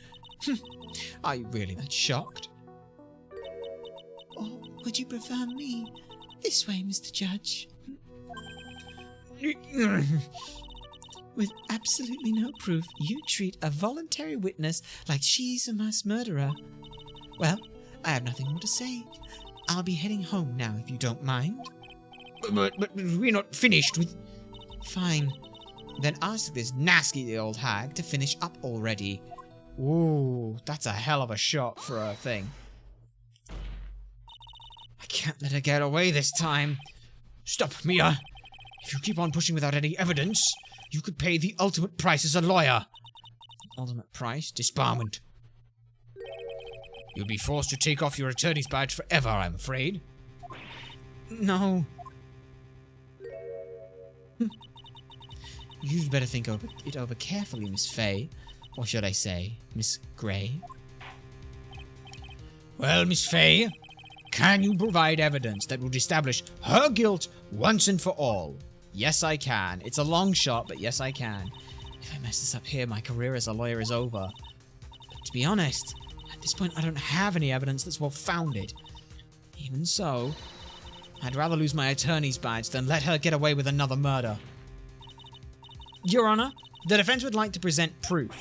Are you really that shocked? Or would you prefer me this way, Mr. Judge? With absolutely no proof, you treat a voluntary witness like she's a mass murderer. Well, I have nothing more to say. I'll be heading home now, if you don't mind. But we're not finished with... Fine. Then ask this nasty old hag to finish up already. Ooh, that's a hell of a shot for a thing. I can't let her get away this time. Stop, Mia. If you keep on pushing without any evidence, you could pay the ultimate price as a lawyer. Ultimate price? Disbarment. You'll be forced to take off your attorney's badge forever, I'm afraid. No. You'd better think it over carefully, Miss Faye. Or should I say, Miss Grey? Well, Miss Faye, Can you provide evidence that would establish her guilt once and for all? Yes, I can. It's a long shot, but yes, I can. If I mess this up here, my career as a lawyer is over. But to be honest, at this point, I don't have any evidence that's well-founded. Even so, I'd rather lose my attorney's badge than let her get away with another murder. Your Honor, the defense would like to present proof.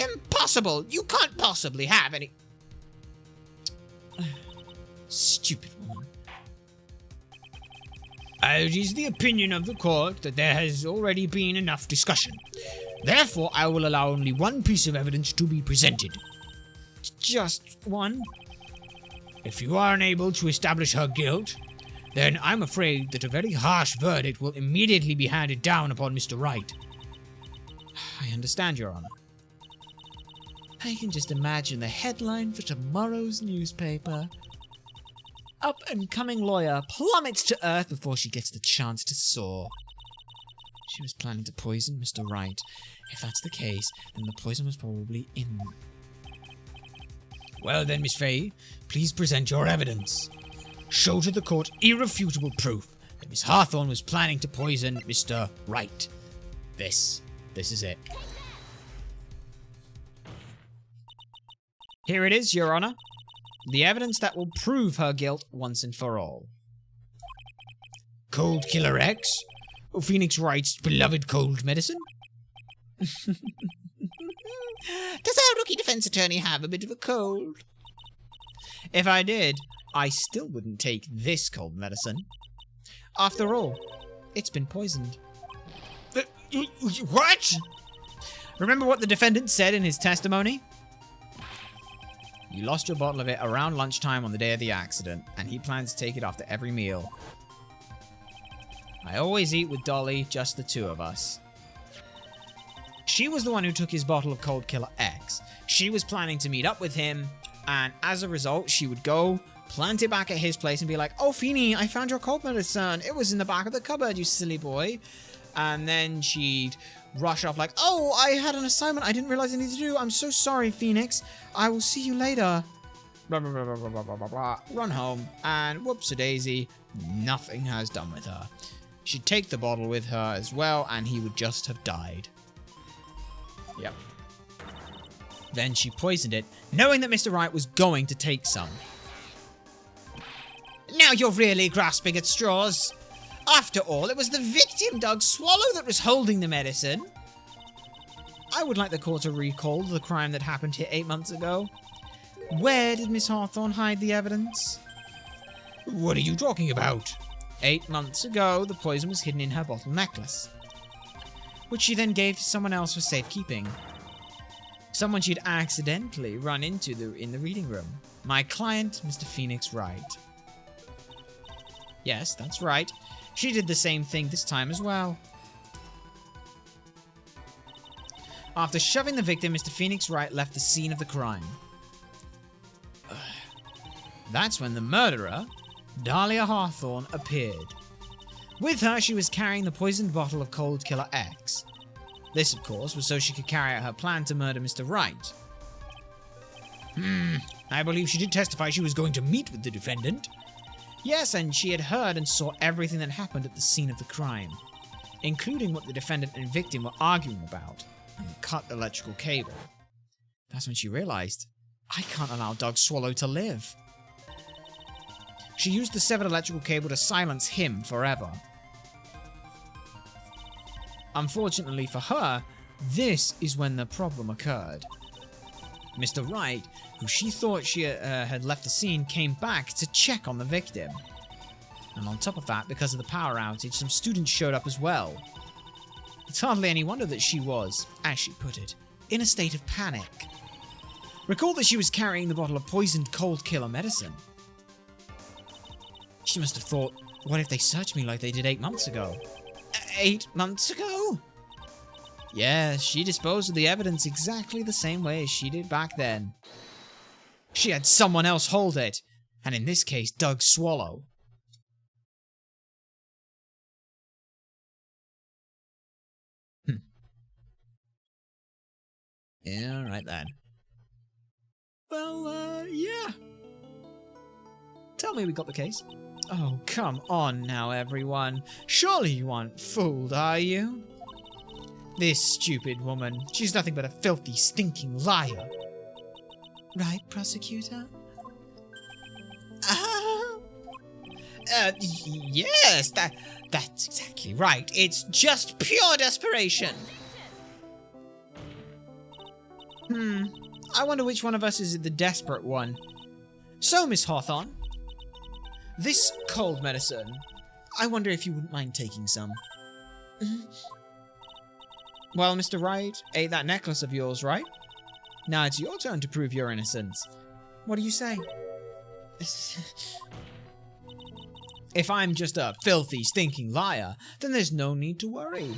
Impossible! You can't possibly have any... Stupid woman. It is the opinion of the court that there has already been enough discussion. Therefore, I will allow only one piece of evidence to be presented. Just one? If you are unable to establish her guilt, then I'm afraid that a very harsh verdict will immediately be handed down upon Mr. Wright. I understand, Your Honor. I can just imagine the headline for tomorrow's newspaper. Up-and-coming lawyer plummets to earth before she gets the chance to soar. She was planning to poison Mr. Wright. If that's the case, then the poison was probably in... Well then, Miss Fay, please present your evidence. Show to the court irrefutable proof that Miss Hawthorne was planning to poison Mr. Wright. This is it. Here it is, Your Honor. The evidence that will prove her guilt once and for all. Cold Killer X? Phoenix Wright's beloved cold medicine? Does our rookie defense attorney have a bit of a cold? If I did, I still wouldn't take this cold medicine. After all, it's been poisoned. What? Remember what the defendant said in his testimony? You lost your bottle of it around lunchtime on the day of the accident, and he plans to take it after every meal. I always eat with Dolly, just the two of us. She was the one who took his bottle of Cold Killer X. She was planning to meet up with him, and as a result, she would go, plant it back at his place, and be like, "Oh, Feeny, I found your cold medicine. It was in the back of the cupboard, you silly boy." And then she'd rush off like, "Oh, I had an assignment I didn't realize I needed to do. I'm so sorry, Phoenix. I will see you later." Blah, blah, blah, blah, blah, blah, blah, blah. Run home, and whoops-a-daisy, nothing has done with her. She'd take the bottle with her as well, and he would just have died. Yep. Then she poisoned it, knowing that Mr. Wright was going to take some. Now you're really grasping at straws. After all, it was the victim, Doug Swallow, that was holding the medicine. I would like the court to recall the crime that happened here 8 months ago. Where did Miss Hawthorne hide the evidence? What are you talking about? 8 months ago, the poison was hidden in her bottle necklace, which she then gave to someone else for safekeeping. Someone she'd accidentally run into in the reading room. My client, Mr. Phoenix Wright. Yes, that's right. She did the same thing this time as well. After shoving the victim, Mr. Phoenix Wright left the scene of the crime. That's when the murderer, Dahlia Hawthorne, appeared. With her, she was carrying the poisoned bottle of Cold Killer X. This, of course, was so she could carry out her plan to murder Mr. Wright. I believe she did testify she was going to meet with the defendant. Yes, and she had heard and saw everything that happened at the scene of the crime, including what the defendant and victim were arguing about, and the cut electrical cable. That's when she realized, I can't allow Doug Swallow to live. She used the severed electrical cable to silence him forever. Unfortunately for her, this is when the problem occurred. Mr. Wright, who she thought she had left the scene, came back to check on the victim. And on top of that, because of the power outage, some students showed up as well. It's hardly any wonder that she was, as she put it, in a state of panic. Recall that she was carrying the bottle of poisoned Cold Killer medicine. She must have thought, what if they searched me like they did 8 months ago? 8 months ago? Yeah, she disposed of the evidence exactly the same way as she did back then. She had someone else hold it, and in this case, Doug Swallow. Yeah, right then. Well, yeah. Tell me we got the case. Oh, come on now, everyone. Surely you aren't fooled, are you? This stupid woman. She's nothing but a filthy, stinking liar. Right, prosecutor? Yes, that's exactly right. It's just pure desperation. I wonder which one of us is the desperate one. So, Miss Hawthorne, this cold medicine, I wonder if you wouldn't mind taking some. Well, Mr. Wright ate that necklace of yours, right? Now it's your turn to prove your innocence. What do you say? If I'm just a filthy, stinking liar, then there's no need to worry.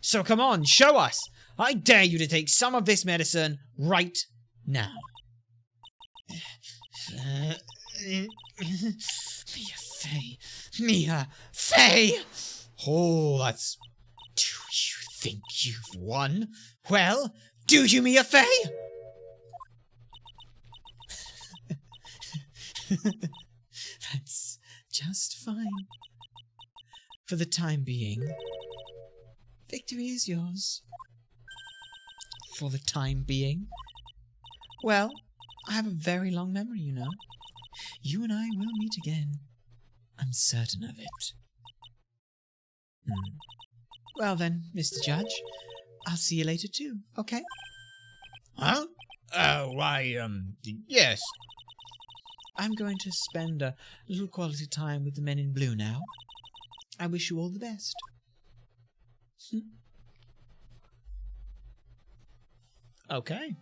So come on, show us! I dare you to take some of this medicine right now. Mia Fey. Mia Fey! Oh, that's... Do you think you've won? Well, do you, Mia Fey? That's just fine. For the time being, victory is yours. For the time being? Well, I have a very long memory, you know. You and I will meet again. I'm certain of it. Well then, Mr. Judge, I'll see you later too, okay? Huh? Yes. I'm going to spend a little quality time with the men in blue now. I wish you all the best. Okay.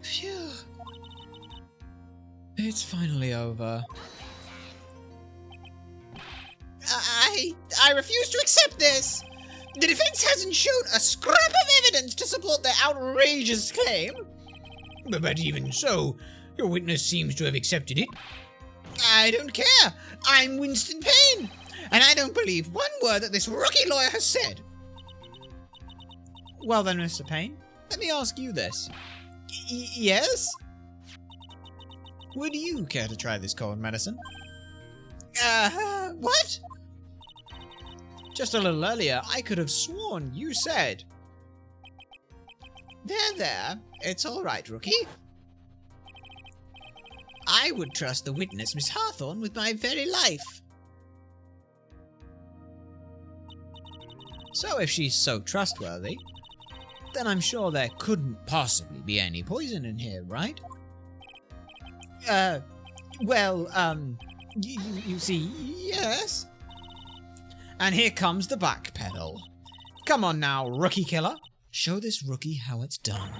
Phew. It's finally over. I refuse to accept this! The defense hasn't shown a scrap of evidence to support their outrageous claim. But even so, your witness seems to have accepted it. I don't care. I'm Winston Payne, and I don't believe one word that this rookie lawyer has said. Well then, Mr. Payne, let me ask you this. Yes? Would you care to try this cold medicine? What? Just a little earlier, I could have sworn you said... There. It's all right, rookie. I would trust the witness, Miss Hawthorne, with my very life. So if she's so trustworthy, then I'm sure there couldn't possibly be any poison in here, right? You see, yes. And here comes the back pedal. Come on now, rookie killer. Show this rookie how it's done.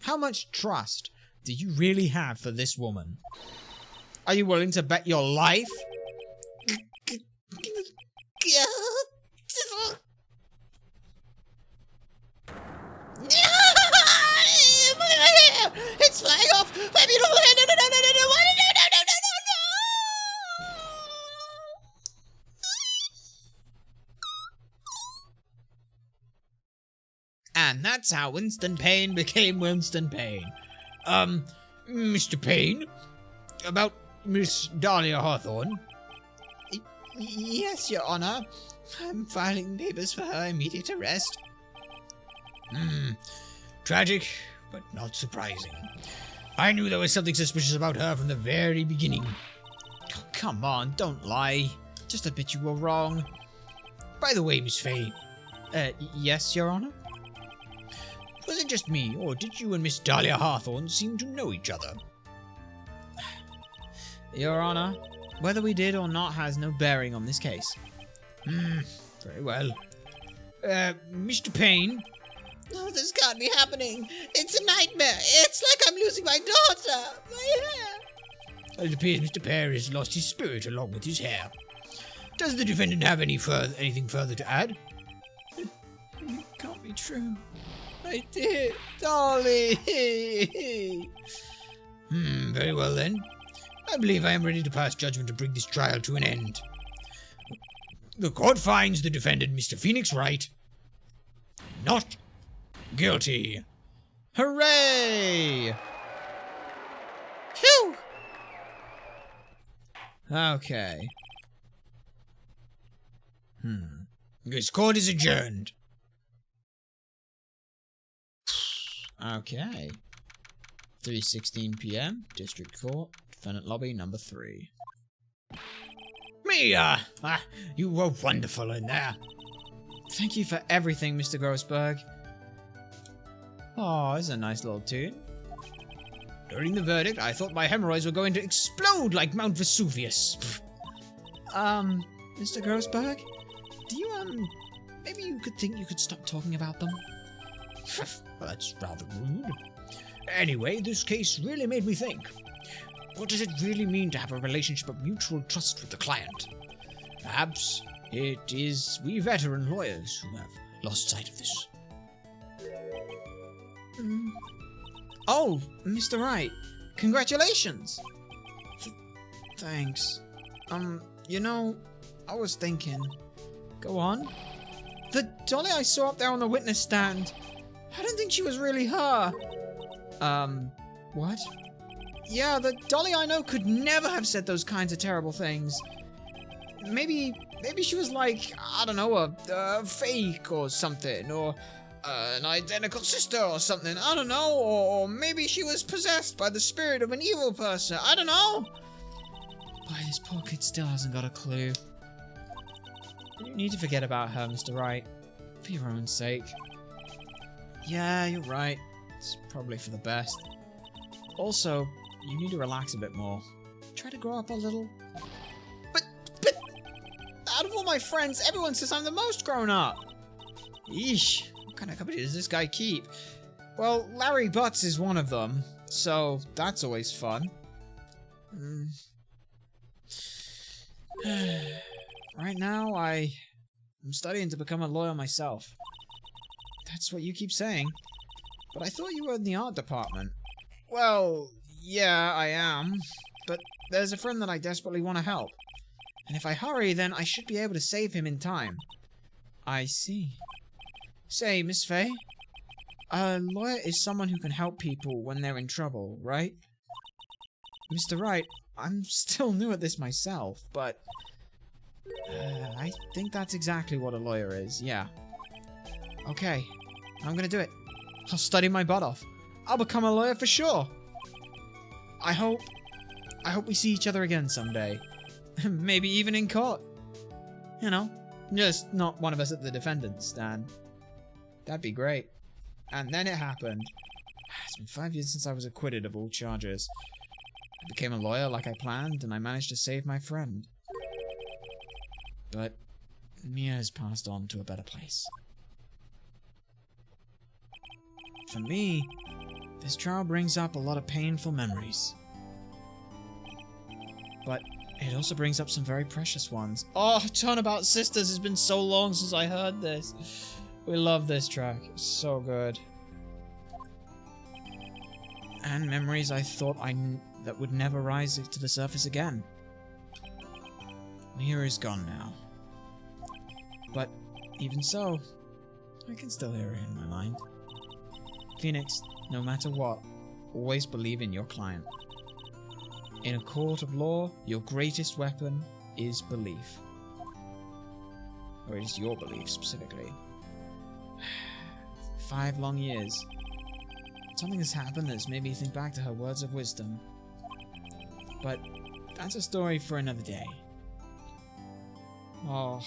How much trust do you really have for this woman? Are you willing to bet your life? It's flying off! My beautiful hair! No! And that's how Winston Payne became Winston Payne. Mr. Payne? About Miss Dahlia Hawthorne? Yes, Your Honor. I'm filing papers for her immediate arrest. Tragic, but not surprising. I knew there was something suspicious about her from the very beginning. Oh, come on, don't lie. Just admit you were wrong. By the way, Miss Fay. Yes, Your Honor? Was it just me, or did you and Miss Dahlia Hawthorne seem to know each other? Your Honor, whether we did or not has no bearing on this case. Very well. Mr. Payne? Oh, this can't be happening. It's a nightmare. It's like I'm losing my daughter. My hair. It appears Mr. Pear has lost his spirit along with his hair. Does the defendant have anything further to add? It can't be true. I did, Dolly. Very well then. I believe I am ready to pass judgment to bring this trial to an end. The court finds the defendant, Mr. Phoenix Wright, not guilty. Hooray! Okay. This court is adjourned. Okay. 3:16 p.m. District Court. Defendant lobby number 3. Mia! You were wonderful in there. Thank you for everything, Mr. Grossberg. Oh, this is a nice little tune. During the verdict, I thought my hemorrhoids were going to explode like Mount Vesuvius. Mr. Grossberg? Do you, maybe you could stop talking about them? Well, that's rather rude. Anyway, this case really made me think. What does it really mean to have a relationship of mutual trust with the client? Perhaps it is we veteran lawyers who have lost sight of this. Oh, Mr. Wright. Congratulations! Thanks. You know, I was thinking... Go on. The dolly I saw up there on the witness stand, I don't think she was really her. What? Yeah, the dolly I know could never have said those kinds of terrible things. Maybe she was like, I don't know, a fake or something, or an identical sister or something, I don't know, or maybe she was possessed by the spirit of an evil person, I don't know. Boy, this poor kid still hasn't got a clue. You need to forget about her, Mr. Wright, for your own sake. Yeah, you're right. It's probably for the best. Also, you need to relax a bit more. Try to grow up a little. But out of all my friends, everyone says I'm the most grown up. Eesh, what kind of company does this guy keep? Well, Larry Butts is one of them, so that's always fun. Right now, I'm studying to become a lawyer myself. That's what you keep saying. But I thought you were in the art department. Well, yeah, I am. But there's a friend that I desperately want to help. And if I hurry, then I should be able to save him in time. I see. Say, Miss Faye, a lawyer is someone who can help people when they're in trouble, right? Mr. Wright, I'm still new at this myself, but... I think that's exactly what a lawyer is, yeah. Okay, I'm gonna do it. I'll study my butt off. I'll become a lawyer for sure. I hope we see each other again someday. Maybe even in court. You know, just not one of us at the defendant's stand. That'd be great. And then it happened. It's been 5 years since I was acquitted of all charges. I became a lawyer like I planned, and I managed to save my friend. But Mia has passed on to a better place. For me, this trial brings up a lot of painful memories. But it also brings up some very precious ones. Oh, Turnabout Sisters, has been so long since I heard this. We love this track. It's so good. And memories I thought that would never rise to the surface again. Mia is gone now. But even so, I can still hear her in my mind. Phoenix, no matter what, always believe in your client. In a court of law, your greatest weapon is belief. Or it is your belief, specifically. 5 long years. Something has happened that's made me think back to her words of wisdom. But that's a story for another day. Oh.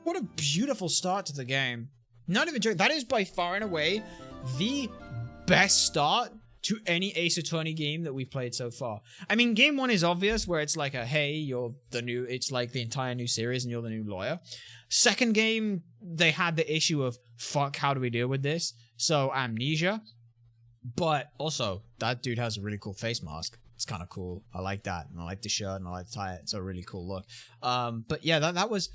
What a beautiful start to the game. Not even joking. That is by far and away the best start to any Ace Attorney game that we've played so far. I mean, game 1 is obvious, where it's like a, hey, you're the new, it's like the entire new series and you're the new lawyer. Second game, they had the issue of, fuck, how do we deal with this? So, amnesia. But also, that dude has a really cool face mask. It's kind of cool. I like that. And I like the shirt and I like the tie. It's a really cool look. But yeah, that was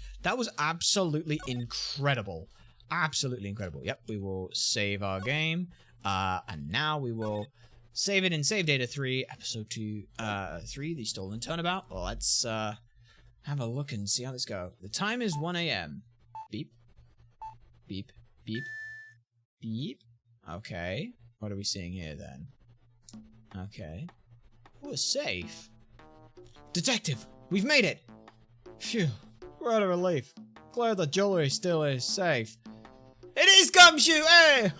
absolutely incredible. Absolutely incredible. Yep, we will save our game. And now we will save it in Save Data 3, Episode 3, The Stolen Turnabout. Well, let's have a look and see how this goes. The time is 1 a.m. Beep. Beep. Beep. Beep. Okay. What are we seeing here, then? Okay. Oh, a safe. Detective, we've made it! Phew, what a relief. Glad the jewelry still is safe. It is Gumshoe, hey!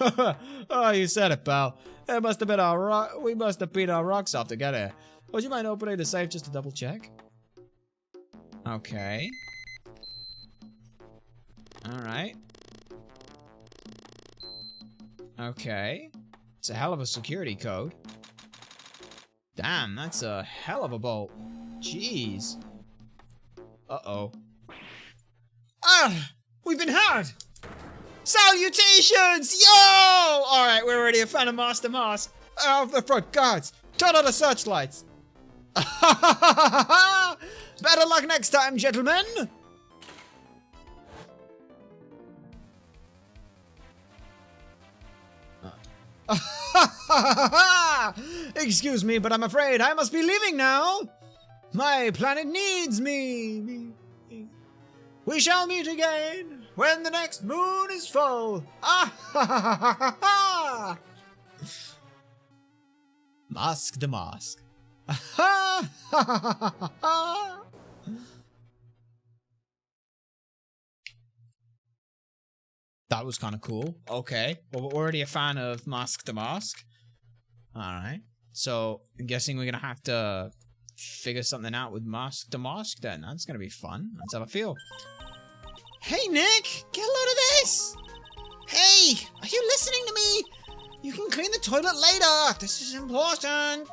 Oh, you said it, pal. It must have been our rock. We must have beat our rocks off to get here. Would you mind opening the safe just to double check? Okay. Alright. Okay. It's a hell of a security code. Damn, that's a hell of a bolt. Jeez. Uh-oh. Ah! We've been had! Salutations! Yo! Alright, we're already a fan of Master Mask. Out of the front, guards! Turn on the searchlights! Better luck next time, gentlemen! Excuse me, but I'm afraid I must be leaving now. My planet needs me. We shall meet again when the next moon is full. Mask the mask. That was kind of cool. Okay. Well, we're already a fan of Mask the Mask. Alright. So, I'm guessing we're going to have to figure something out with Mask the Mask then. That's going to be fun. Let's have a feel. Hey, Nick! Get a load of this! Hey! Are you listening to me? You can clean the toilet later! This is important!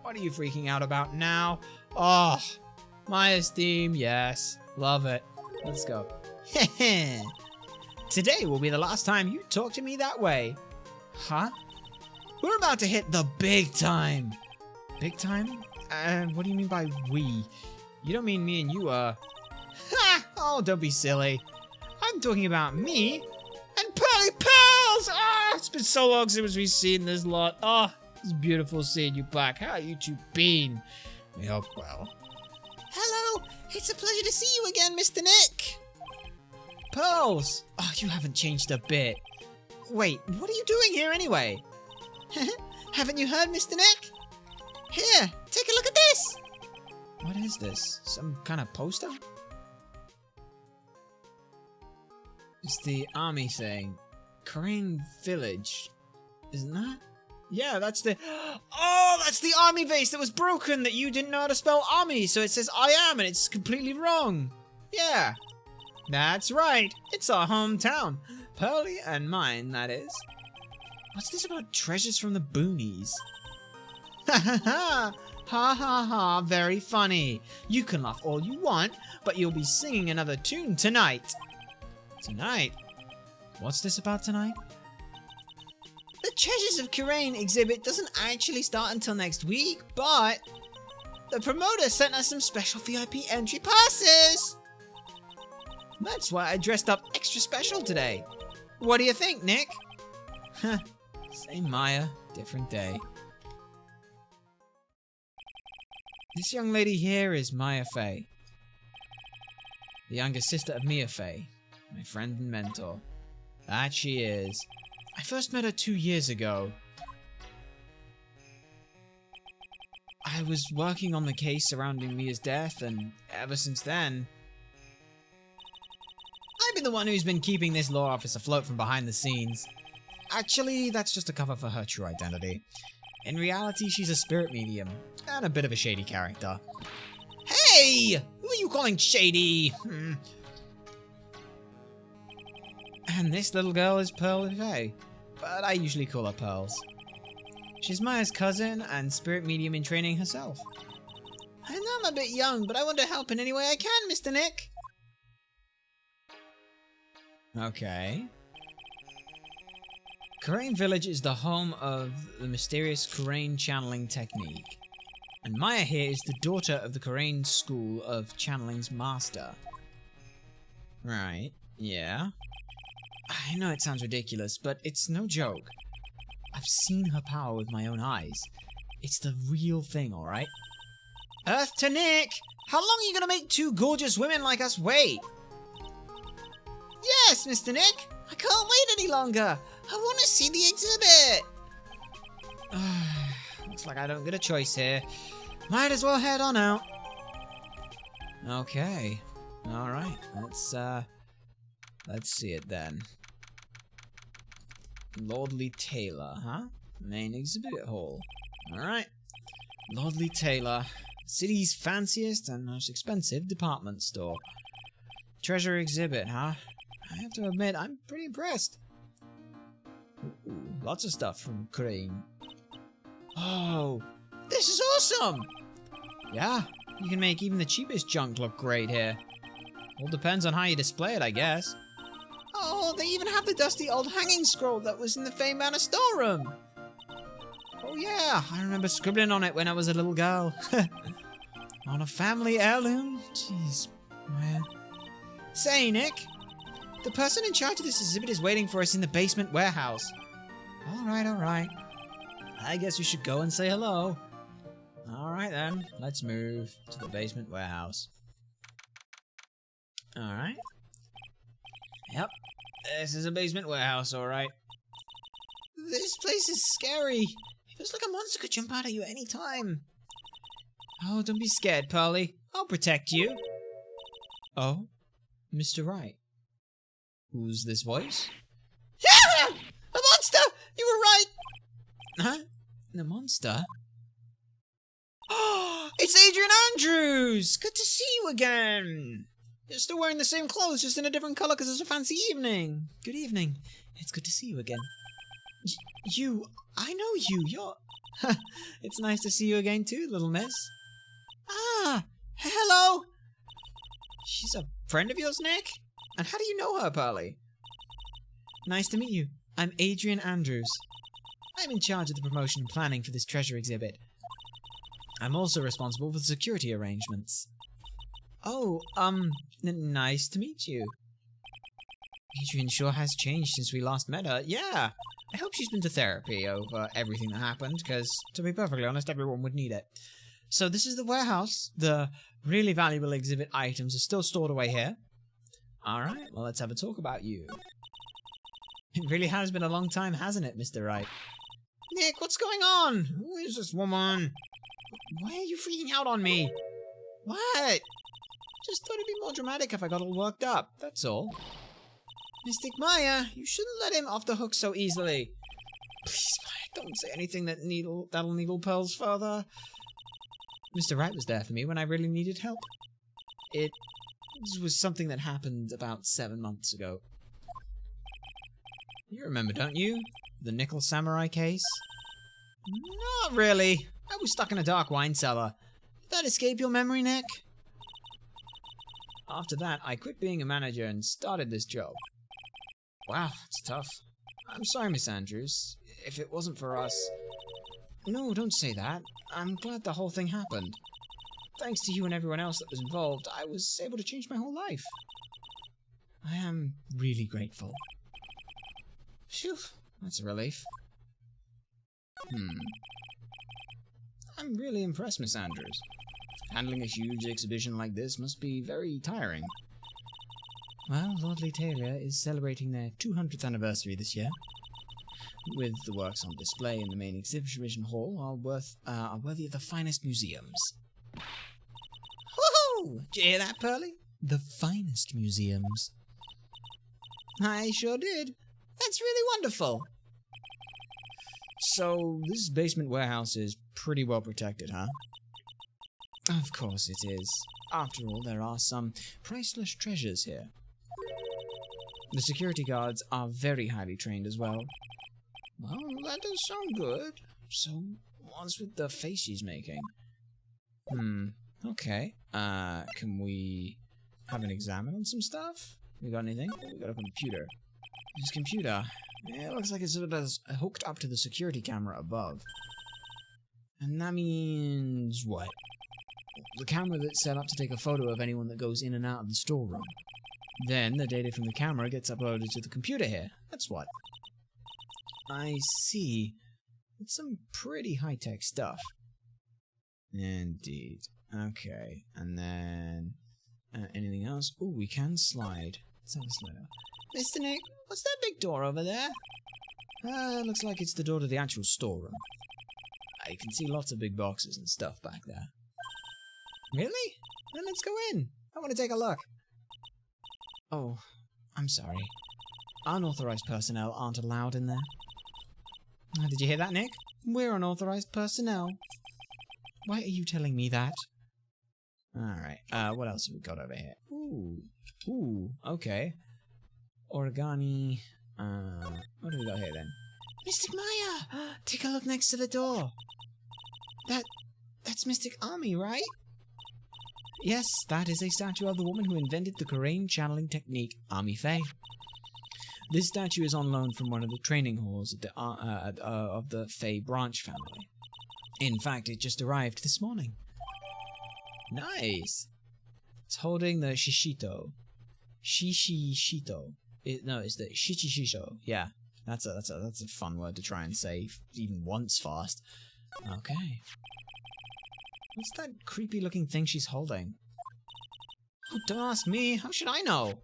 What are you freaking out about now? Oh, Maya's theme, yes. Love it. Let's go. Today will be the last time you talk to me that way. Huh? We're about to hit the big time. Big time? What do you mean by we? You don't mean me and you, Ha! Oh, don't be silly. I'm talking about me and Pearly Pals! Ah, it's been so long since we've seen this lot. Oh, it's beautiful seeing you back. How you two been? We hope well. Hello! It's a pleasure to see you again, Mr. Nick! Pearls! Oh, you haven't changed a bit. Wait, what are you doing here anyway? Haven't you heard, Mr. Nick? Here, take a look at this! What is this? Some kind of poster? It's the army thing. Crane Village. Isn't that? Yeah, that's the... Oh, that's the army base that was broken that you didn't know how to spell army, so it says I am and it's completely wrong. Yeah. That's right. It's our hometown. Pearly and mine, that is. What's this about treasures from the boonies? Ha ha ha! Ha ha ha, very funny. You can laugh all you want, but you'll be singing another tune tonight. Tonight? What's this about tonight? The Treasures of Karain exhibit doesn't actually start until next week, but the promoter sent us some special VIP entry passes. That's why I dressed up extra special today. What do you think, Nick? Huh. Same Maya, different day. This young lady here is Maya Fey. The younger sister of Mia Fey, my friend and mentor. That she is. I first met her 2 years ago. I was working on the case surrounding Mia's death, and ever since then... I've been the one who's been keeping this law office afloat from behind the scenes. Actually, that's just a cover for her true identity. In reality, she's a spirit medium, and a bit of a shady character. Hey! Who are you calling shady? And this little girl is Pearl Fey, but I usually call her Pearls. She's Maya's cousin and spirit medium in training herself. I know I'm a bit young, but I want to help in any way I can, Mr. Nick. Okay. Karain Village is the home of the mysterious Karain channeling technique. And Maya here is the daughter of the Karain School of Channeling's master. Right, yeah. I know it sounds ridiculous, but it's no joke. I've seen her power with my own eyes. It's the real thing, alright? Earth to Nick! How long are you gonna make two gorgeous women like us wait? Yes, Mr. Nick! I can't wait any longer! I want to see the exhibit! Looks like I don't get a choice here. Might as well head on out. Okay. Alright. Let's see it then. Lordly Taylor, huh? Main exhibit hall. Alright. Lordly Taylor. City's fanciest and most expensive department store. Treasure exhibit, huh? I have to admit, I'm pretty impressed. Ooh, lots of stuff from Crane. Oh, this is awesome! Yeah, you can make even the cheapest junk look great here. All depends on how you display it, I guess. Oh, they even have the dusty old hanging scroll that was in the Fame Manor storeroom. Oh yeah, I remember scribbling on it when I was a little girl. On a family heirloom? Jeez, man. Say, Nick, the person in charge of this exhibit is waiting for us in the basement warehouse. Alright. I guess we should go and say hello. Alright then, let's move to the basement warehouse. Alright. Yep, this is a basement warehouse, alright. This place is scary. It feels like a monster could jump out at you at any time. Oh, don't be scared, Pearly. I'll protect you. Oh, Mr. Wright. Who's this voice? Yeah! A monster! You were right! Huh? The monster? Oh, it's Adrian Andrews! Good to see you again! You're still wearing the same clothes, just in a different color because it's a fancy evening. Good evening. It's good to see you again. I know you. You're... It's nice to see you again too, little miss. Ah, hello! She's a friend of yours, Nick? And how do you know her, Pearly? Nice to meet you. I'm Adrian Andrews. I'm in charge of the promotion and planning for this treasure exhibit. I'm also responsible for the security arrangements. Oh, nice to meet you. Adrian sure has changed since we last met her. Yeah, I hope she's been to therapy over everything that happened, because, to be perfectly honest, everyone would need it. So this is the warehouse. The really valuable exhibit items are still stored away here. Alright, well, let's have a talk about you. It really has been a long time, hasn't it, Mr. Wright? Nick, what's going on? Who is this woman? Why are you freaking out on me? What? Just thought it'd be more dramatic if I got all worked up, that's all. Mystic Maya, you shouldn't let him off the hook so easily. Please, Maya, don't say anything that'll needle Pearl's further. Mr. Wright was there for me when I really needed help. It was something that happened about 7 months ago. You remember, don't you? The Nickel Samurai case? Not really. I was stuck in a dark wine cellar. Did that escape your memory, Nick? After that, I quit being a manager and started this job. Wow, that's tough. I'm sorry, Miss Andrews. If it wasn't for us... No, don't say that. I'm glad the whole thing happened. Thanks to you and everyone else that was involved, I was able to change my whole life. I am really grateful. Phew, that's a relief. I'm really impressed, Miss Andrews. Handling a huge exhibition like this must be very tiring. Well, Lordly Taylor is celebrating their 200th anniversary this year. With the works on display in the main exhibition hall are worthy of the finest museums. Woohoo! Did you hear that, Pearly? The finest museums. I sure did. That's really wonderful. So, this basement warehouse is pretty well protected, huh? Of course it is. After all, there are some priceless treasures here. The security guards are very highly trained as well. Well, that does sound good. So, what's with the face she's making? Okay. Can we have an examine on some stuff? We got anything? We got a computer. This computer. Yeah, it looks like it's sort of hooked up to the security camera above. And that means what? The camera that's set up to take a photo of anyone that goes in and out of the storeroom. Then the data from the camera gets uploaded to the computer here. That's what. I see. It's some pretty high-tech stuff. Indeed. Okay. And then... anything else? Oh, we can slide. Let's have a slide. Mr. Nick, what's that big door over there? Looks like it's the door to the actual storeroom. I can see lots of big boxes and stuff back there. Really? Then let's go in. I want to take a look. Oh, I'm sorry. Unauthorized personnel aren't allowed in there. Did you hear that, Nick? We're unauthorized personnel. Why are you telling me that? Alright, what else have we got over here? Ooh, okay. Origami, what do we got here then? Mystic Maya! Take a look next to the door. That's Mystic Army, right? Yes, that is a statue of the woman who invented the Korean channeling technique, Army Faye. This statue is on loan from one of the training halls of the Faye branch family. In fact, it just arrived this morning. Nice! It's holding the Shishito. Shishishito. It's the Shichishisho. Yeah, that's a fun word to try and say even once fast. Okay. What's that creepy looking thing she's holding? Oh, don't ask me. How should I know?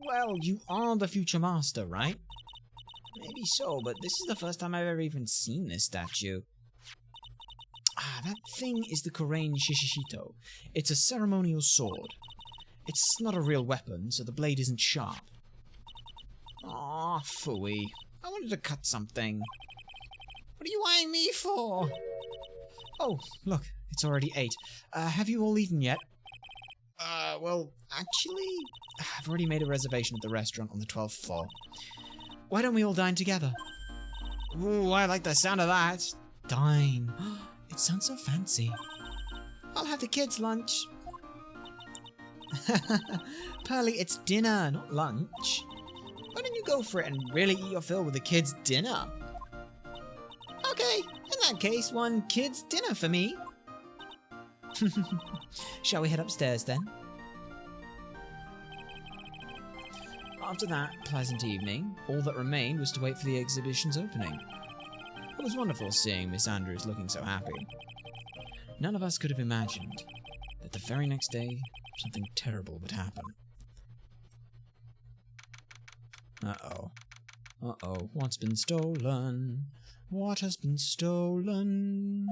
Well, you are the future master, right? Maybe so, but this is the first time I've ever even seen this statue. Ah, that thing is the Korean Shishishito. It's a ceremonial sword. It's not a real weapon, so the blade isn't sharp. Aw, phooey. I wanted to cut something. What are you eyeing me for? Oh, look, it's already 8. Have you all eaten yet? Well, actually, I've already made a reservation at the restaurant on the 12th floor. Why don't we all dine together? Ooh, I like the sound of that. Dine. It sounds so fancy. I'll have the kids' lunch. Pearly, it's dinner, not lunch. Why don't you go for it and really eat your fill with the kids' dinner? Okay, in that case, one kids' dinner for me. Shall we head upstairs then? After that pleasant evening, all that remained was to wait for the exhibition's opening. It was wonderful seeing Miss Andrews looking so happy. None of us could have imagined that the very next day, something terrible would happen. Uh-oh. Uh-oh. What's been stolen? What has been stolen?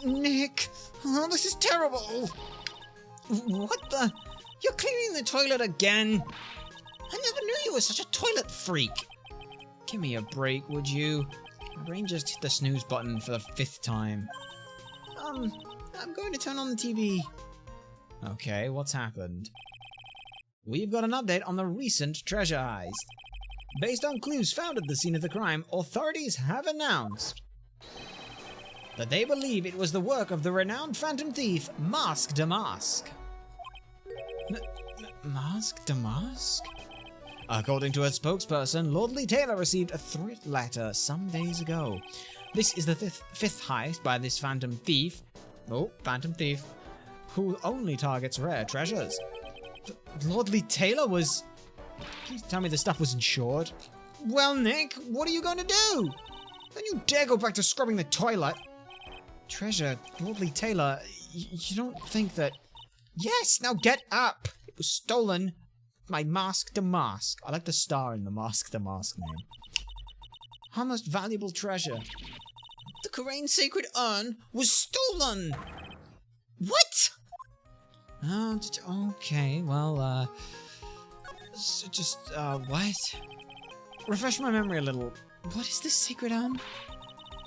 Nick! Oh, this is terrible! What the? You're cleaning the toilet again? I never knew you were such a toilet freak! Give me a break, would you? My brain just hit the snooze button for the 5th time. I'm going to turn on the TV. Okay, what's happened? We've got an update on the recent treasure heist. Based on clues found at the scene of the crime, authorities have announced that they believe it was the work of the renowned phantom thief, Mask Damask. Mask Damask? According to a spokesperson, Lord Lee Taylor received a threat letter some days ago. This is the fifth heist by this phantom thief, who only targets rare treasures. Lord Lee Taylor was... Please tell me the stuff was insured. Well, Nick, what are you going to do? Don't you dare go back to scrubbing the toilet. Treasure, Lord Lee Taylor, you don't think that... Yes, now get up. It was stolen by Mask Damask. I like the star in the Mask Damask name. Our most valuable treasure. The Korean sacred urn was stolen. What? Okay, well, what? Refresh my memory a little. What is this sacred urn?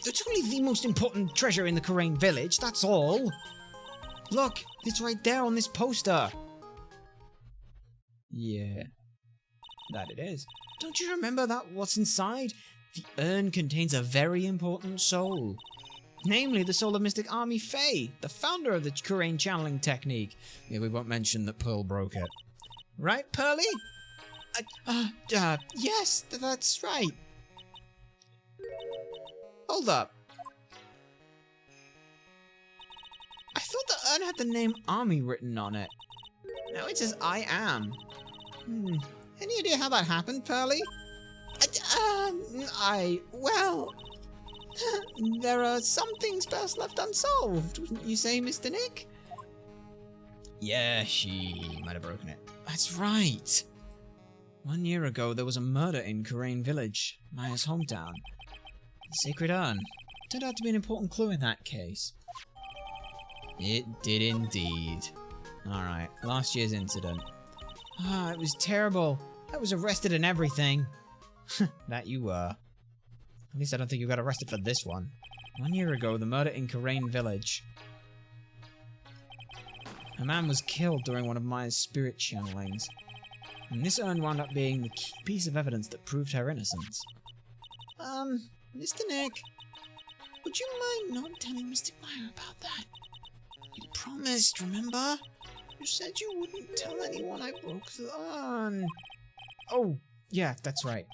It's only the most important treasure in the Korean village, that's all. Look, it's right there on this poster. Yeah, that it is. Don't you remember that what's inside? The urn contains a very important soul. Namely, the soul of Mystic Army Faye, the founder of the Korean channeling technique. Yeah, we won't mention that Pearl broke it. Right, Pearly? Yes, that's right. Hold up. I thought the urn had the name Army written on it. Now it says I am. Any idea how that happened, Pearly? Well... There are some things best left unsolved, wouldn't you say, Mr. Nick? Yeah, she might have broken it. That's right. 1 year ago, there was a murder in Korean village, Maya's hometown. The sacred urn. Turned out to be an important clue in that case. It did indeed. Alright, last year's incident. Ah, it was terrible. I was arrested and everything. That you were. At least I don't think you got arrested for this one. 1 year ago, the murder in Karain village. A man was killed during one of Maya's spirit channelings. And this urn wound up being the key piece of evidence that proved her innocence. Mr. Nick, would you mind not telling Mr. Maya about that? You promised, remember? You said you wouldn't tell anyone I broke the urn. Oh, yeah, that's right.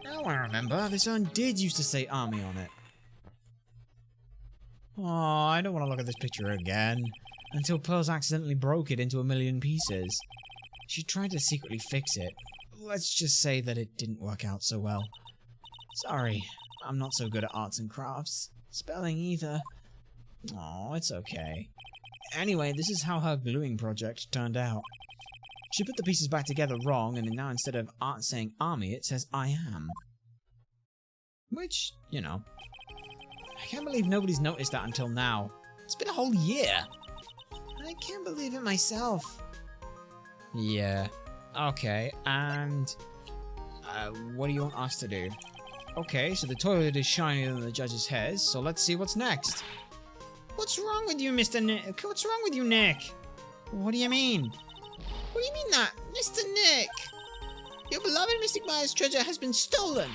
Now I remember, this urn did used to say army on it. Oh, I don't want to look at this picture again. Until Pearls accidentally broke it into a million pieces. She tried to secretly fix it. Let's just say that it didn't work out so well. Sorry, I'm not so good at arts and crafts. Spelling either. Oh, it's okay. Anyway, this is how her gluing project turned out. She put the pieces back together wrong, and now instead of art saying army, it says I am. Which, you know. I can't believe nobody's noticed that until now. It's been a whole year. I can't believe it myself. Yeah. Okay, and... what do you want us to do? Okay, so the toilet is shinier than the judge's hairs, so let's see what's next. What's wrong with you, Mr. Nick? What's wrong with you, Nick? What do you mean? What do you mean that? Mr. Nick! Your beloved Mystic Maya's treasure has been stolen!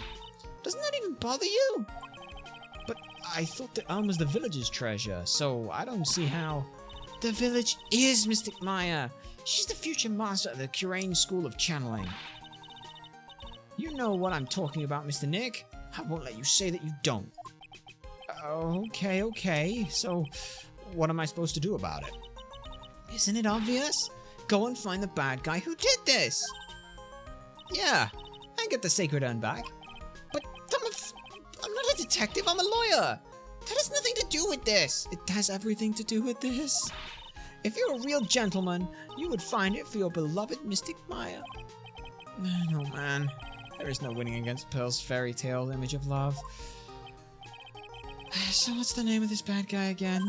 Doesn't that even bother you? But I thought the urn was the village's treasure, so I don't see how... The village is Mystic Maya! She's the future master of the Kurain School of Channeling. You know what I'm talking about, Mr. Nick. I won't let you say that you don't. Okay. So, what am I supposed to do about it? Isn't it obvious? Go and find the bad guy who did this! Yeah, and get the sacred urn back. But I'm not a detective, I'm a lawyer! That has nothing to do with this! It has everything to do with this. If you're a real gentleman, you would find it for your beloved Mystic Maya. No, man. There is no winning against Pearl's fairy tale image of love. So what's the name of this bad guy again?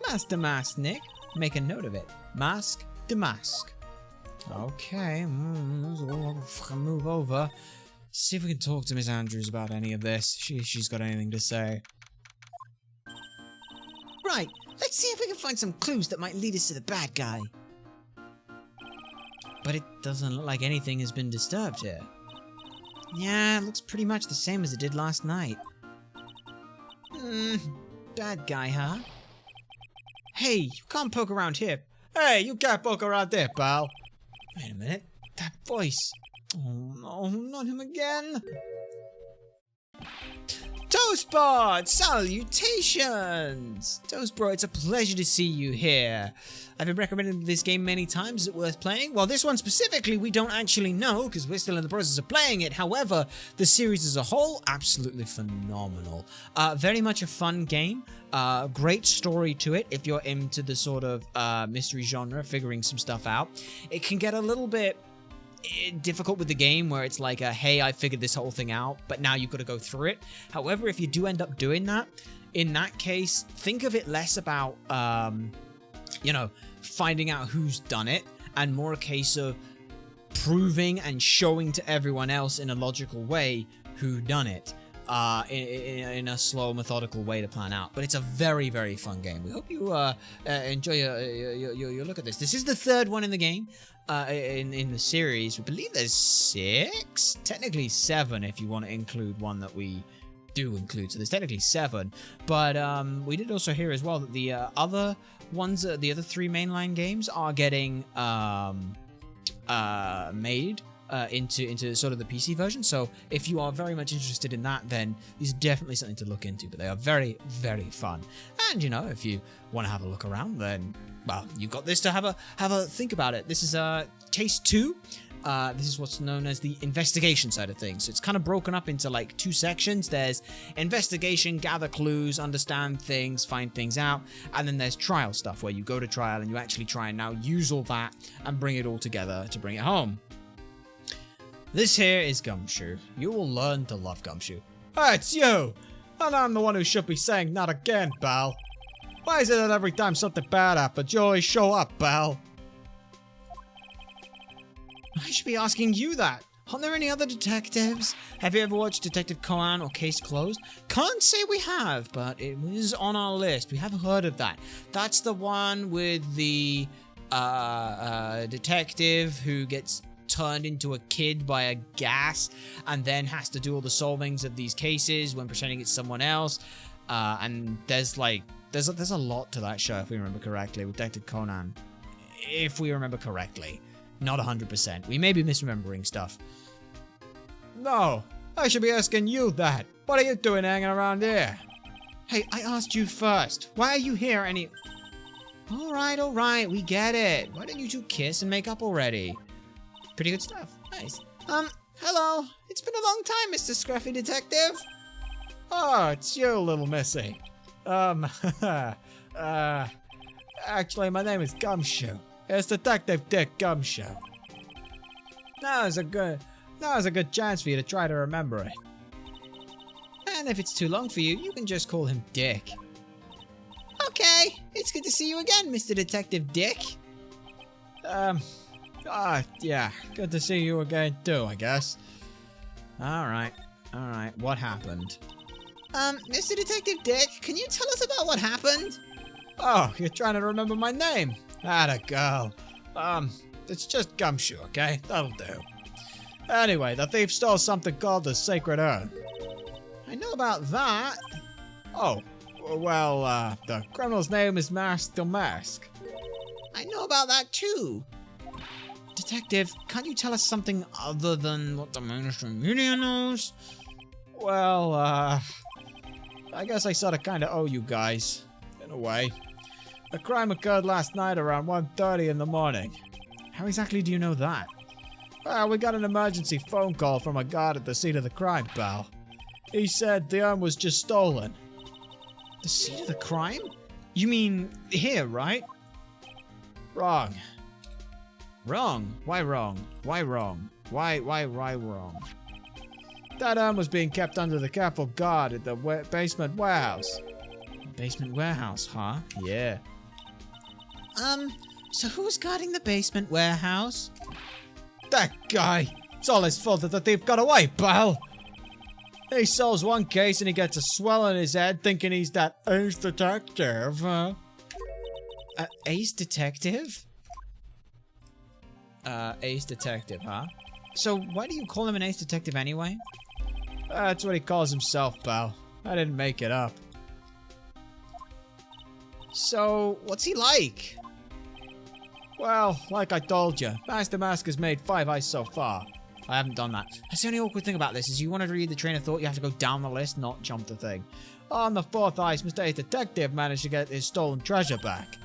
Master Mask, Nick. Make a note of it. Mask Damask. Okay, move over. See if we can talk to Miss Andrews about any of this. She's got anything to say. Right, let's see if we can find some clues that might lead us to the bad guy. But it doesn't look like anything has been disturbed here. Yeah, it looks pretty much the same as it did last night. Bad guy, huh? Hey, you can't poke around here. Hey, you can't poke around there, pal. Wait a minute. That voice. Oh no, not him again. Toastbot! Salutations! Toastbro, it's a pleasure to see you here. I've been recommending this game many times. Is it worth playing? Well, this one specifically, we don't actually know because we're still in the process of playing it. However, the series as a whole, absolutely phenomenal. Very much a fun game. Great story to it if you're into the sort of mystery genre, figuring some stuff out. It can get a little bit difficult with the game where it's like hey, I figured this whole thing out, but now you've got to go through it. However, if you do end up doing that, in that case, think of it less about you know, finding out who's done it, and more a case of proving and showing to everyone else in a logical way who done it, in a slow, methodical way to plan out. But it's a very, very fun game. We hope you enjoy your look at this. This is the third one in the game, in the series. We believe there's 6, technically 7 if you want to include one that we do include. So there's technically 7. But we did also hear as well that the other ones, the other 3 mainline games are getting made into sort of the PC version. So if you are very much interested in that, then this is definitely something to look into. But they are very, very fun. And you know, if you want to have a look around, then well, you've got this to have a think about it. This is Case 2. This is what's known as the investigation side of things. So it's kind of broken up into like 2 sections. There's investigation, gather clues, understand things, find things out. And then there's trial stuff where you go to trial and you actually try and now use all that and bring it all together to bring it home. This here is Gumshoe. You will learn to love Gumshoe. Ah, it's you! And I'm the one who should be saying not again, pal. Why is it that every time something bad happens, you always show up, pal? I should be asking you that. Aren't there any other detectives? Have you ever watched Detective Conan or Case Closed? Can't say we have, but it was on our list. We have heard of that. That's the one with the detective who gets turned into a kid by a gas and then has to do all the solvings of these cases when pretending it's someone else. And there's a lot to that show, if we remember correctly, with Detective Conan. If we remember correctly. Not 100%. We may be misremembering stuff. No, I should be asking you that. What are you doing hanging around here? Hey, I asked you first. Why are you here Alright, we get it. Why don't you two kiss and make up already? Pretty good stuff. Nice. Hello. It's been a long time, Mr. Scruffy Detective. Oh, it's you, little missy. Actually, my name is Gumshoe. It's Detective Dick Gumshoe. Now's a good chance for you to try to remember it. And if it's too long for you, you can just call him Dick. Okay, it's good to see you again, Mr. Detective Dick. Yeah, good to see you again too, I guess. Alright, what happened? Mr. Detective Dick, can you tell us about what happened? Oh, you're trying to remember my name? Atta girl. It's just Gumshoe, okay? That'll do. Anyway, the thief stole something called the Sacred Urn. I know about that. Oh, well, the criminal's name is Mask the Mask. I know about that too. Detective, can't you tell us something other than what the mainstream media knows? Well, I guess I sorta kinda owe you guys, in a way. The crime occurred last night around 1:30 in the morning. How exactly do you know that? Well, we got an emergency phone call from a guard at the scene of the crime, pal. He said the urn was just stolen. The scene of the crime? You mean here, right? Wrong. Wrong? Why wrong? Why wrong? Why wrong? That urn was being kept under the careful guard at the basement warehouse. Basement warehouse, huh? Yeah. So who's guarding the basement warehouse? That guy! It's all his fault that the thief got away, pal! He solves one case and he gets a swell in his head thinking he's that ace detective, huh? Ace detective? Ace detective, huh? So why do you call him an ace detective anyway? That's what he calls himself, pal. I didn't make it up. So, what's he like? Well, like I told you, Master Mask has made 5 heists so far. I haven't done that. That's the only awkward thing about this, is you want to read the train of thought, you have to go down the list, not jump the thing. On the 4th heist, Mr. Ace Detective managed to get his stolen treasure back.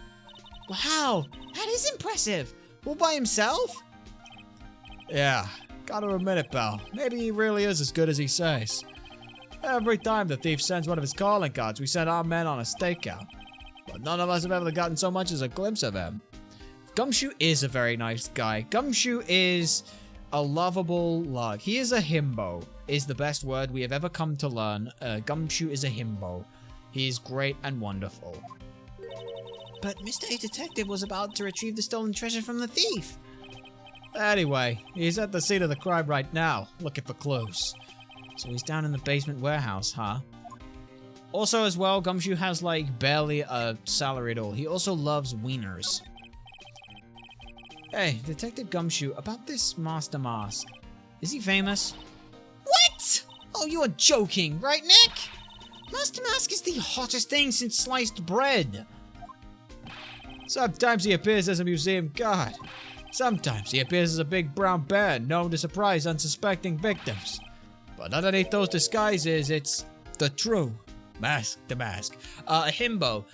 Wow, that is impressive. All by himself? Yeah, gotta admit it, pal. Maybe he really is as good as he says. Every time the thief sends one of his calling cards, we send our men on a stakeout. But none of us have ever gotten so much as a glimpse of him. Gumshoe is a very nice guy. Gumshoe is a lovable lug. He is a himbo, is the best word we have ever come to learn. Gumshoe is a himbo. He is great and wonderful. But Mr. A Detective was about to retrieve the stolen treasure from the thief. Anyway, he's at the scene of the crime right now, looking for clues. So he's down in the basement warehouse, huh? Also as well, Gumshoe has like barely a salary at all. He also loves wieners. Hey, Detective Gumshoe, about this Master Mask. Is he famous? What? Oh, you are joking, right, Nick? Master Mask is the hottest thing since sliced bread. Sometimes he appears as a museum guard. Sometimes he appears as a big brown bear known to surprise unsuspecting victims. But underneath those disguises, it's the true Mask the Mask. A himbo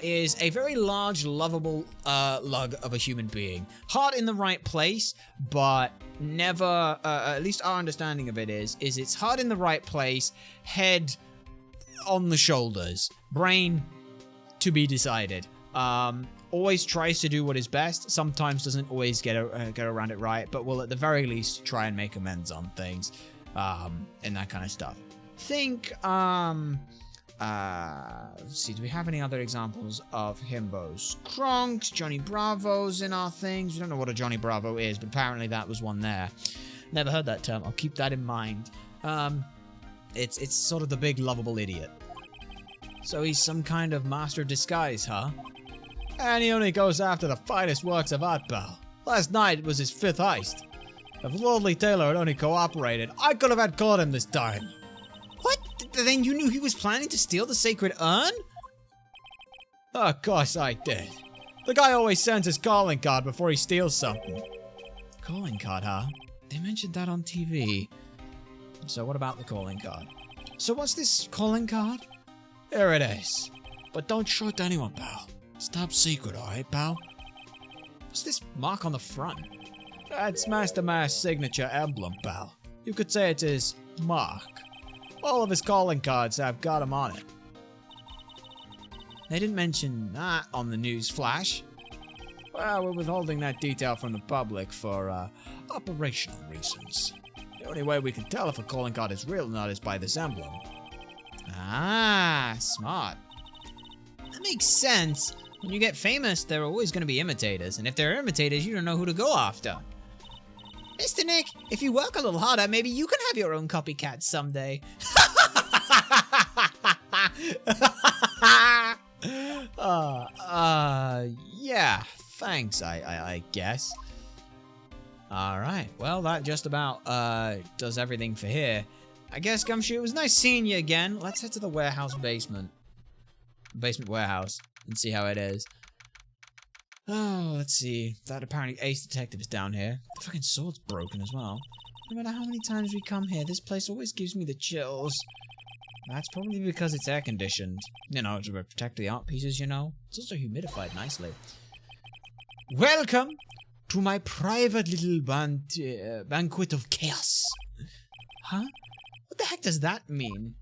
is a very large, lovable lug of a human being. Heart in the right place, but never, at least our understanding of it is it's heart in the right place, head on the shoulders, brain to be decided. Always tries to do what is best, sometimes doesn't always get around it right, but will at the very least try and make amends on things, and that kind of stuff. Think, let's see, do we have any other examples of himbos? Kronks, Johnny Bravos in our things. We don't know what a Johnny Bravo is, but apparently that was one there. Never heard that term. I'll keep that in mind. It's sort of the big lovable idiot. So he's some kind of master of disguise, huh? And he only goes after the finest works of art, pal. Last night was his 5th heist. If Lordly Taylor had only cooperated, I could have had caught him this time. What? Then you knew he was planning to steal the sacred urn? Of course I did. The guy always sends his calling card before he steals something. Calling card, huh? They mentioned that on TV. So what about the calling card? So what's this calling card? Here it is. But don't show it to anyone, pal. It's top secret, alright, pal? What's this mark on the front? That's Master Ma's signature emblem, pal. You could say it's his mark. All of his calling cards have got him on it. They didn't mention that on the news flash. Well, we're withholding that detail from the public for operational reasons. The only way we can tell if a calling card is real or not is by this emblem. Ah, smart. That makes sense. When you get famous, there are always going to be imitators, and if there are imitators, you don't know who to go after. Mr. Nick, if you work a little harder, maybe you can have your own copycat someday. Yeah, thanks, I guess. Alright, well, that just about, does everything for here. I guess, Gumshoe, it was nice seeing you again. Let's head to the warehouse basement. Basement warehouse, and see how it is. Oh, let's see. That apparently Ace Detective is down here. The fucking sword's broken as well. No matter how many times we come here, this place always gives me the chills. That's probably because it's air conditioned. You know, to protect the art pieces, you know. It's also humidified nicely. Welcome to my private little banquet of chaos. Huh? What the heck does that mean?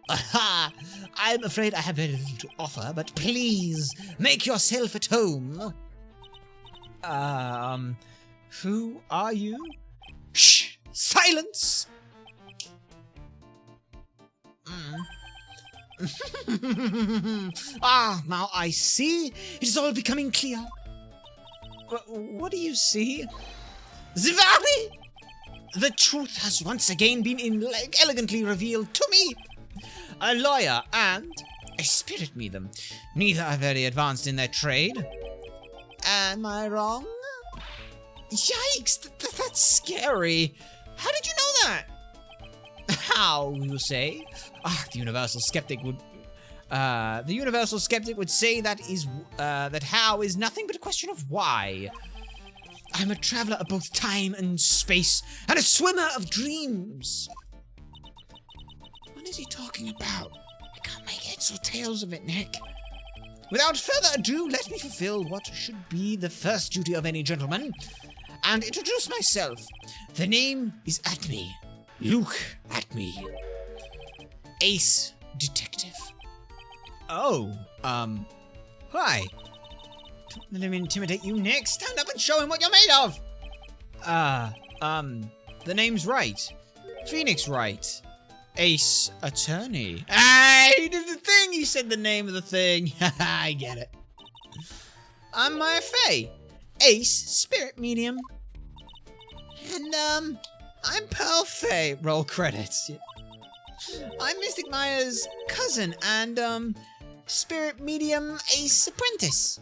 Aha! I'm afraid I have very little to offer, but please, make yourself at home. Who are you? Shh! Silence! Now I see. It is all becoming clear. What do you see? Zivari! The truth has once again been elegantly revealed to me. A lawyer and a spirit medium. Neither are very advanced in their trade. Am I wrong? Yikes, that's scary. How did you know that? How, you say? The universal skeptic would say that how is nothing but a question of why. I'm a traveler of both time and space, and a swimmer of dreams. What is he talking about? I can't make heads or tails of it, Nick. Without further ado, let me fulfill what should be the first duty of any gentleman, and introduce myself. The name is Atme. Luke Atme. Ace Detective. Oh, hi. Don't let him intimidate you, Nick. Stand up and show him what you're made of. The name's Wright. Phoenix Wright. Ace Attorney. He did the thing! He said the name of the thing. I get it. I'm Maya Fey. Ace Spirit Medium. And, I'm Pearl Fey. Roll credits. I'm Mystic Maya's cousin and, Spirit Medium Ace Apprentice.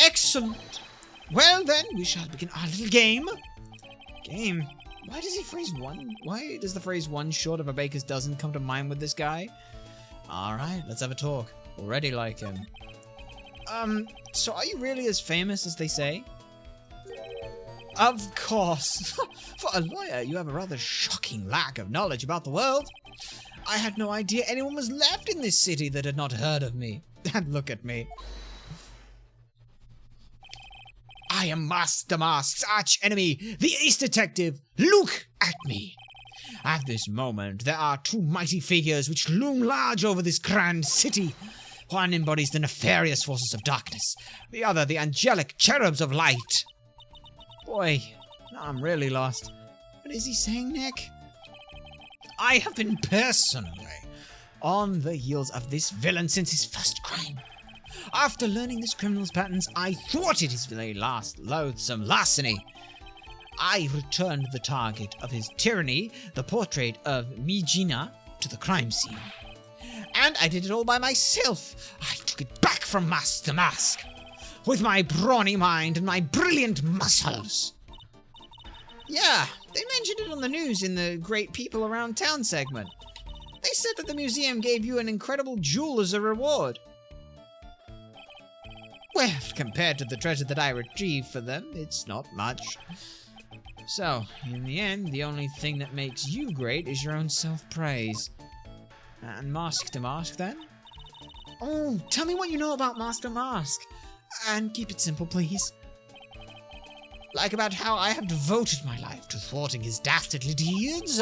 Excellent. Well then, we shall begin our little game. Game? Why does the phrase one short of a baker's dozen come to mind with this guy? Alright, let's have a talk. Already like him. So are you really as famous as they say? Of course. For a lawyer, you have a rather shocking lack of knowledge about the world. I had no idea anyone was left in this city that had not heard of me. And look at me. I am Master Mask's arch enemy, the Ace Detective. Look at me. At this moment, there are two mighty figures which loom large over this grand city. One embodies the nefarious forces of darkness, the other the angelic cherubs of light. Boy, now I'm really lost. What is he saying, Nick? I have been personally on the heels of this villain since his first crime. After learning this criminal's patterns, I thwarted his very last loathsome larceny. I returned the target of his tyranny, the portrait of Mijina, to the crime scene. And I did it all by myself. I took it back from mask to mask, with my brawny mind and my brilliant muscles. Yeah, they mentioned it on the news in the Great People Around Town segment. They said that the museum gave you an incredible jewel as a reward. Well, compared to the treasure that I retrieved for them, it's not much. So, in the end, the only thing that makes you great is your own self-praise. And Mask to Mask, then? Oh, tell me what you know about Mask to Mask. And keep it simple, please. Like about how I have devoted my life to thwarting his dastardly deeds.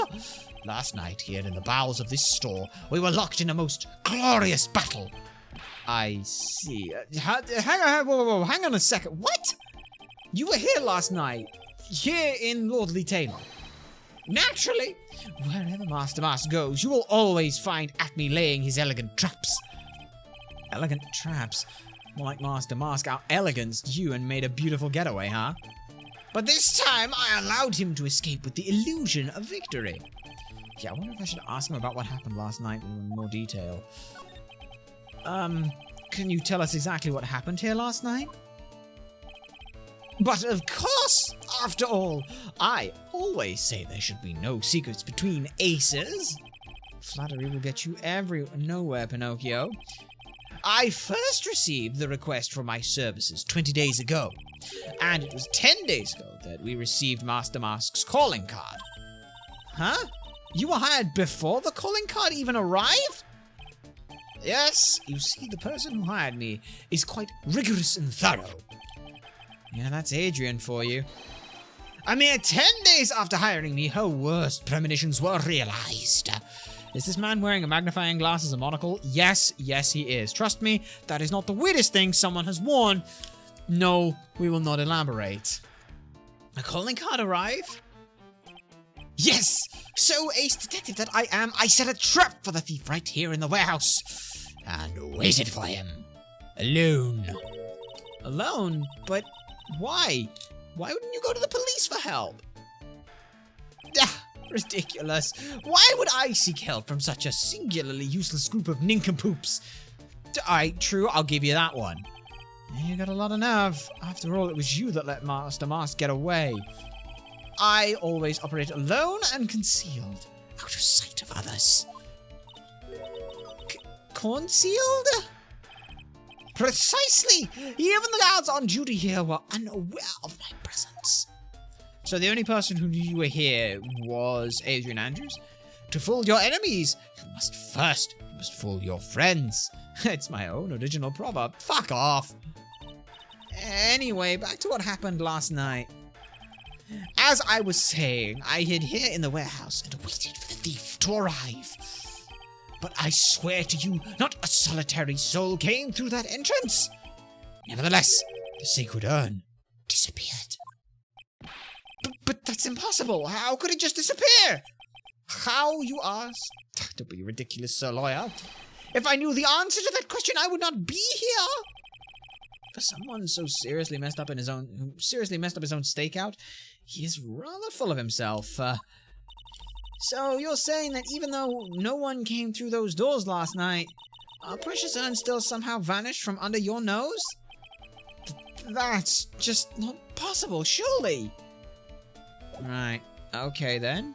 Last night, here in the bowels of this store, we were locked in a most glorious battle. I see. Hang on a second. What? You were here last night. Here in Lordly Taylor. Naturally, wherever Master Mask goes, you will always find Acme laying his elegant traps. Elegant traps? More like Master Mask out-eleganced you and made a beautiful getaway, huh? But this time, I allowed him to escape with the illusion of victory. Yeah, I wonder if I should ask him about what happened last night in more detail. Can you tell us exactly what happened here last night? But of course! After all, I always say there should be no secrets between aces. Flattery will get you nowhere, Pinocchio. I first received the request for my services 20 days ago, and it was 10 days ago that we received Master Mask's calling card. Huh? You were hired before the calling card even arrived? Yes, you see, the person who hired me is quite rigorous and thorough. Yeah, that's Adrian for you. A mere 10 days after hiring me, her worst premonitions were realized. Is this man wearing a magnifying glass as a monocle? Yes, he is. Trust me, that is not the weirdest thing someone has worn. No, we will not elaborate. A calling card arrived? Yes! So ace detective that I am, I set a trap for the thief right here in the warehouse. And waited for him. Alone. Alone? But why? Why wouldn't you go to the police for help? Ah, ridiculous. Why would I seek help from such a singularly useless group of nincompoops? Alright, true, I'll give you that one. You got a lot of nerve. After all, it was you that let Master Mask get away. I always operate alone and concealed, out of sight of others. Concealed? Precisely! Even the guards on duty here were unaware of my presence. So the only person who knew you were here was Adrian Andrews? To fool your enemies, you must fool your friends. It's my own original proverb. Fuck off. Anyway, back to what happened last night. As I was saying, I hid here in the warehouse and waited for the thief to arrive. But I swear to you, not a solitary soul came through that entrance. Nevertheless, the sacred urn disappeared. But that's impossible. How could it just disappear? How, you ask? Don't be ridiculous, Sir Lawyer. If I knew the answer to that question, I would not be here. For someone so seriously messed up his own stakeout, he is rather full of himself. So you're saying that even though no one came through those doors last night, our precious urn still somehow vanished from under your nose? That's just not possible, surely. Right. Okay then.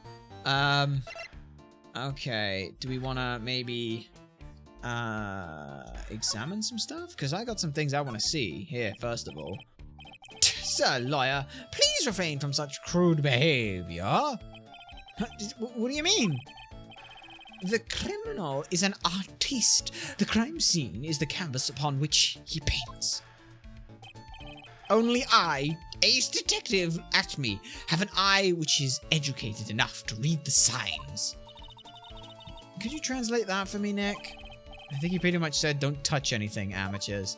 Okay. Do we want to maybe examine some stuff? Because I got some things I want to see here, first of all. Sir Lawyer, please refrain from such crude behavior. What do you mean? The criminal is an artiste. The crime scene is the canvas upon which he paints. Only I, ace detective Acme, have an eye which is educated enough to read the signs. Could you translate that for me, Nick? I think he pretty much said, don't touch anything, amateurs.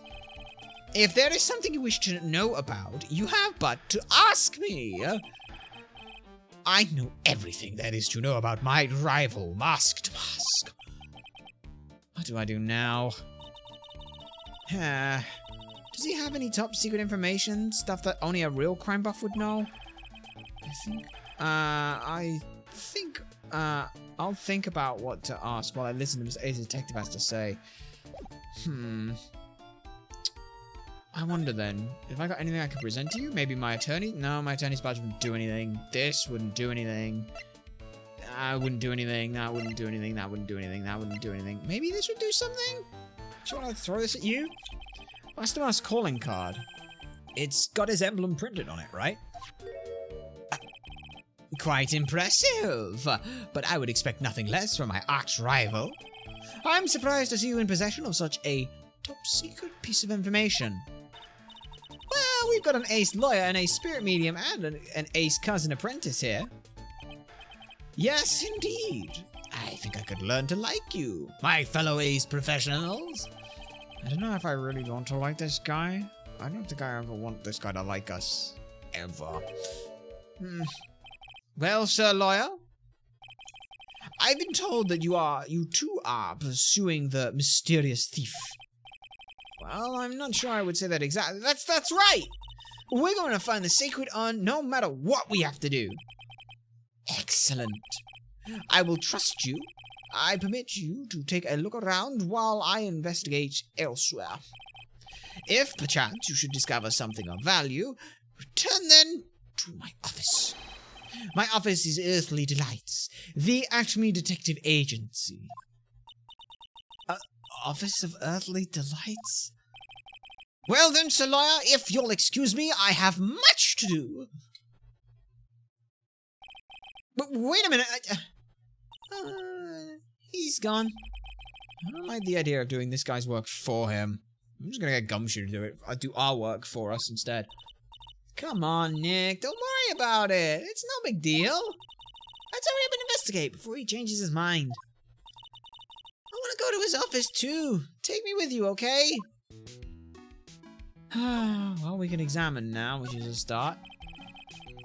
If there is something you wish to know about, you have but to ask me. I know everything there is to know about my rival, Masked Mask. What do I do now? Does he have any top secret information? Stuff that only a real crime buff would know? I think I'll think about what to ask while I listen to what this detective has to say. I wonder then, if I got anything I could present to you? Maybe my attorney? No, my attorney's badge wouldn't do anything. This wouldn't do anything. I wouldn't do anything. That wouldn't do anything. That wouldn't do anything. That wouldn't do anything. Maybe this would do something? Do you want to throw this at you? Masked Mask's calling card. It's got his emblem printed on it, right? Quite impressive, but I would expect nothing less from my arch-rival. I'm surprised to see you in possession of such a top-secret piece of information. Well, we've got an ace lawyer, an ace spirit medium, and an ace cousin apprentice here. Yes, indeed. I think I could learn to like you, my fellow ace professionals. I don't know if I really want to like this guy. I don't think I ever want this guy to like us. Ever. Well, Sir Lawyer, I've been told that you too are pursuing the mysterious thief. Well, I'm not sure I would say that exactly. That's right! We're going to find the sacred urn no matter what we have to do. Excellent. I will trust you. I permit you to take a look around while I investigate elsewhere. If, perchance, you should discover something of value, return then to my office. My office is Earthly Delights, the Acme Detective Agency. Office of Earthly Delights? Well then, Sir Lawyer, if you'll excuse me, I have much to do. But wait a minute. He's gone. I don't like the idea of doing this guy's work for him. I'm just gonna get Gumshoe to do it. I'll do our work for us instead. Come on, Nick. Don't worry about it. It's no big deal. Let's hurry up and investigate before he changes his mind. I want to go to his office too. Take me with you, okay? Well, we can examine now, which is a start.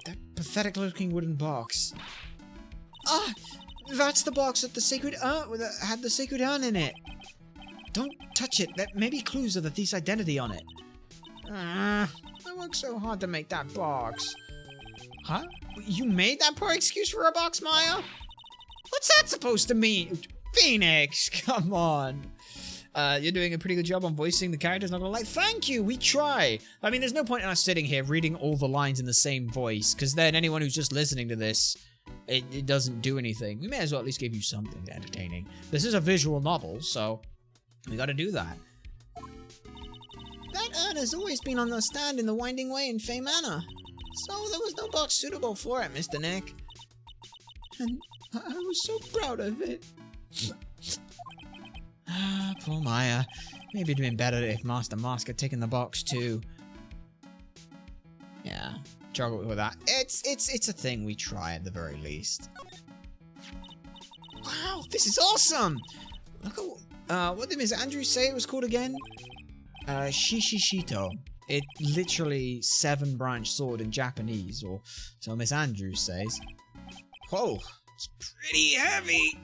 That pathetic-looking wooden box. Ah, that's the box that the sacred urn had the sacred urn in it. Don't touch it. There may be clues of the thief's identity on it. I worked so hard to make that box. Huh? You made that poor excuse for a box, Maya? What's that supposed to mean? Phoenix, come on. You're doing a pretty good job on voicing the characters, not gonna lie. Thank you, we try. I mean, there's no point in us sitting here reading all the lines in the same voice, because then anyone who's just listening to this, it doesn't do anything. We may as well at least give you something entertaining. This is a visual novel, so we gotta do that. That urn has always been on the stand in the Winding Way in Fey Manor, so there was no box suitable for it, Mr. Nick. And I was so proud of it. Poor Maya. Maybe it'd been better if Master Mask had taken the box too. Yeah, struggle with that. It's a thing we try at the very least. Wow, this is awesome! Look at what did Miss Andrews say it was called again? Shishishito. It literally 7-branch sword in Japanese, or so Miss Andrews says. Whoa, it's pretty heavy.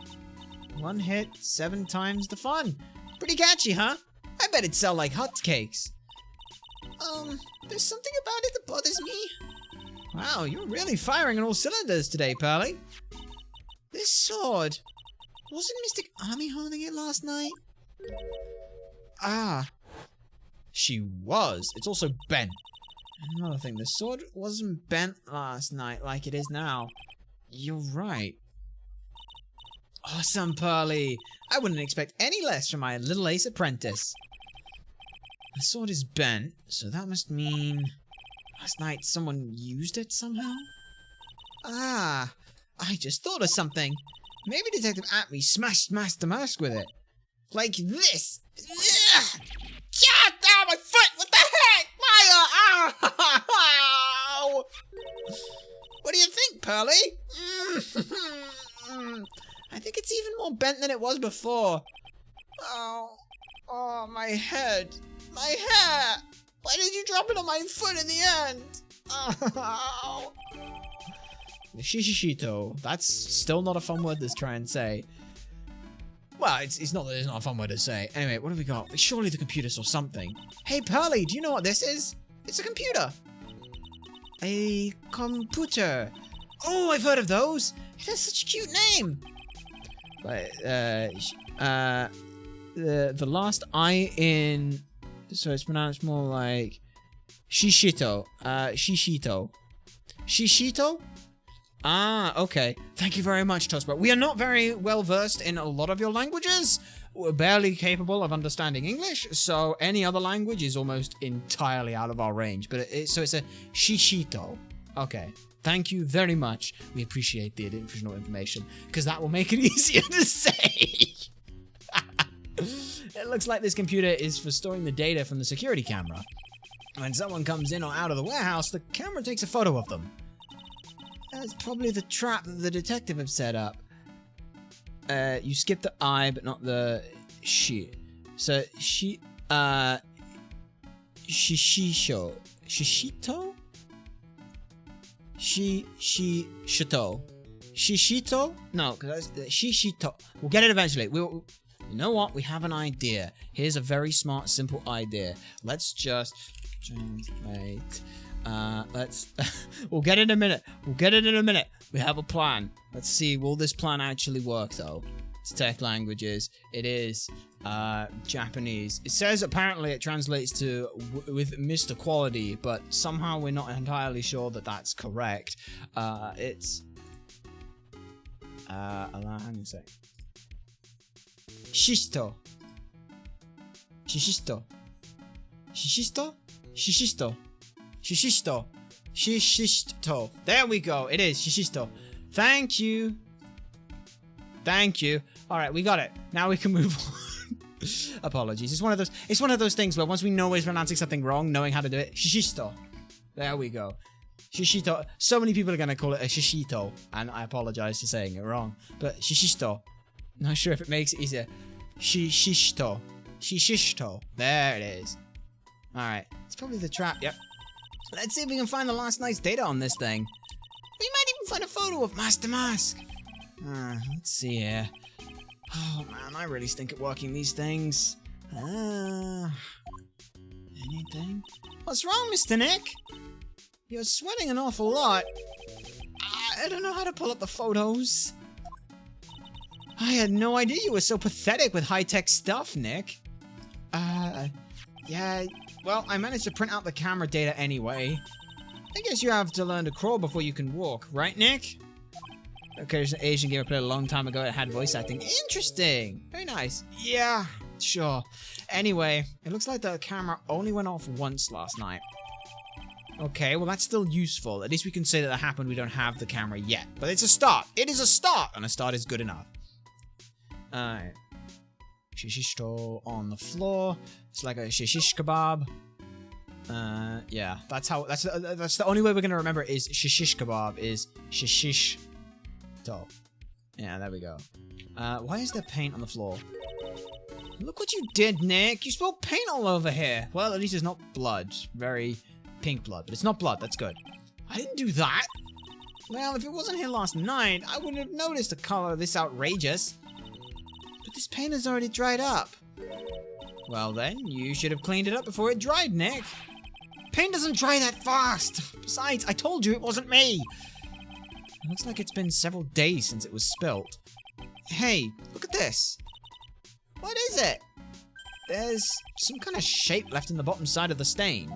One hit, 7 times the fun. Pretty catchy, huh? I bet it'd sell like hotcakes. There's something about it that bothers me. Wow, you're really firing on all cylinders today, Pearly. This sword. Wasn't Mystic Army holding it last night? Ah. She was. It's also bent. Another thing, the sword wasn't bent last night like it is now. You're right. Awesome, Pearly. I wouldn't expect any less from my little ace apprentice. The sword is bent, so that must mean last night someone used it somehow? Ah, I just thought of something. Maybe Detective Atme smashed Master Mask with it. Like this. God damn, my foot! What the heck? Maya! Ow! What do you think, Pearly? I think it's even more bent than it was before. Oh, my head. My hair! Why did you drop it on my foot in the end? Oh. Shishito. That's still not a fun word to try and say. Well, it's not that it's not a fun word to say. Anyway, what have we got? Surely the computer saw something. Hey, Pearly, do you know what this is? It's a computer. A computer. Oh, I've heard of those. It has such a cute name. But, the last I in... So it's pronounced more like... Shishito. Shishito. Shishito? Ah, okay. Thank you very much, Tosbro. We are not very well versed in a lot of your languages. We're barely capable of understanding English, so any other language is almost entirely out of our range. But so it's a shishito. Okay. Thank you very much. We appreciate the additional information, because that will make it easier to say. It looks like this computer is for storing the data from the security camera. When someone comes in or out of the warehouse, the camera takes a photo of them. That's probably the trap that the detective have set up. You skip the I, but not the she. So, shishisho. Shishito? Shishito. Shishito? No, because that's shishito. We'll get it eventually. You know what? We have an idea. Here's a very smart, simple idea. Let's just translate. We'll get it in a minute. We'll get it in a minute. We have a plan. Let's see. Will this plan actually work, though? It's tech languages. It is Japanese. It says apparently it translates to with Mr. Quality, but somehow we're not entirely sure that that's correct. It's hang on a sec. Shishisto. Shishisto. Shishisto? Shishisto. Shishisto. Shishisto. There we go. It is Shishisto. Thank you. Thank you. All right, we got it. Now we can move on. Apologies. It's one of those things where once we know we're pronouncing something wrong, knowing how to do it. Shishisto. There we go. Shishito. So many people are going to call it a shishito, and I apologize for saying it wrong. But shishisto. Not sure if it makes it easier. Shishito. Shishito. There it is. All right. It's probably the trap. Yep. Let's see if we can find the last night's data on this thing. We might even find a photo of Master Mask. Let's see here. Oh man, I really stink at working these things. Anything? What's wrong, Mr. Nick? You're sweating an awful lot. I don't know how to pull up the photos. I had no idea you were so pathetic with high-tech stuff, Nick. Yeah, well, I managed to print out the camera data anyway. I guess you have to learn to crawl before you can walk, right, Nick? Okay, there's an Asian game I played a long time ago that had voice acting. Interesting! Very nice. Yeah, sure. Anyway, it looks like the camera only went off once last night. Okay, well that's still useful. At least we can say that happened. We don't have the camera yet. But it's a start. It is a start! And a start is good enough. Alright. Shishishto on the floor. It's like a shishish kebab. Yeah, that's the only way we're gonna remember it is shishish kebab is shishish to. Yeah, there we go. Why is there paint on the floor? Look what you did, Nick! You spilled paint all over here! Well, at least it's not blood. Very pink blood, but it's not blood, that's good. I didn't do that! Well, if it wasn't here last night, I wouldn't have noticed the color this outrageous. But this paint has already dried up. Well then, you should have cleaned it up before it dried, Nick. Paint doesn't dry that fast! Besides, I told you it wasn't me! It looks like it's been several days since it was spilt. Hey, look at this! What is it? There's some kind of shape left in the bottom side of the stain.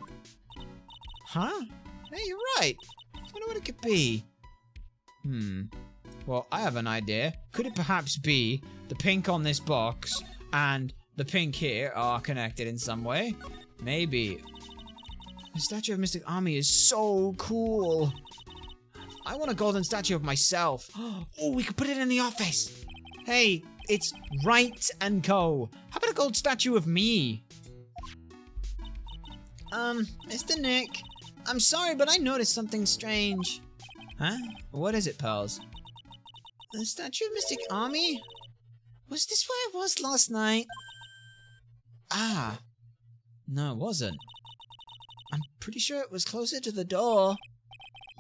Huh? Hey, you're right. I wonder what it could be. Well, I have an idea. Could it perhaps be the pink on this box and the pink here are connected in some way? Maybe. The statue of Mystic Army is so cool. I want a golden statue of myself. Oh, we could put it in the office. Hey, it's Wright and Co. How about a gold statue of me? Mr. Nick, I'm sorry, but I noticed something strange. Huh? What is it, pals? The statue of Mystic Army? Was this where it was last night? Ah. No, it wasn't. I'm pretty sure it was closer to the door.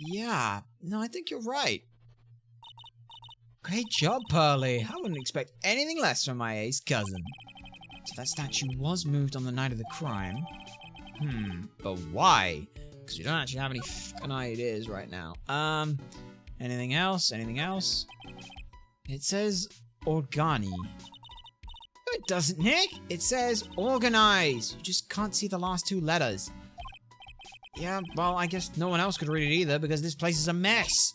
Yeah. No, I think you're right. Great job, Pearly. I wouldn't expect anything less from my ace cousin. So that statue was moved on the night of the crime. But why? Because we don't actually have any fucking ideas right now. Anything else? Anything else? It says Organi. No, it doesn't, Nick. It says organize. You just can't see the last two letters. Yeah, well, I guess no one else could read it either because this place is a mess.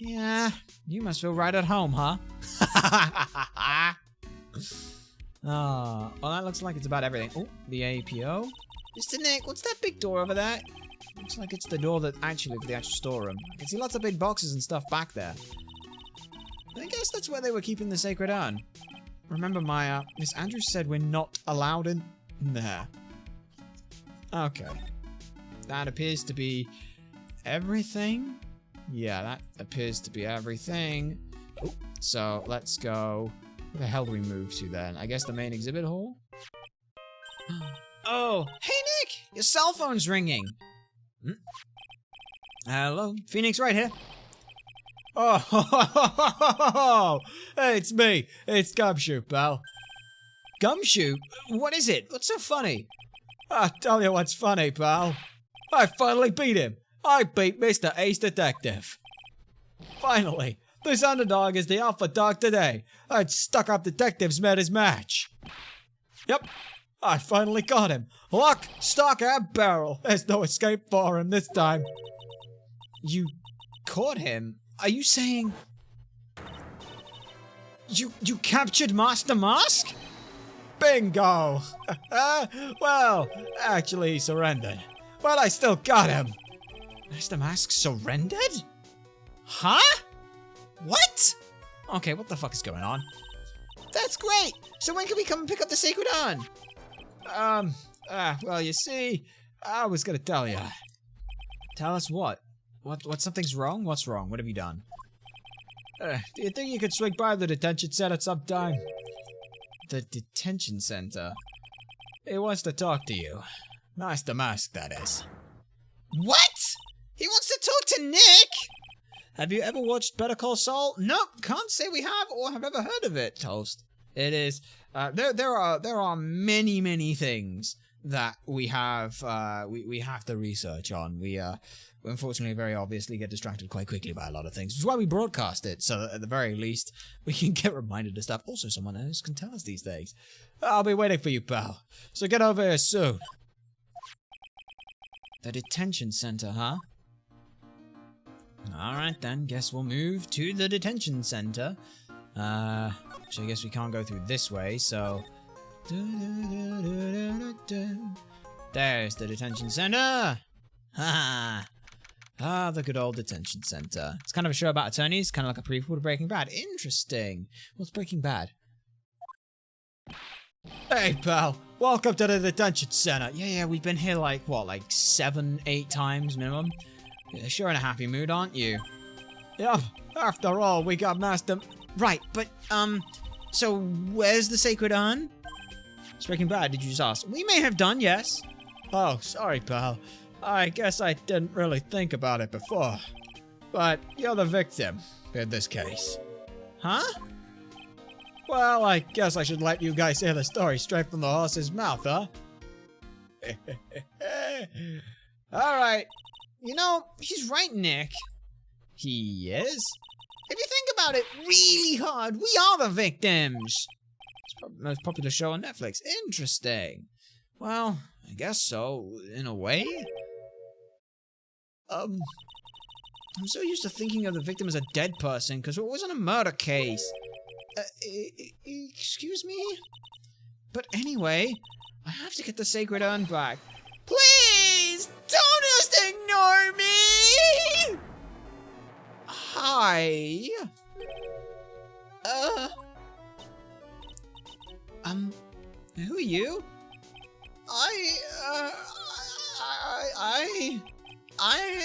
Yeah, you must feel right at home, huh? Oh, well, that looks like it's about everything. Oh, the APO. Mr. Nick, what's that big door over there? Looks like it's the door that actually for the actual storeroom. I can see lots of big boxes and stuff back there. I guess that's where they were keeping the sacred urn. Remember, Maya, Miss Andrews said we're not allowed in there. Okay. That appears to be everything. Yeah, that appears to be everything. Oh, so let's go. Where the hell do we move to then? I guess the main exhibit hall? Oh, hey Nick! Your cell phone's ringing. Hello, Phoenix right here. Oh, hey, it's me. It's Gumshoe, pal. Gumshoe? What is it? What's so funny? I'll tell you what's funny, pal. I finally beat him. I beat Mr. Ace Detective. Finally, this underdog is the alpha dog today. That stuck-up detective's met his match. Yep, I finally got him. Lock, stock, and barrel. There's no escape for him this time. You caught him? Are you saying... You captured Master Mask? Bingo! Well, actually he surrendered. But I still got him. Master Mask surrendered? Huh? What? Okay, what the fuck is going on? That's great! So when can we come and pick up the sacred urn? Well, you see, I was gonna tell you. Tell us what? What something's wrong? What's wrong? What have you done? Do you think you could swing by the detention center sometime? The detention center? He wants to talk to you. Master Mask, that is. What? He wants to talk to Nick? Have you ever watched Better Call Saul? Nope, can't say we have or have ever heard of it, Toast. It is, there are many things that we have to research on. We unfortunately very obviously get distracted quite quickly by a lot of things, which is why we broadcast it, so that at the very least we can get reminded of stuff. Also, someone else can tell us these things. I'll be waiting for you, pal. So get over here soon. The detention center, huh? Alright then, guess we'll move to the detention center. So I guess we can't go through this way, so... There's the detention center! Ha! Ah, the good old detention center. It's kind of a show about attorneys, kind of like a prequel to Breaking Bad. Interesting. What's Breaking Bad? Hey, pal. Welcome to the detention center. Yeah, we've been here like, what, like 7, 8 times minimum? You're sure in a happy mood, aren't you? Yep. After all, we got Master... Right, but, so where's the sacred urn? It's Breaking Bad, did you just ask? We may have done, yes. Oh, sorry, pal. I guess I didn't really think about it before. But you're the victim in this case. Huh? Well, I guess I should let you guys hear the story straight from the horse's mouth, huh? Alright. You know, he's right, Nick. He is? If you think about it really hard, we are the victims. It's probably the most popular show on Netflix. Interesting. Well, I guess so, in a way. I'm so used to thinking of the victim as a dead person, because it wasn't a murder case. Excuse me? But anyway, I have to get the sacred urn back. Please, don't just ignore me! Hi. Who are you? I'm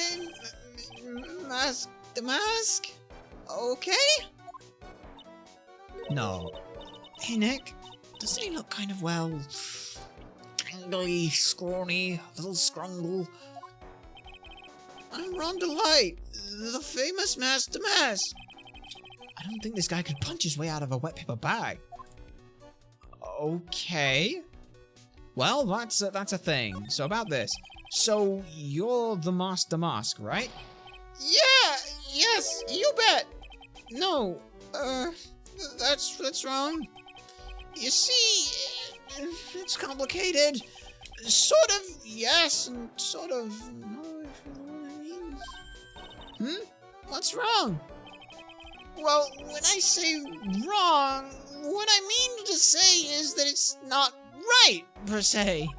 the mask? Okay? No. Hey, Nick. Doesn't he look kind of, well, angry, scrawny, a little scrungle? I'm Rhonda Light, the famous Master Mask. I don't think this guy could punch his way out of a wet paper bag. Okay. Well, that's a thing. So about this. So you're the Master Mask, right? Yeah, yes, you bet. No, that's wrong. You see, it's complicated. Sort of yes, and sort of no, if you know what I mean. What's wrong? Well, when I say wrong, what I mean to say is that it's not right, per se.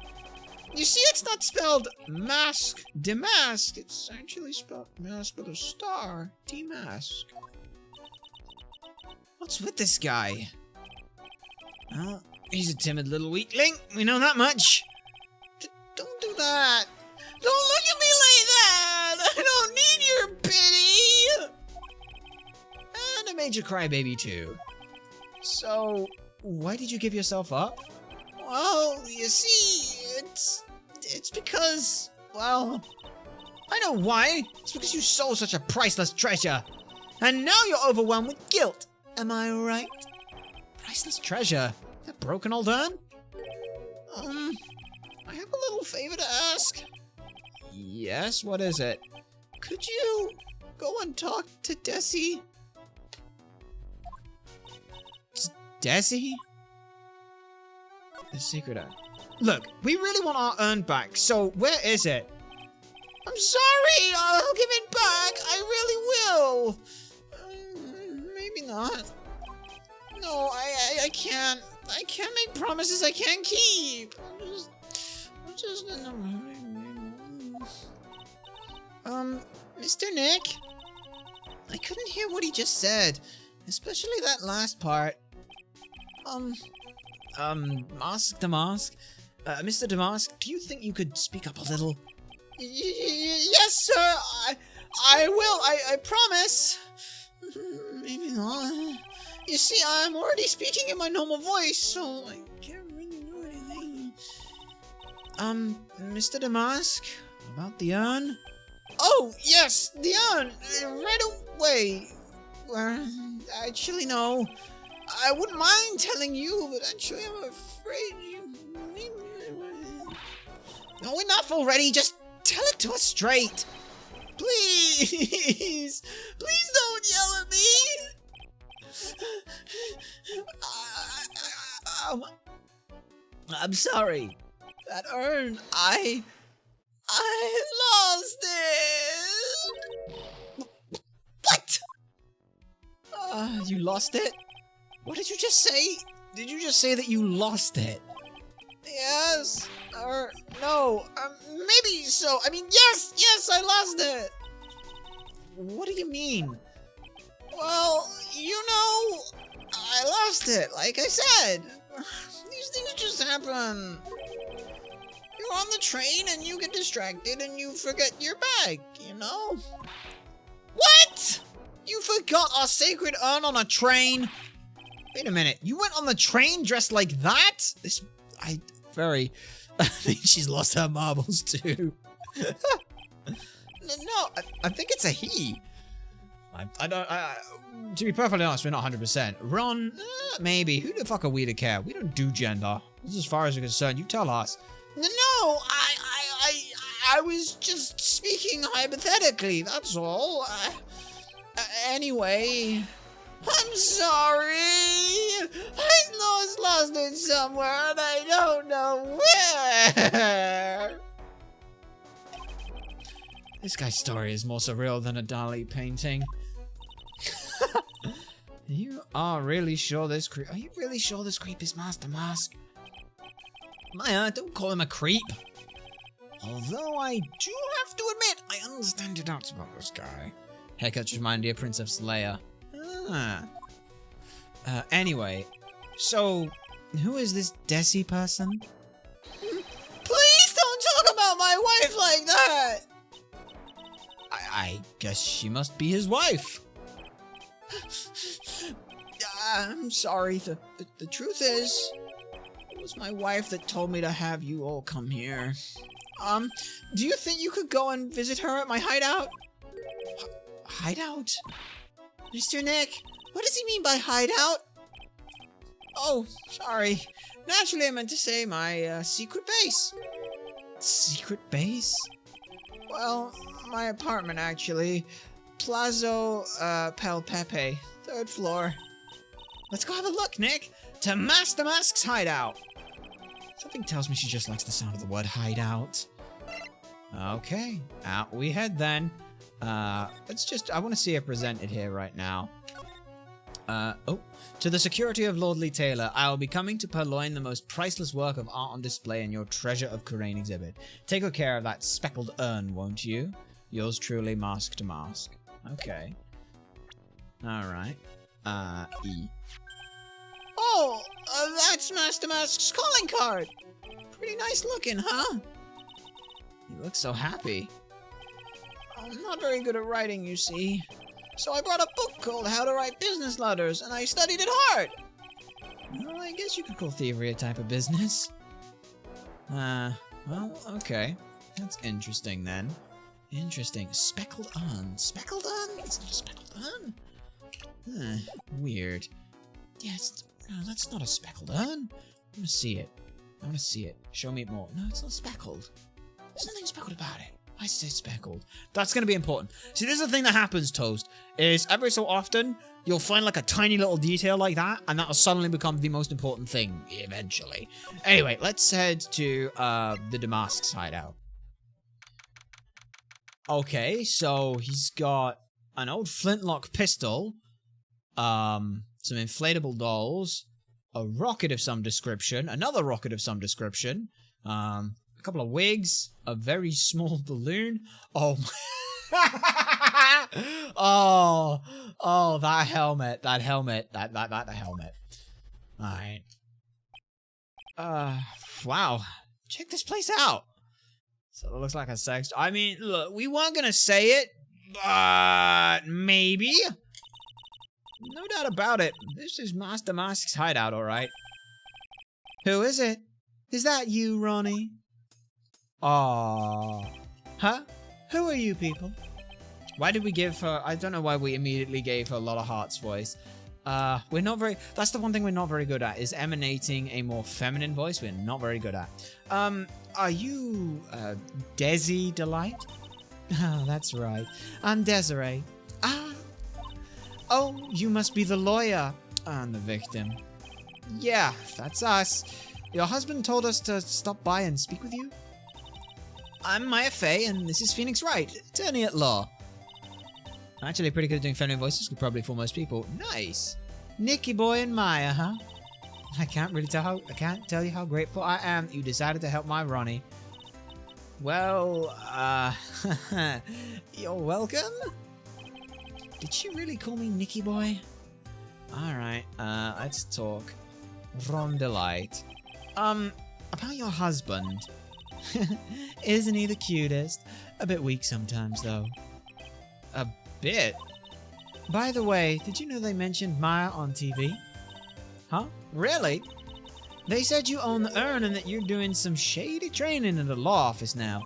You see, it's not spelled mask, demask. It's actually spelled mask with a star, demask. What's with this guy? Well, he's a timid little weakling. We know that much. Don't do that. Don't look at me like that. I don't need your pity. And a major crybaby too. So, why did you give yourself up? Well, you see, it's because, well, I know why. It's because you sold such a priceless treasure. And now you're overwhelmed with guilt. Am I right? Priceless treasure? That broken old urn? I have a little favor to ask. Yes, what is it? Could you go and talk to Desi? Desi? The secret urn. Look, we really want our urn back, so where is it? I'm sorry, I'll give it back. I really will. Maybe not. No, I can't. I can't make promises I can't keep. Mr. Nick? I couldn't hear what he just said, especially that last part. Mask Damask? Mr. Damask, do you think you could speak up a little? Yes, sir. I will. I promise. Maybe not. You see, I'm already speaking in my normal voice, so I can't really do anything. Mr. Damask, about the urn? Oh, yes, the urn. Right away. Actually, no. I wouldn't mind telling you, but actually, I'm afraid you... No, enough already. Just tell it to us straight. Please. Please don't yell at me. I'm sorry. That urn, I lost it. What? You lost it? What did you just say? Did you just say that you lost it? Yes. Or no. Maybe so. I mean, yes, I lost it. What do you mean? Well, you know, I lost it, like I said. These things just happen. You're on the train and you get distracted and you forget your bag, you know? What? You forgot our sacred urn on a train? Wait a minute, you went on the train dressed like that? I think she's lost her marbles too. No, I think it's a he. To be perfectly honest, we're not 100%. Ron, maybe. Who the fuck are we to care? We don't do gender. This is as far as we're concerned. You tell us. No, I was just speaking hypothetically, that's all. Anyway, I'm sorry. I lost it somewhere and I don't know where. This guy's story is more surreal than a Dali painting. You are really sure this creep? Are you really sure this creep is Master Mask? Maya, don't call him a creep. Although I do have to admit, I understand your doubts about this guy. Haircuts remind you of Princess Leia. Anyway, so who is this Desi person? Please don't talk about my wife like that. I guess she must be his wife. I'm sorry. The truth is, it was my wife that told me to have you all come here. Do you think you could go and visit her at my hideout? Hideout? Mr. Nick, What does he mean by hideout? Oh, sorry. Naturally, I meant to say my secret base. Secret base? Well, my apartment, actually. Plazo Pel Pepe, 3rd floor. Let's go have a look, Nick. To Master Mask's hideout. Something tells me she just likes the sound of the word hideout. Okay, out we head then. I want to see it presented here right now. To the security of Lordly Taylor, I will be coming to purloin the most priceless work of art on display in your Treasure of Kurain exhibit. Take good care of that speckled urn, won't you? Yours truly, Mask to Mask. Okay. Alright. E. Oh, that's Master Mask's calling card. Pretty nice looking, huh? You look so happy. I'm not very good at writing, you see. So I brought a book called How to Write Business Letters, and I studied it hard. Well, I guess you could call thievery a type of business. Well, okay. That's interesting then. Interesting. Speckled urn. Speckled urn? That's not a speckled urn? Weird. Yes, no, that's not a speckled urn. I want to see it. I want to see it. Show me more. No, it's not speckled. There's nothing speckled about it. Why is it speckled? That's going to be important. See, this is the thing that happens, Toast, is every so often, you'll find like a tiny little detail like that, and that'll suddenly become the most important thing, eventually. Anyway, let's head to the Damask's hideout. Okay, so he's got an old flintlock pistol, some inflatable dolls, a rocket of some description, another rocket of some description, a couple of wigs, a very small balloon. Oh my oh, that helmet. Alright. Wow. Check this place out. So it looks like a sex. I mean, look, we weren't gonna say it, but maybe. No doubt about it. This is Master Mask's hideout, alright. Who is it? Is that you, Ronnie? Aww. Huh? Who are you people? Why did we give her... I don't know why we immediately gave her Lola Hart's voice. We're not very... That's the one thing we're not very good at, is emanating a more feminine voice. We're not very good at. Are you, Desi Delight? Oh, that's right. I'm Desiree. Ah. Oh, you must be the lawyer. And the victim. Yeah, that's us. Your husband told us to stop by and speak with you. I'm Maya Fey, and this is Phoenix Wright, attorney at law. I'm actually pretty good at doing feminine voices, could probably fool most people. Nice. Nicky boy and Maya, huh? I can't tell you how grateful I am that you decided to help my Ronnie. Well, you're welcome? Did she really call me Nicky boy? Alright, let's talk. Ron Delight. About your husband. Isn't he the cutest? A bit weak sometimes, though. A bit? By the way, did you know they mentioned Maya on TV? Huh? Really? They said you own the urn and that you're doing some shady training in the law office now.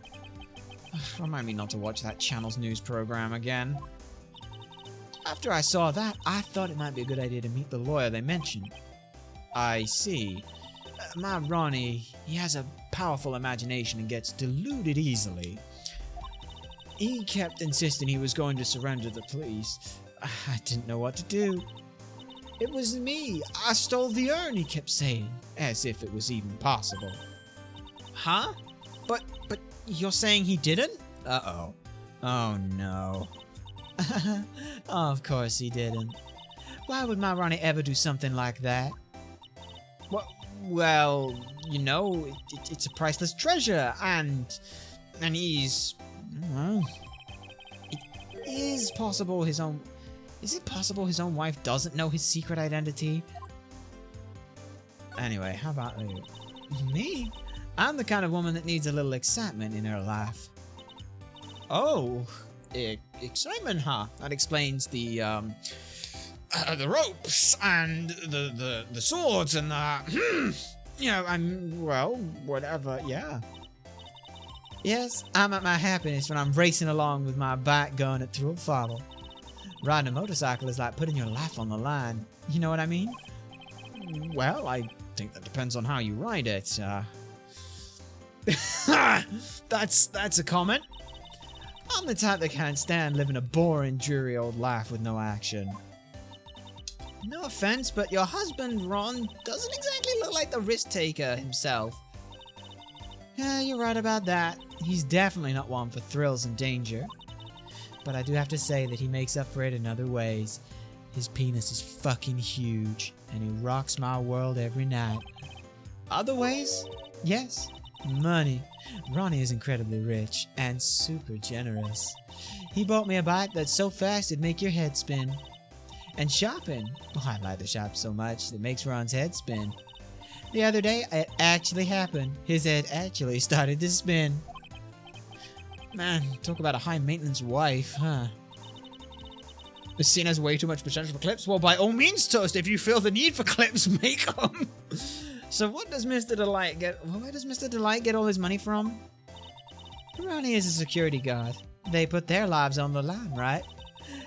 Remind me not to watch that channel's news program again. After I saw that, I thought it might be a good idea to meet the lawyer they mentioned. I see. My Ronnie, he has a powerful imagination and gets deluded easily. He kept insisting he was going to surrender to the police. I didn't know what to do. It was me. I stole the urn, he kept saying, as if it was even possible. Huh? But you're saying he didn't? Uh-oh. Oh, no. Of course he didn't. Why would my Ronnie ever do something like that? Well, you know, it's a priceless treasure, and he's... It is possible his own... Is it possible his own wife doesn't know his secret identity? Anyway, how about you? Me? I'm the kind of woman that needs a little excitement in her life. Oh, excitement, huh? That explains the ropes and the swords and the... you know, well, whatever, yeah. Yes, I'm at my happiness when I'm racing along with my bike going at full throttle. Riding a motorcycle is like putting your life on the line. You know what I mean? Well, I think that depends on how you ride it. That's a comment. I'm the type that can't stand living a boring, dreary old life with no action. No offense, but your husband, Ron, doesn't exactly look like the risk taker himself. Yeah, you're right about that. He's definitely not one for thrills and danger. But I do have to say that he makes up for it in other ways. His penis is fucking huge, and he rocks my world every night. Other ways? Yes. Money. Ronnie is incredibly rich and super generous. He bought me a bike that's so fast it'd make your head spin. And shopping. Oh, I like to shop so much it makes Ron's head spin. The other day, it actually happened. His head actually started to spin. Man, talk about a high-maintenance wife, huh? The scene has way too much potential for clips. Well, by all means, Toast, if you feel the need for clips, make them. So what does Mr. Delight get? Where does Mr. Delight get all his money from? Ronnie is a security guard. They put their lives on the line, right?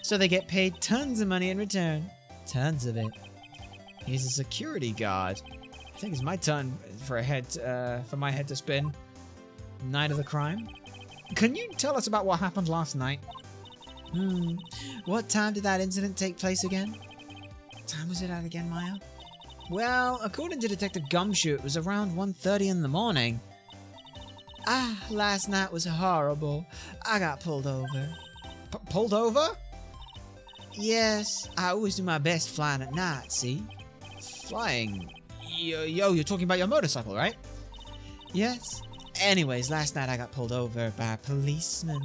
So they get paid tons of money in return. Tons of it. He's a security guard. I think it's my turn for my head to spin. Night of the crime. Can you tell us about what happened last night? What time did that incident take place again? What time was it at again, Maya? Well, according to Detective Gumshoe, it was around 1:30 in the morning. Last night was horrible. I got pulled over. Pulled over? Yes, I always do my best flying at night, see? Flying? Yo, you're talking about your motorcycle, right? Yes. Anyways, last night I got pulled over by a policeman.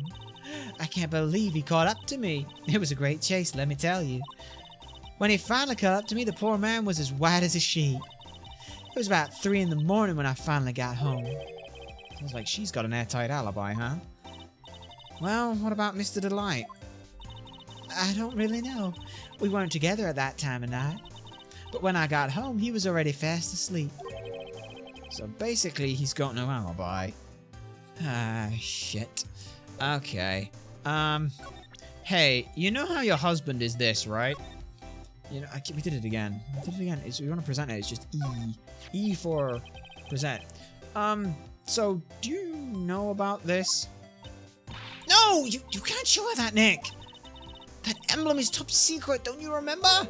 I can't believe he caught up to me. It was a great chase, let me tell you. When he finally caught up to me, the poor man was as white as a sheet. It was about 3 in the morning when I finally got home. Sounds like she's got an airtight alibi, huh? Well, what about Mr. Delight? I don't really know. We weren't together at that time of night. But when I got home, he was already fast asleep. So basically, he's got no alibi. Shit. Okay. Hey, you know how your husband is this, right? You know, we did it again. We want to present it. It's just E. E for present. So do you know about this? No! You can't show her that, Nick! That emblem is top secret, don't you remember?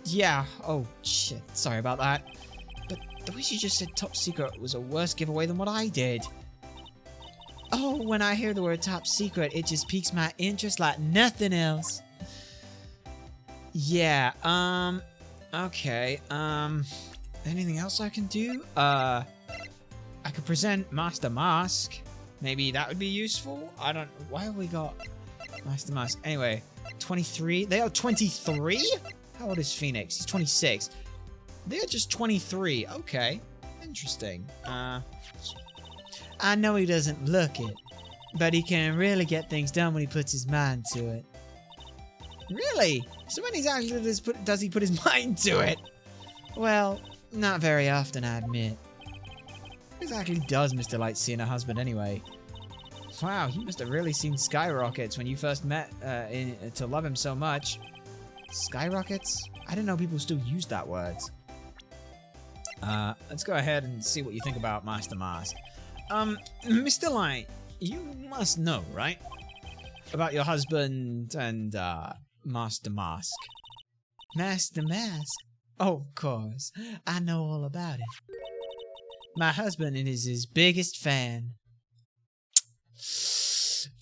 Yeah. Oh, shit. Sorry about that. But the way she just said top secret was a worse giveaway than what I did. Oh, when I hear the word top secret, it just piques my interest like nothing else. Yeah, okay, anything else I can do? I could present Master Mask. Maybe that would be useful? Why have we got Master Mask? Anyway, 23? They are 23? How old is Phoenix? He's 26. They're just 23. Okay, interesting. I know he doesn't look it, but he can really get things done when he puts his mind to it. Really? So when exactly does he put his mind to it? Well, not very often, I admit. What exactly does Mr. Light see in a husband anyway? Wow, you must have really seen skyrockets when you first met to love him so much. Skyrockets? I didn't know people still used that word. Let's go ahead and see what you think about Master Mask. Mr. Light, you must know, right? About your husband and, Master Mask. Master Mask? Oh, of course. I know all about it. My husband is his biggest fan.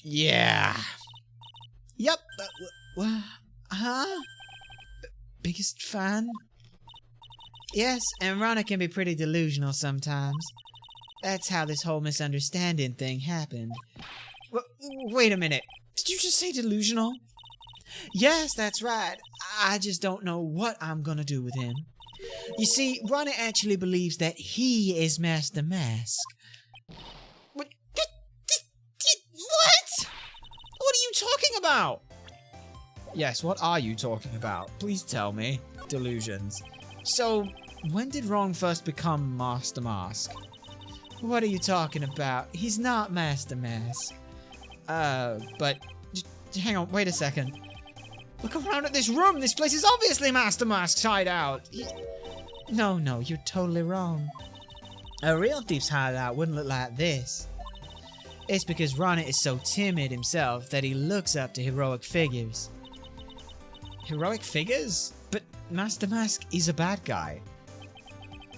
Yeah. Yep. Huh? Biggest fan? Yes, and Rana can be pretty delusional sometimes. That's how this whole misunderstanding thing happened. Wait a minute. Did you just say delusional? Yes, that's right. I just don't know what I'm gonna do with him. You see, Ronnie actually believes that he is Master Mask. What? What are you talking about? Yes, what are you talking about? Please tell me. Delusions. So, when did Ron first become Master Mask? What are you talking about? He's not Master Mask. But hang on, wait a second. Look around at this room. This place is obviously Master Mask's hideout. No, you're totally wrong. A real thief's hideout wouldn't look like this. It's because Ronnie is so timid himself that he looks up to heroic figures. Heroic figures? But Master Mask is a bad guy.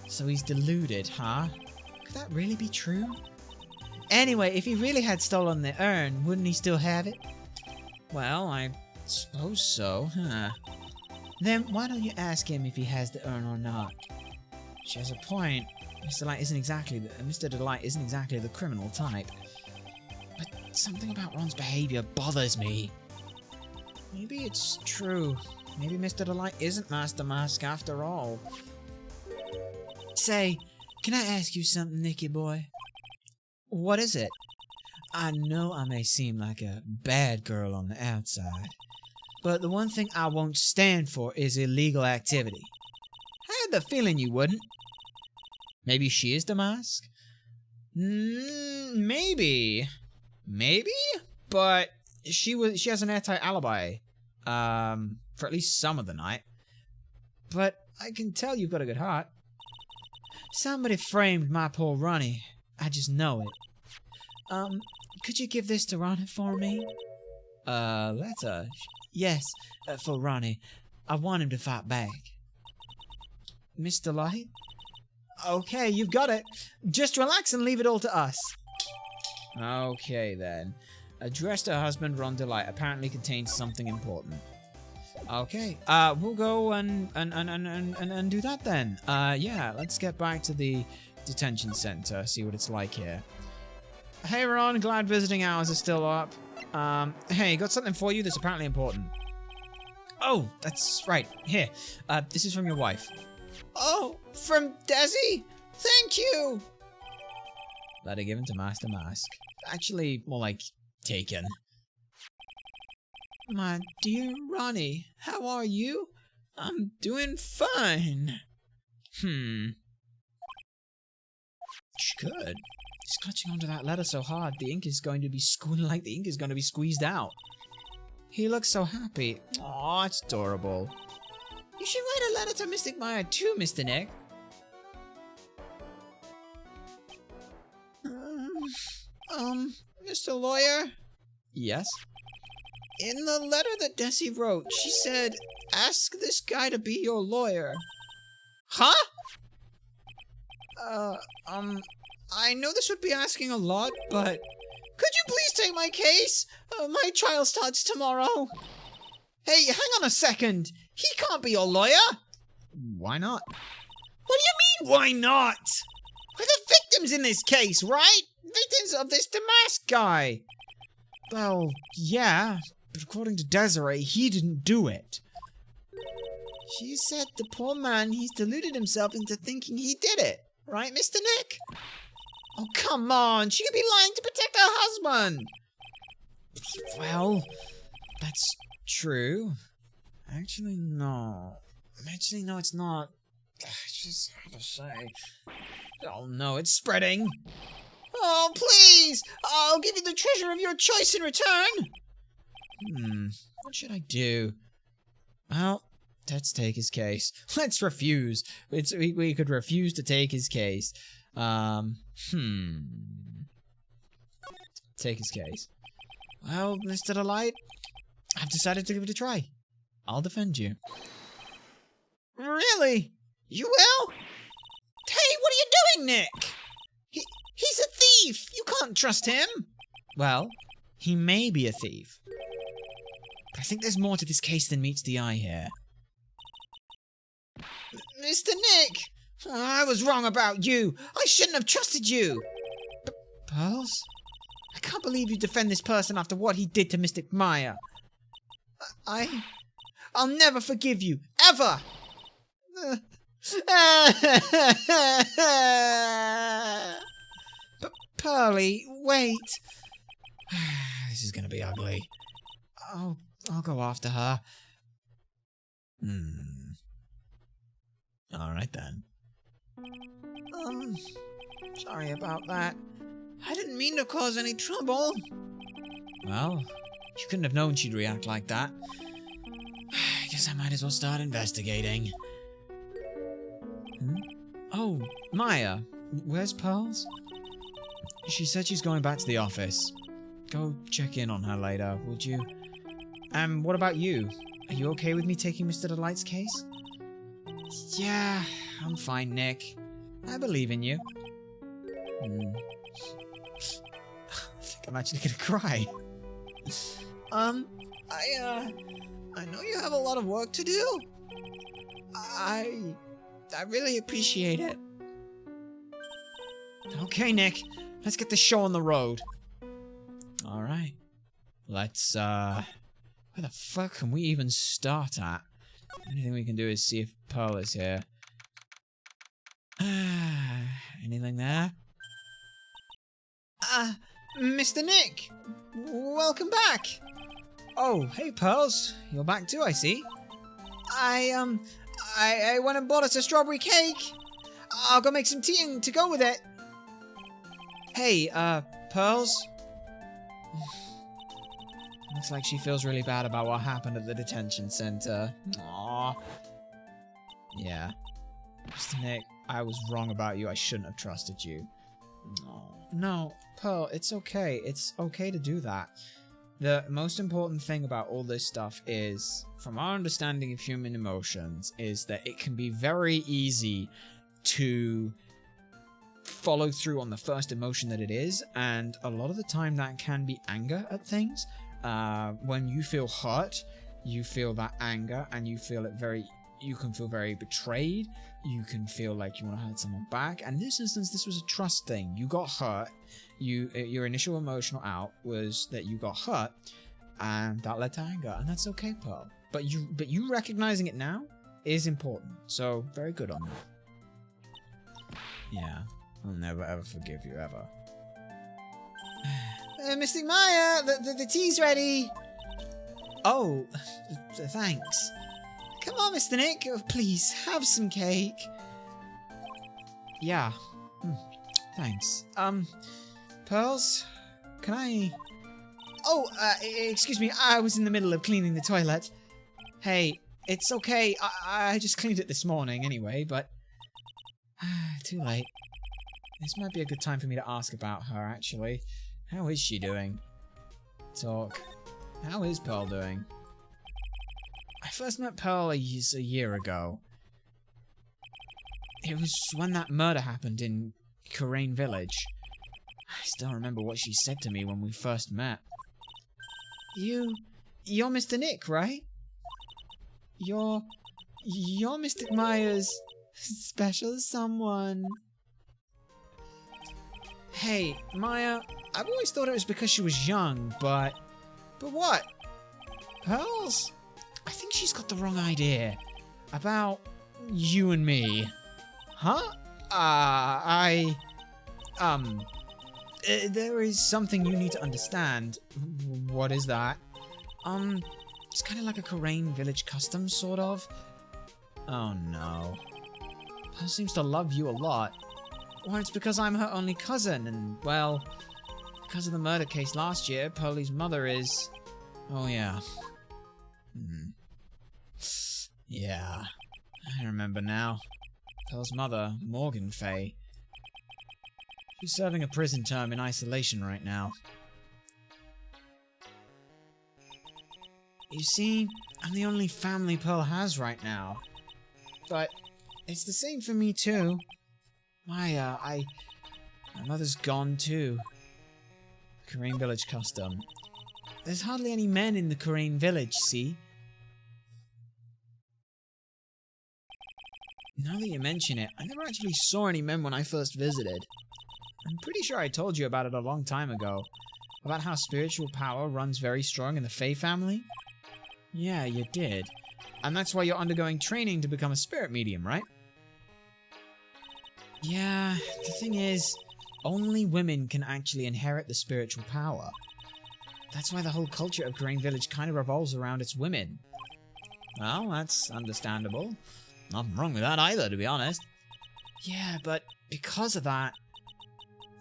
So he's deluded, huh? Could that really be true? Anyway, if he really had stolen the urn, wouldn't he still have it? Well, I suppose so, huh? Then why don't you ask him if he has the urn or not? She has a point. Mr. Delight isn't exactly the criminal type. But something about Ron's behavior bothers me. Maybe it's true. Maybe Mr. Delight isn't Master Mask after all. Say, can I ask you something, Nicky boy? What is it? I know I may seem like a bad girl on the outside, but the one thing I won't stand for is illegal activity. I had the feeling you wouldn't. Maybe she is the mask? Maybe. Maybe? But she has an airtight alibi. For at least some of the night. But I can tell you've got a good heart. Somebody framed my poor Ronnie. I just know it. Could you give this to Ronnie for me? Letter? Yes, for Ronnie. I want him to fight back. Mr. Light? Okay, you've got it. Just relax and leave it all to us. Okay, then. Addressed to her husband, Ron Delight, apparently contains something important. Okay, we'll go and do that then. Yeah, let's get back to the detention center, see what it's like here. Hey, Ron, glad visiting hours are still up. Hey, got something for you that's apparently important. Oh, that's right. Here, this is from your wife. Oh, from Desi? Thank you! Letter given to Master Mask. Actually, more like taken. My dear Ronnie, how are you? I'm doing fine. She could. He's clutching onto that letter so hard, the ink is going to be squeezed out. He looks so happy. Aw, it's adorable. You should write a letter to Mystic Maya too, Mr. Nick. Mr. Lawyer? Yes? In the letter that Desi wrote, she said, ask this guy to be your lawyer. Huh? I know this would be asking a lot, but could you please take my case? My trial starts tomorrow. Hey, hang on a second. He can't be your lawyer. Why not? What do you mean, why not? We're the victims in this case, right? Victims of this Damask guy. Well, yeah, but according to Desiree, he didn't do it. She said the poor man, he's deluded himself into thinking he did it. Right, Mr. Nick? Oh, come on. She could be lying to protect her husband. Well, that's true. Actually, no. Actually, no, it's not. It's just hard to say. Oh, no, it's spreading. Oh, please! I'll give you the treasure of your choice in return! What should I do? Well, let's take his case. Let's refuse. We could refuse to take his case. Take his case. Well, Mr. Delight, I've decided to give it a try. I'll defend you. Really? You will? Hey, what are you doing, Nick? He's a thief! You can't trust him! Well, he may be a thief. But I think there's more to this case than meets the eye here. Mr. Nick! I was wrong about you. I shouldn't have trusted you. Pearls? I can't believe you defend this person after what he did to Mystic Maya. I'll never forgive you. Ever! Pearly, wait. This is gonna be ugly. I'll go after her. Alright then. Sorry about that. I didn't mean to cause any trouble. Well, You couldn't have known she'd react like that. Guess I might as well start investigating. Oh, Maya. Where's Pearls? She said she's going back to the office. Go check in on her later, would you? What about you? Are you okay with me taking Mr. Delight's case? Yeah, I'm fine, Nick. I believe in you. I think I'm actually gonna cry. I know you have a lot of work to do. I really appreciate it. Okay, Nick. Let's get the show on the road. Alright. Let's, where the fuck can we even start at? Anything we can do is see if Pearl is here. Anything there? Mr. Nick! Welcome back! Oh, hey Pearls. You're back too, I see. I went and bought us a strawberry cake. I'll go make some tea to go with it. Hey, Pearls? Looks like she feels really bad about what happened at the detention center. Aww. Yeah. Mr. Nick, I was wrong about you. I shouldn't have trusted you. No, Pearl, it's okay. It's okay to do that. The most important thing about all this stuff is, from our understanding of human emotions, is that it can be very easy to follow through on the first emotion that it is, and a lot of the time that can be anger at things. When you feel hurt, you feel that anger, and you can feel very betrayed. You can feel like you want to hurt someone back. And in this instance, this was a trust thing. You got hurt. Your initial emotional out was that you got hurt, and that led to anger, and that's okay, Pearl. But you recognizing it now is important. So very good on you. Yeah, I'll never ever forgive you ever. Mystic Maya, the tea's ready. Oh, thanks. Come on, Mr. Nick, please have some cake. Yeah. Thanks. Pearls, can I... Oh, excuse me, I was in the middle of cleaning the toilet. Hey, it's okay. I just cleaned it this morning anyway, but... too late. This might be a good time for me to ask about her, actually. How is she doing? Talk. How is Pearl doing? I first met Pearl a year ago. It was when that murder happened in Kurain Village. I still remember what she said to me when we first met. You're Mr. Nick, right? You're Mystic Maya's special someone. Hey, Maya, I've always thought it was because she was young, but what? Pearls? I think she's got the wrong idea about you and me. Huh? There is something you need to understand. What is that? It's kind of like a Kurain village custom, sort of. Oh no. Pearl seems to love you a lot. Or it's because I'm her only cousin, and, well, because of the murder case last year, Pearlie's mother is... Oh, yeah. Yeah, I remember now. Pearl's mother, Morgan Fay. She's serving a prison term in isolation right now. You see, I'm the only family Pearl has right now. But it's the same for me too. My mother's gone too. Kurain Village custom. There's hardly any men in the Kurain Village, see? Now that you mention it, I never actually saw any men when I first visited. I'm pretty sure I told you about it a long time ago. About how spiritual power runs very strong in the Fey family? Yeah, you did. And that's why you're undergoing training to become a spirit medium, right? Yeah, the thing is, only women can actually inherit the spiritual power. That's why the whole culture of Kurain Village kind of revolves around its women. Well, that's understandable. Nothing wrong with that either, to be honest. Yeah, but because of that,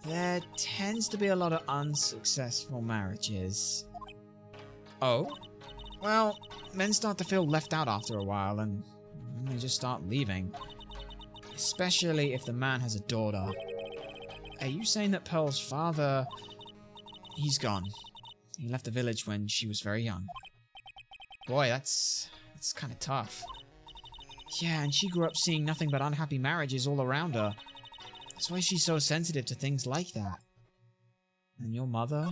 there tends to be a lot of unsuccessful marriages. Oh? Well, men start to feel left out after a while, and they just start leaving. Especially if the man has a daughter. Are you saying that Pearl's father... He's gone. He left the village when she was very young. Boy, that's kind of tough. Yeah, and she grew up seeing nothing but unhappy marriages all around her. That's why she's so sensitive to things like that. And your mother?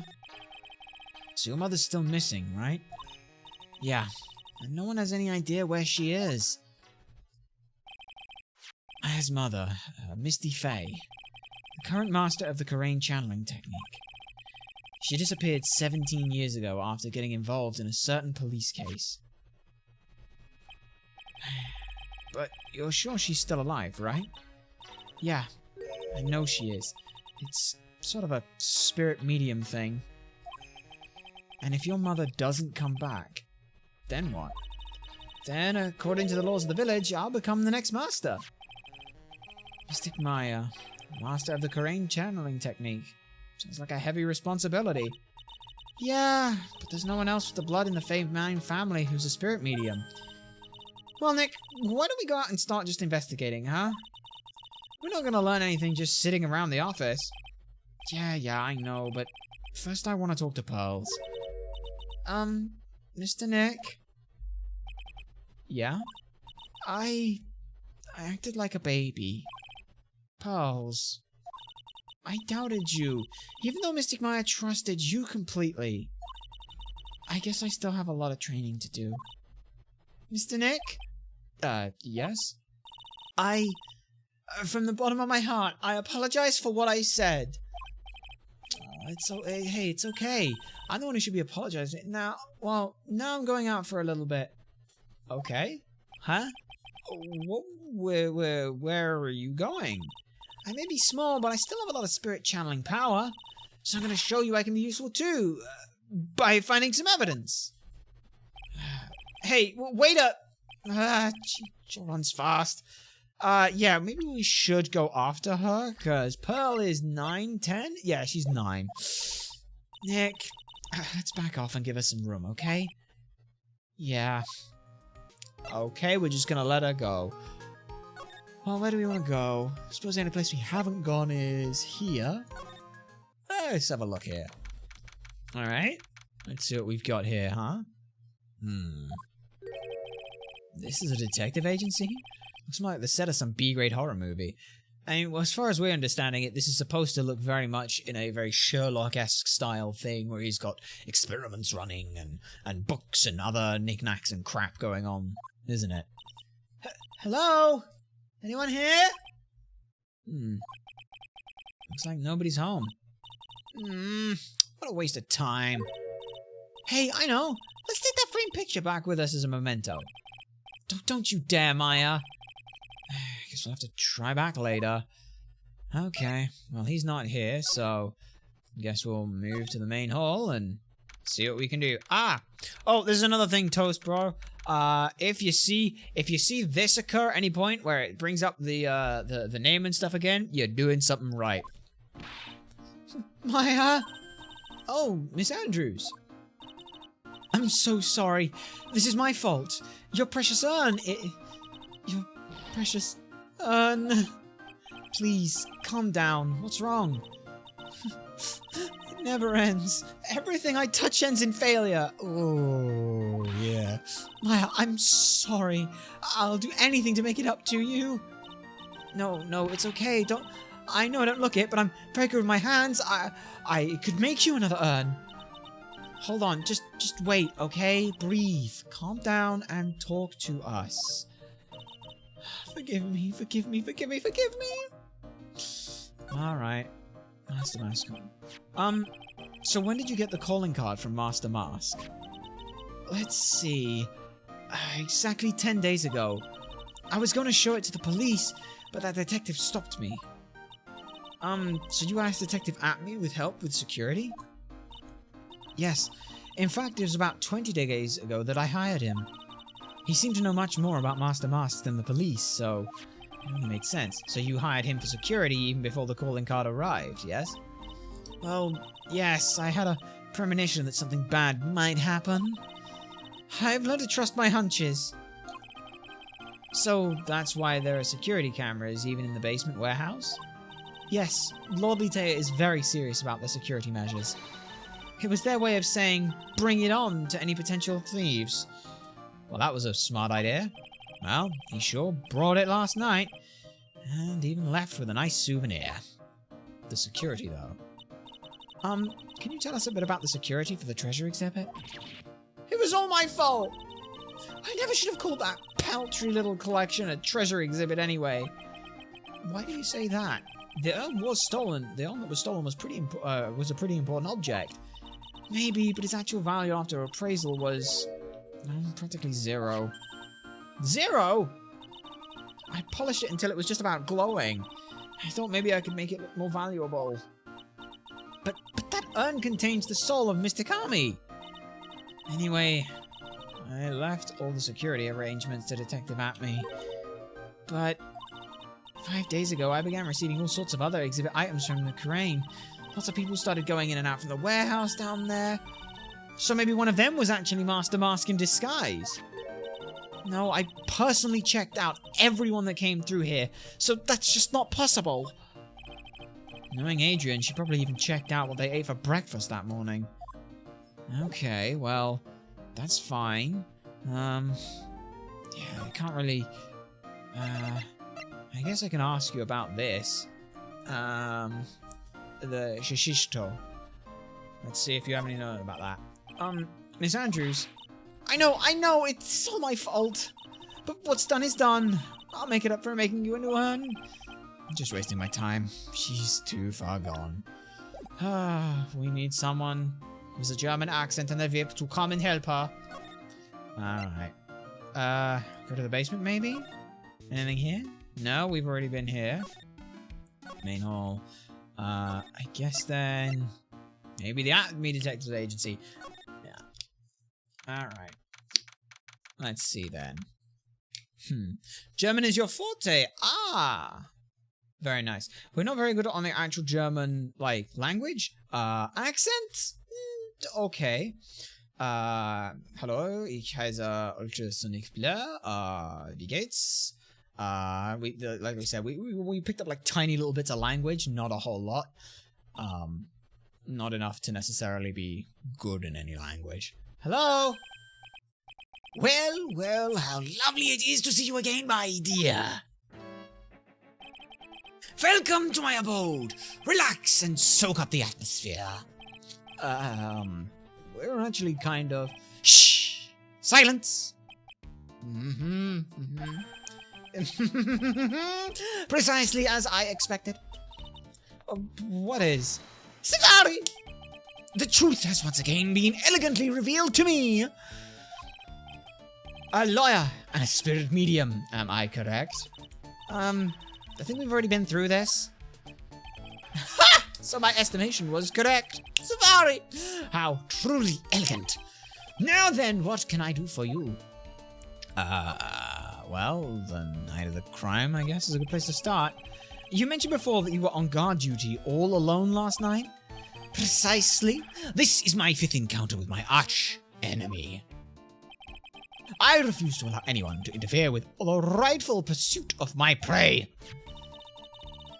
So your mother's still missing, right? Yeah, and no one has any idea where she is. Aya's mother, Misty Faye, the current master of the Karain channeling technique. She disappeared 17 years ago after getting involved in a certain police case. But you're sure she's still alive, right? Yeah, I know she is. It's sort of a spirit medium thing. And if your mother doesn't come back, then what? Then, according to the laws of the village, I'll become the next master. Mystic Maya, master of the Karain channeling technique. Sounds like a heavy responsibility. Yeah, but there's no one else with the blood in the Fae Mine family who's a spirit medium. Well, Nick, why don't we go out and start just investigating, huh? We're not gonna learn anything just sitting around the office. Yeah, I know, but first I want to talk to Pearls. Mr. Nick? Yeah? I acted like a baby. Pearls. I doubted you, even though Mystic Maya trusted you completely. I guess I still have a lot of training to do. Mr. Nick? Yes? From the bottom of my heart, I apologize for what I said. Hey, it's okay. I'm the one who should be apologizing. Now I'm going out for a little bit. Okay? Huh? Where are you going? I may be small, but I still have a lot of spirit channeling power. So I'm going to show you I can be useful too. By finding some evidence. Hey, wait up! She runs fast. Yeah, maybe we should go after her, because Pearl is 9, 10? Yeah, she's 9. Nick, let's back off and give her some room, okay? Yeah. Okay, we're just gonna let her go. Well, where do we want to go? I suppose the only place we haven't gone is here. Let's have a look here. Alright. Let's see what we've got here, huh? This is a detective agency? Looks like the set of some B-grade horror movie. I mean, well, as far as we're understanding it, this is supposed to look very much in a very Sherlock-esque style thing, where he's got experiments running, and books and other knickknacks and crap going on, isn't it? Hello? Anyone here? Looks like nobody's home. What a waste of time. Hey, I know! Let's take that framed picture back with us as a memento. Don't you dare, Maya. Guess we'll have to try back later. Okay, well, he's not here, so guess we'll move to the main hall and see what we can do. Oh, there's another thing, Toast Bro. If you see this occur at any point where it brings up the name and stuff again, you're doing something right. Maya. Oh, Miss Andrews. I'm so sorry. This is my fault. Your precious urn. Your precious urn. Please, calm down. What's wrong? It never ends. Everything I touch ends in failure. Oh, yeah. Maya, I'm sorry. I'll do anything to make it up to you. No, it's okay. I know I don't look it, but I'm very good with my hands. I could make you another urn. Hold on, just wait, okay? Breathe, calm down, and talk to us. Forgive me. Alright. Master Mask. So when did you get the calling card from Master Mask? Let's see. Exactly 10 days ago. I was going to show it to the police, but that detective stopped me. So you asked Detective Atme with help with security? Yes. In fact, it was about 20 days ago that I hired him. He seemed to know much more about Master Mask than the police, so it only made sense. So you hired him for security even before the calling card arrived, yes? Well, yes, I had a premonition that something bad might happen. I've learned to trust my hunches. So that's why there are security cameras even in the basement warehouse? Yes, Lord Litea is very serious about the security measures. It was their way of saying, bring it on to any potential thieves. Well, that was a smart idea. Well, he sure brought it last night. And even left with a nice souvenir. The security, though. Can you tell us a bit about the security for the treasure exhibit? It was all my fault! I never should have called that paltry little collection a treasure exhibit anyway. Why do you say that? The urn was stolen. The urn that was stolen was a pretty important object. Maybe, but its actual value after appraisal was practically zero. Zero? I polished it until it was just about glowing. I thought maybe I could make it look more valuable. But that urn contains the soul of Mr. Kami. Anyway, I left all the security arrangements to Detective Atme. But 5 days ago, I began receiving all sorts of other exhibit items from the Crane. Lots of people started going in and out from the warehouse down there. So maybe one of them was actually Master Mask in disguise. No, I personally checked out everyone that came through here, so that's just not possible. Knowing Adrian, she probably even checked out what they ate for breakfast that morning. Okay, well, that's fine. Yeah, I can't really... I guess I can ask you about this. The Shishishto. Let's see if you have any knowledge about that. Miss Andrews. I know, it's all my fault. But what's done is done. I'll make it up for making you a new urn. I'm just wasting my time. She's too far gone. We need someone with a German accent and a whip to come and help her. Alright. Go to the basement, maybe? Anything here? No, we've already been here. Main hall. I guess then... maybe the Acme Detective Agency. Yeah. Alright. Let's see then. German is your forte. Ah! Very nice. We're not very good on the actual German, like, language. Accent? Okay. Hallo, ich heiße Ultrasonic Blur. Wie geht's? Like we said, we picked up like tiny little bits of language, not a whole lot. Not enough to necessarily be good in any language. Hello? Well, how lovely it is to see you again, my dear. Welcome to my abode. Relax and soak up the atmosphere. We're actually kind of... Shh! Silence! Precisely as I expected. What is? Safari! The truth has once again been elegantly revealed to me. A lawyer and a spirit medium, am I correct? I think we've already been through this. Ha! So my estimation was correct. Safari! How truly elegant. Now then, what can I do for you? Well, the night of the crime, I guess, is a good place to start. You mentioned before that you were on guard duty all alone last night? Precisely. This is my 5th encounter with my arch enemy. I refuse to allow anyone to interfere with the rightful pursuit of my prey.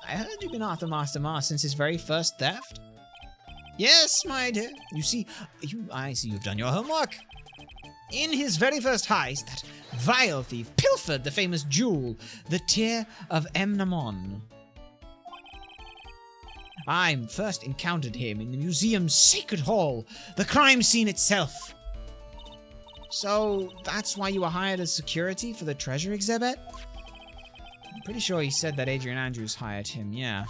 I heard you've been after Master Mars since his very first theft. Yes, my dear. I see you've done your homework. In his very first heist, that vile thief pilfered the famous jewel, the Tear of Emnamon. I first encountered him in the museum's sacred hall, the crime scene itself. So, that's why you were hired as security for the treasure exhibit? I'm pretty sure he said that Adrian Andrews hired him, yeah.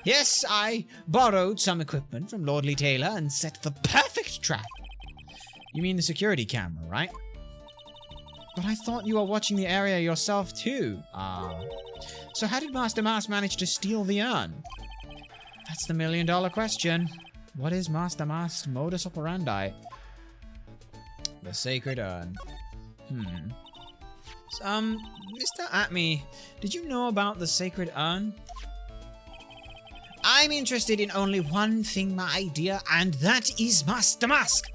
Yes, I borrowed some equipment from Lordly Taylor and set the perfect trap. You mean the security camera, right? But I thought you were watching the area yourself too. So how did Master Mars manage to steal the urn? That's the $1,000,000 question. What is Master Mars' modus operandi? The sacred urn. Mr. Atme, did you know about the sacred urn? I I'm interested in only one thing, my dear, and that is Master Mask.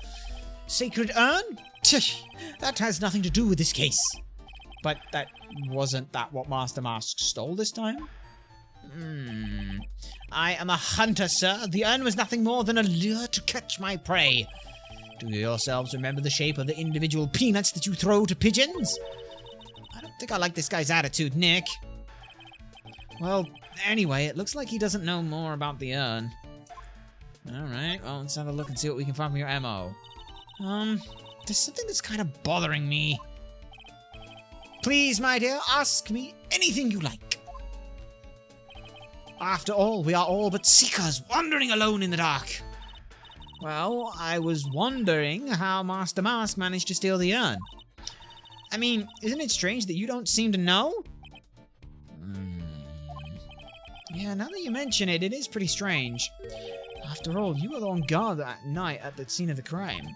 Sacred urn? Tish, that has nothing to do with this case. But wasn't that what Master Mask stole this time? I am a hunter, sir. The urn was nothing more than a lure to catch my prey. Do you yourselves remember the shape of the individual peanuts that you throw to pigeons? I don't think I like this guy's attitude, Nick. Well, anyway, it looks like he doesn't know more about the urn. Alright, well, let's have a look and see what we can find from your MO. There's something that's kind of bothering me. Please, my dear, ask me anything you like. After all, we are all but seekers wandering alone in the dark. Well, I was wondering how Master Mask managed to steal the urn. I mean, isn't it strange that you don't seem to know? Yeah, now that you mention it, it is pretty strange. After all, you were on guard that night at the scene of the crime.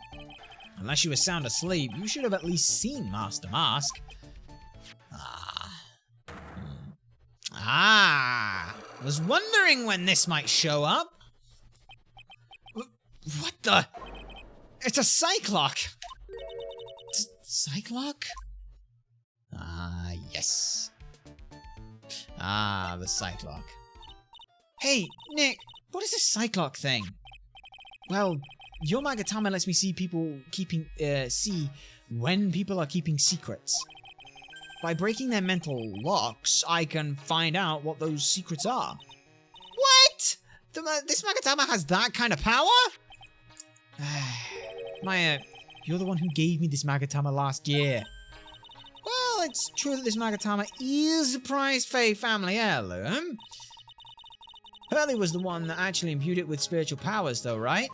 Unless you were sound asleep, you should have at least seen Master Mask. I was wondering when this might show up. What the? It's a Cyclock! Cyclock? Yes. The Cyclock. Hey, Nick, what is this Cyclock thing? Well, your Magatama lets me see people see when people are keeping secrets. By breaking their mental locks, I can find out what those secrets are. What? This Magatama has that kind of power? Maya, you're the one who gave me this Magatama last year. Well, it's true that this Magatama is a prized Fae family heirloom. Hurley was the one that actually imbued it with spiritual powers, though, right?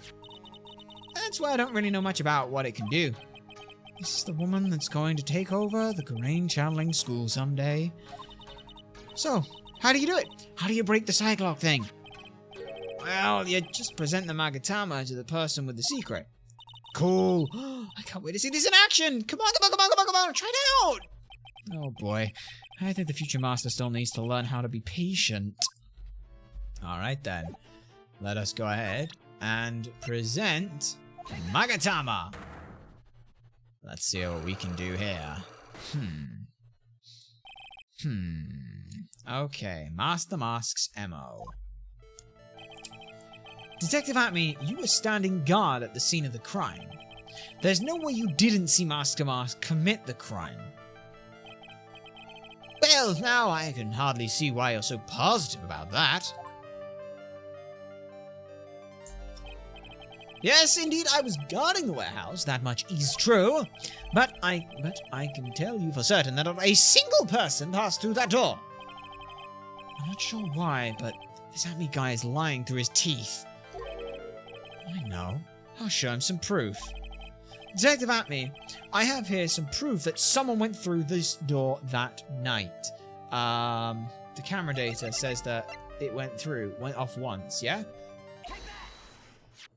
That's why I don't really know much about what it can do. This is the woman that's going to take over the Garain Channeling School someday. So, how do you do it? How do you break the Cyclock thing? Well, you just present the Magatama to the person with the secret. Cool. I can't wait to see this in action. Come on, come on, come on, come on, come on. Try it out. Oh boy. I think the future master still needs to learn how to be patient. Alright then. Let us go ahead and present Magatama. Let's see what we can do here. Okay, Master Mask's MO. Detective Atme, you were standing guard at the scene of the crime. There's no way you didn't see Master Mask commit the crime. Well, now I can hardly see why you're so positive about that. Yes, indeed, I was guarding the warehouse, that much is true. But I can tell you for certain that not a single person passed through that door. I'm not sure why, but this Atme guy is lying through his teeth. I know. I'll show him some proof. Detective Atme, I have here some proof that someone went through this door that night. The camera data says that it went off once, yeah?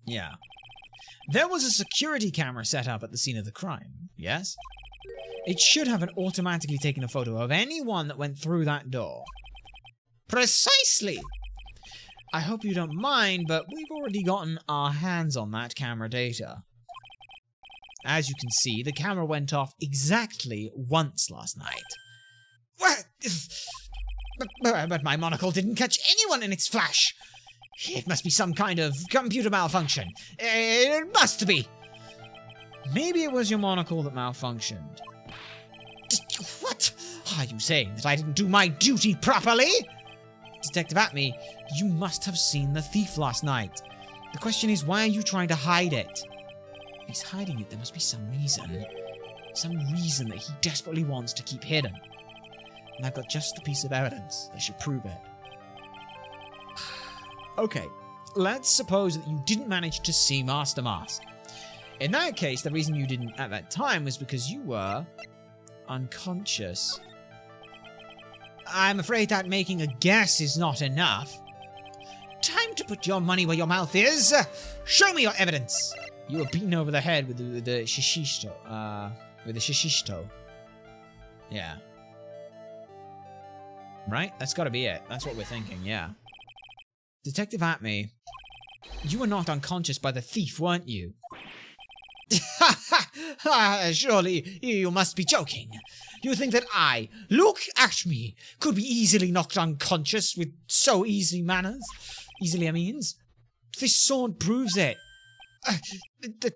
Yeah. There was a security camera set up at the scene of the crime, yes? It should have automatically taken a photo of anyone that went through that door. Precisely! I hope you don't mind, but we've already gotten our hands on that camera data. As you can see, the camera went off exactly once last night. What? But my monocle didn't catch anyone in its flash. It must be some kind of computer malfunction. It must be. Maybe it was your monocle that malfunctioned. What? Are you saying that I didn't do my duty properly? Detective Atme, you must have seen the thief last night. The question is, why are you trying to hide it? If he's hiding it, there must be some reason. Some reason that he desperately wants to keep hidden. And I've got just a piece of evidence that should prove it. Okay, let's suppose that you didn't manage to see Master Mask. In that case, the reason you didn't at that time was because you were unconscious. I'm afraid that making a guess is not enough. Time to put your money where your mouth is. Show me your evidence. You were beaten over the head with the shishisto. With the shishisto. Yeah. Right? That's got to be it. That's what we're thinking, yeah. Detective Atme, you were knocked unconscious by the thief, weren't you? Surely you must be joking. You think that I, look at me, could be easily knocked unconscious with so easy manners? Easily, I means. This sword proves it.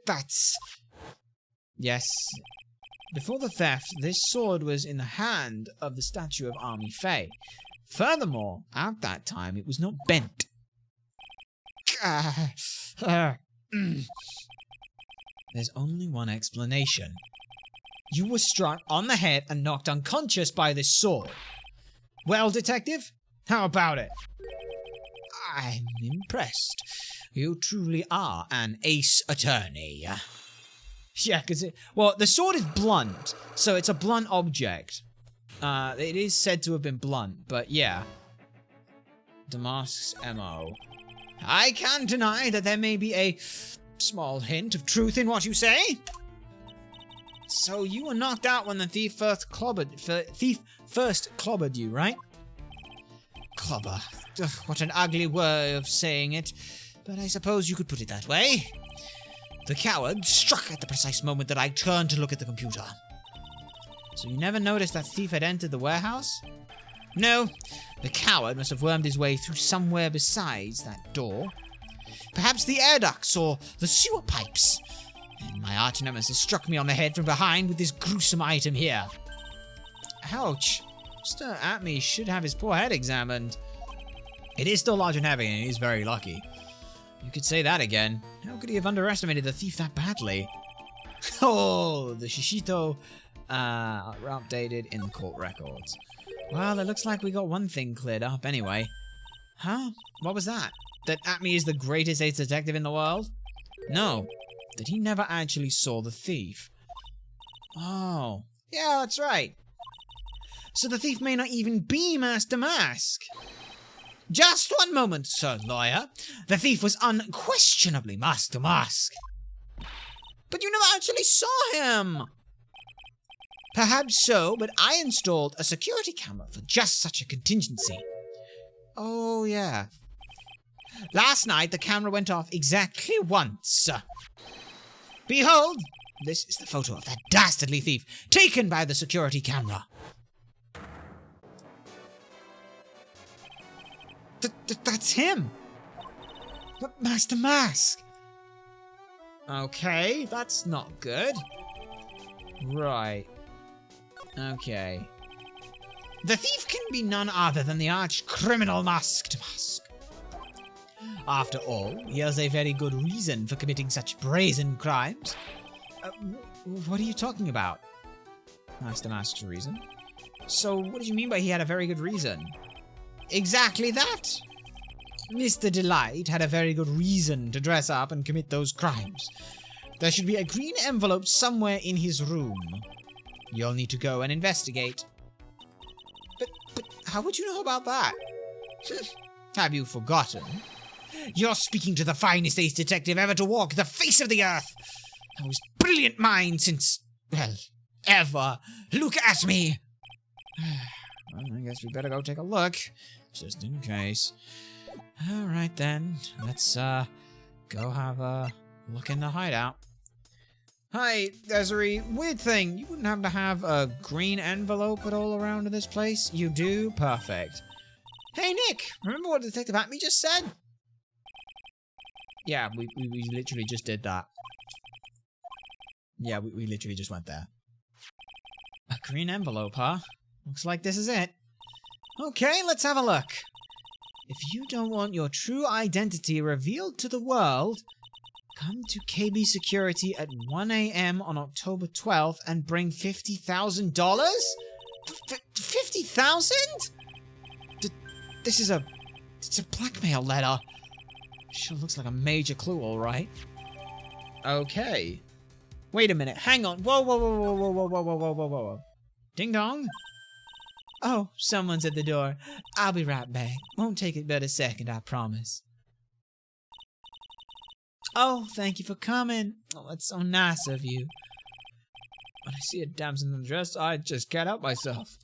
That's... Yes. Before the theft, this sword was in the hand of the statue of Army Faye. Furthermore, at that time, it was not bent. There's only one explanation. You were struck on the head and knocked unconscious by this sword. Well, detective, how about it? I'm impressed. You truly are an ace attorney. Yeah, because the sword is blunt, so it's a blunt object. It is said to have been blunt, but yeah. Damask's MO. I can't deny that there may be a small hint of truth in what you say. So you were knocked out when the thief first clobbered you, right? Clobber. Ugh, what an ugly way of saying it, but I suppose you could put it that way. The coward struck at the precise moment that I turned to look at the computer. So you never noticed that thief had entered the warehouse? No, the coward must have wormed his way through somewhere besides that door. Perhaps the air ducts or the sewer pipes. And my arch nemesis struck me on the head from behind with this gruesome item here. Ouch. Mr. Atme should have his poor head examined. It is still large and heavy, and he's very lucky. You could say that again. How could he have underestimated the thief that badly? Oh, the Shishito are updated in the court records. Well, it looks like we got one thing cleared up anyway. Huh? What was that? That Atme is the greatest ace detective in the world? No, that he never actually saw the thief. Oh, yeah, that's right. So the thief may not even be Master Mask. Just one moment, Sir Lawyer. The thief was unquestionably Master Mask. But you never actually saw him. Perhaps so, but I installed a security camera for just such a contingency. Oh, yeah. Last night, the camera went off exactly once. Behold, this is the photo of that dastardly thief, taken by the security camera. That's him! But Master Mask! Okay, that's not good. Right. Okay. The thief can be none other than the arch-criminal Masked Mask. After all, he has a very good reason for committing such brazen crimes. What are you talking about? Master Mask's reason? So, what do you mean by he had a very good reason? Exactly that! Mr. Delight had a very good reason to dress up and commit those crimes. There should be a green envelope somewhere in his room. You'll need to go and investigate. But how would you know about that? Have you forgotten? You're speaking to the finest ace detective ever to walk the face of the earth! The most brilliant mind since, well, ever. Look at me! Well, I guess we better go take a look, just in case. Alright then, let's go have a look in the hideout. Hi, Desiree. Weird thing, you wouldn't happen to have a green envelope at all around this place? You do? Perfect. Hey Nick, remember what Detective Atme just said? Yeah, we literally just did that. Yeah, we literally just went there. A green envelope, huh? Looks like this is it. Okay, let's have a look. If you don't want your true identity revealed to the world, come to KB Security at 1 a.m. on October 12th and bring $50,000? $50,000? This is it's a blackmail letter. Sure looks like a major clue, all right. Okay. Wait a minute. Hang on. Whoa, whoa, whoa, whoa, whoa, whoa, whoa, whoa, whoa, whoa. Ding dong. Oh, someone's at the door. I'll be right back. Won't take it but a second, I promise. Oh, thank you for coming. Oh, that's so nice of you. When I see a damsel in distress, I just can't help myself.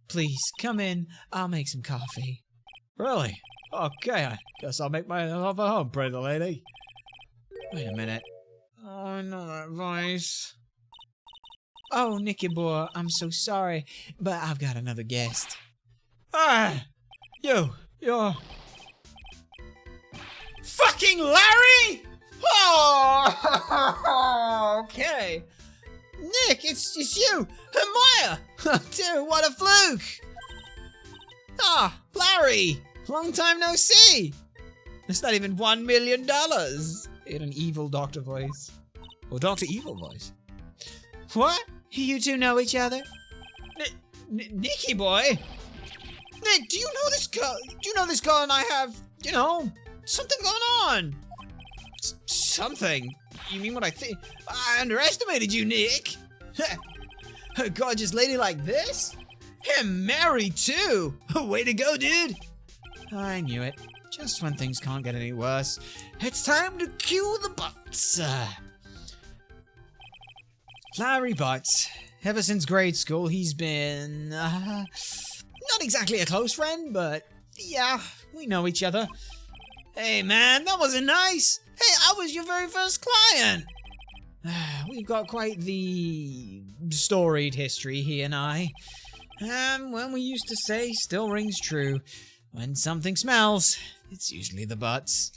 Please, come in. I'll make some coffee. Really? Okay, I guess I'll make myself at home, pretty lady. Wait a minute. Oh, I know that voice. Oh, Nicky boy, I'm so sorry, but I've got another guest. Ah! You're... Fucking Larry! Oh! Okay. Nick, it's you! Maya! Dude, what a fluke! Ah, Larry! Long time no see! It's not even $1 million! In an evil doctor voice. Or Dr. Evil voice. What? You two know each other? Nicky boy! Nick, do you know this girl? Do you know this girl and I have, you know, something going on? Something? You mean what I think? I underestimated you, Nick! A gorgeous lady like this? And married too! Way to go, dude! I knew it. Just when things can't get any worse. It's time to cue the butts. Larry Butts. Ever since grade school, he's been... not exactly a close friend, but yeah, we know each other. Hey man, that wasn't nice! Hey, I was your very first client! We've got quite the storied history, he and I. When we used to say, still rings true. When something smells, it's usually the butts.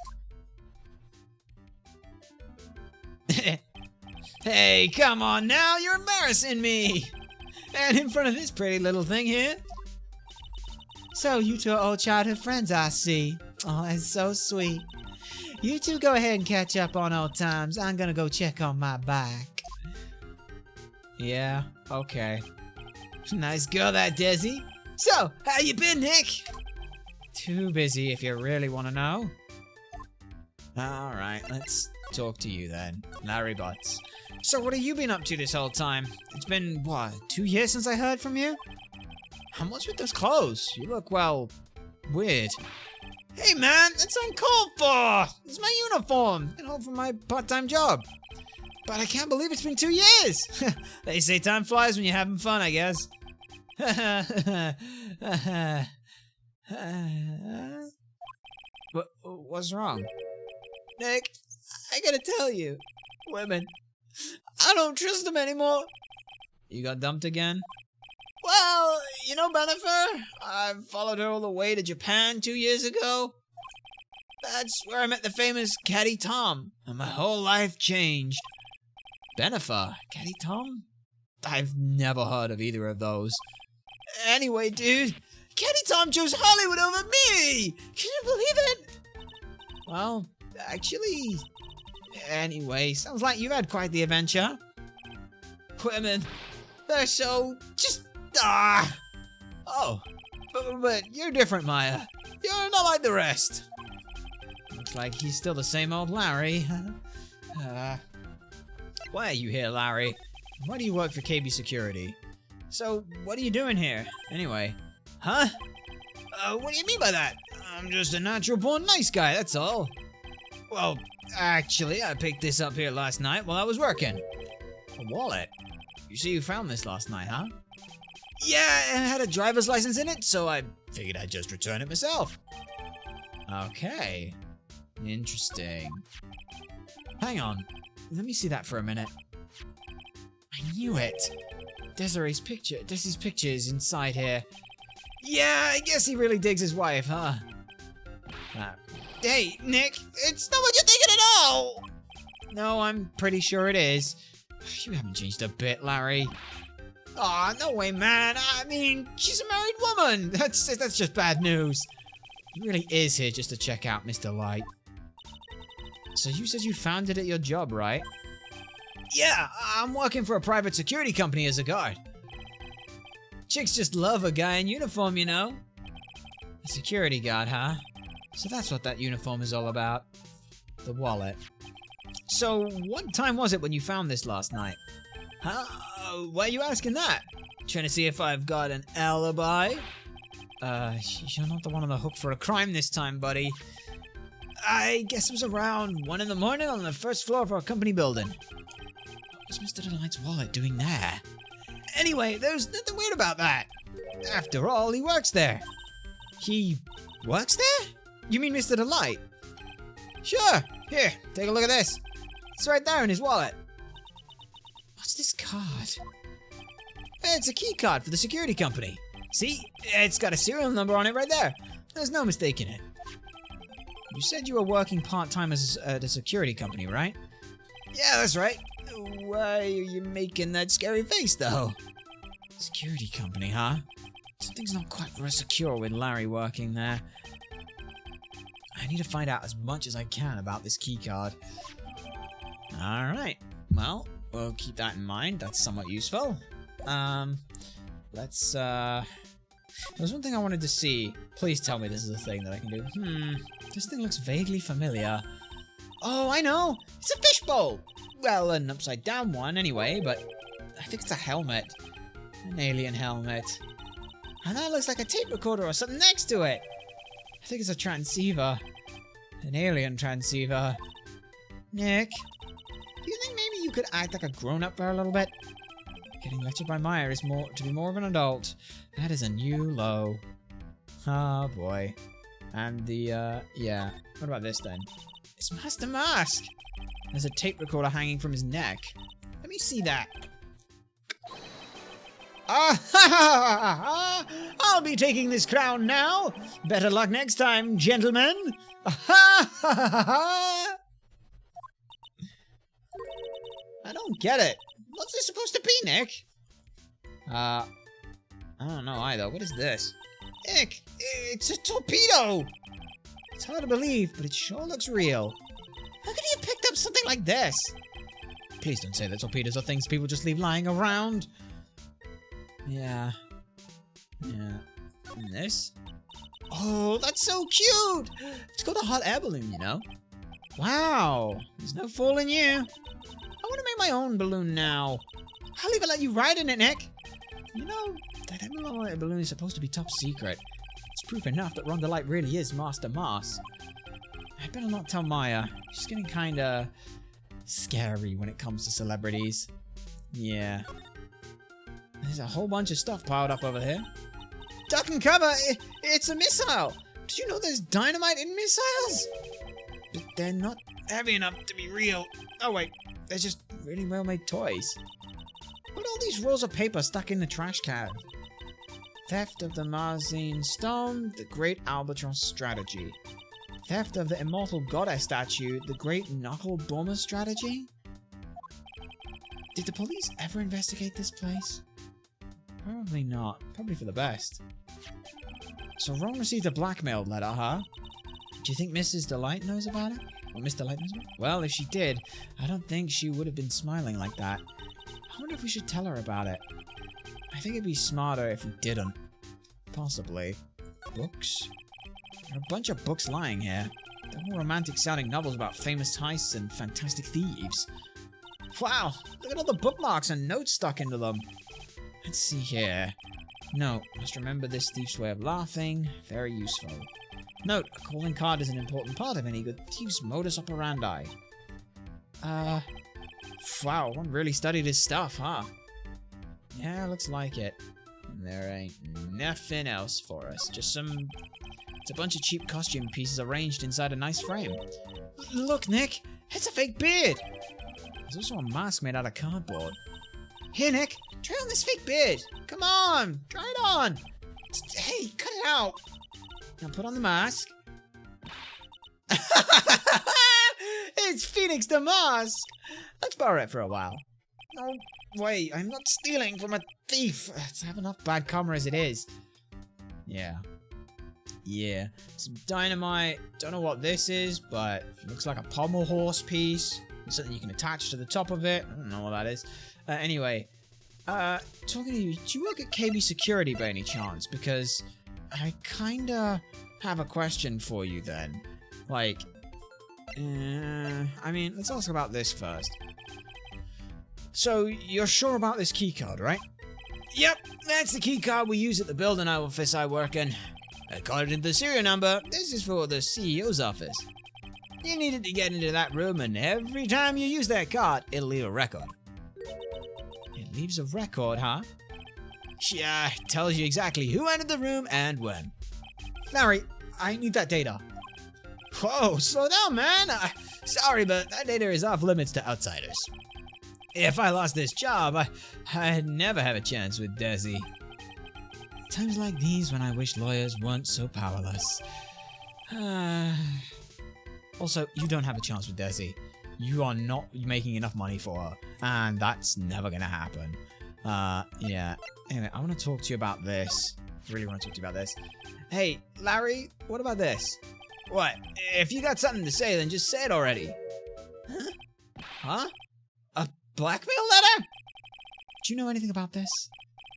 Hey, come on now, you're embarrassing me! And in front of this pretty little thing here. So you two are old childhood friends, I see. Oh, that's so sweet. You two go ahead and catch up on old times. I'm gonna go check on my bike. Yeah, okay. Nice girl, that Desi. So, how you been, Nick? Too busy if you really want to know. Alright, let's talk to you then, Larry Butts. So what have you been up to this whole time? It's been, what, 2 years since I heard from you? And what's with those clothes? You look, well, weird. Hey man, that's uncalled for! It's my uniform, and home for my part-time job. But I can't believe it's been 2 years! They say time flies when you're having fun, I guess. What's wrong? Nick, I gotta tell you, women, I don't trust them anymore. You got dumped again? Well, you know Bennifer? I followed her all the way to Japan 2 years ago. That's where I met the famous Caddy Tom, and my whole life changed. Bennifer? Caddy Tom? I've never heard of either of those. Anyway, dude, Caddy Tom chose Hollywood over me! Can you believe it? Well, actually... Anyway, sounds like you've had quite the adventure. Women, they're so... just... Oh, but you're different, Maya. You're not like the rest. Looks like he's still the same old Larry. Why are you here, Larry? Why do you work for KB Security? So, what are you doing here, anyway? Huh? What do you mean by that? I'm just a natural-born nice guy, that's all. Well, actually, I picked this up here last night while I was working. A wallet? You see you found this last night, huh? Yeah, it had a driver's license in it, so I figured I'd just return it myself. Okay. Interesting. Hang on. Let me see that for a minute. I knew it. Desi's picture is inside here. Yeah, I guess he really digs his wife, huh? Hey, Nick, it's not what you're thinking at all! No, I'm pretty sure it is. You haven't changed a bit, Larry. Aw, no way, man. I mean, she's a married woman. That's just bad news. He really is here just to check out Mr. Light. So you said you found it at your job, right? Yeah, I'm working for a private security company as a guard. Chicks just love a guy in uniform, you know? A security guard, huh? So that's what that uniform is all about. The wallet. So, what time was it when you found this last night? Huh? Why are you asking that? Trying to see if I've got an alibi? You're not the one on the hook for a crime this time, buddy. I guess it was around 1 in the morning on the first floor of our company building. What was Mr. Delight's wallet doing there? Anyway, there's nothing weird about that. After all, he works there. He works there? You mean Mr. Delight? Sure. Here, take a look at this. It's right there in his wallet. What's this card? It's a key card for the security company. See? It's got a serial number on it right there. There's no mistaking it. You said you were working part-time at a security company, right? Yeah, that's right. Why are you making that scary face, though? Security company, huh? Something's not quite very secure with Larry working there. I need to find out as much as I can about this keycard. Alright. Well, we'll keep that in mind. That's somewhat useful. There's one thing I wanted to see. Please tell me this is a thing that I can do. This thing looks vaguely familiar. Oh, I know! It's a fishbowl! Well, an upside-down one, anyway, but I think it's a helmet. An alien helmet. And that looks like a tape recorder or something next to it. I think it's a transceiver. An alien transceiver. Nick, do you think maybe you could act like a grown-up for a little bit? Getting lectured by Maya is to be more of an adult. That is a new low. Oh boy. And yeah. What about this then? It's Master Mask! There's a tape recorder hanging from his neck. Let me see that. Ah, I'll be taking this crown now. Better luck next time, gentlemen. I don't get it. What's this supposed to be, Nick? I don't know either. What is this? Nick, it's a torpedo! It's hard to believe, but it sure looks real. How could he have picked up something like this? Please don't say that torpedoes are things people just leave lying around. Yeah. And this? Oh, that's so cute! It's called a hot air balloon, you know? Wow, there's no fooling you. I want to make my own balloon now. I'll even let you ride in it, Nick. You know, that emerald balloon is supposed to be top secret. It's proof enough that Ron Delight really is Master Mars. I better not tell Maya. She's getting kinda scary when it comes to celebrities. Yeah. There's a whole bunch of stuff piled up over here. Duck and cover! It's a missile! Did you know there's dynamite in missiles? But they're not heavy enough to be real. Oh wait, they're just really well-made toys. What are all these rolls of paper stuck in the trash can? Theft of the Marzine Stone, the Great Albatross Strategy. Theft of the Immortal Goddess Statue, the Great Knuckle Bomber Strategy? Did the police ever investigate this place? Probably not. Probably for the best. So Ron received a blackmail letter, huh? Do you think Mrs. Delight knows about it? Or Miss Delight knows about it? Well, if she did, I don't think she would have been smiling like that. I wonder if we should tell her about it. I think it'd be smarter if we didn't. Possibly. Books? There are a bunch of books lying here. They're all romantic-sounding novels about famous heists and fantastic thieves. Wow! Look at all the bookmarks and notes stuck into them. Let's see here. Note, must remember this thief's way of laughing. Very useful. Note, a calling card is an important part of any good thief's modus operandi. Wow, one really studied his stuff, huh? Yeah, looks like it. And there ain't nothing else for us. Just it's a bunch of cheap costume pieces arranged inside a nice frame. Look, Nick! It's a fake beard! There's also a mask made out of cardboard. Here, Nick! Try on this fake beard! Come on! Try it on! Hey, cut it out! Now put on the mask. It's Phoenix the Mask! Let's borrow it for a while. No, wait, I'm not stealing from a thief. I have enough bad karma as it is. Yeah. Some dynamite. Don't know what this is, but it looks like a pommel horse piece. There's something you can attach to the top of it. I don't know what that is. Anyway, talking to you, do you work at KB Security by any chance? Because I kinda have a question for you then. Like, I mean, let's ask about this first. So, you're sure about this keycard, right? Yep, that's the keycard we use at the building office I work in. According to the serial number, this is for the CEO's office. You needed to get into that room, and every time you use that card, it'll leave a record. It leaves a record, huh? Yeah, it tells you exactly who entered the room and when. Larry, I need that data. Whoa, slow down, man. Sorry, but that data is off limits to outsiders. If I lost this job, I'd never have a chance with Desi. Times like these when I wish lawyers weren't so powerless. Also, you don't have a chance with Desi. You are not making enough money for her, and that's never gonna happen. Yeah. Anyway, I want to talk to you about this. Really want to talk to you about this. Hey, Larry, what about this? What? If you got something to say, then just say it already. Huh? A blackmail letter? Do you know anything about this?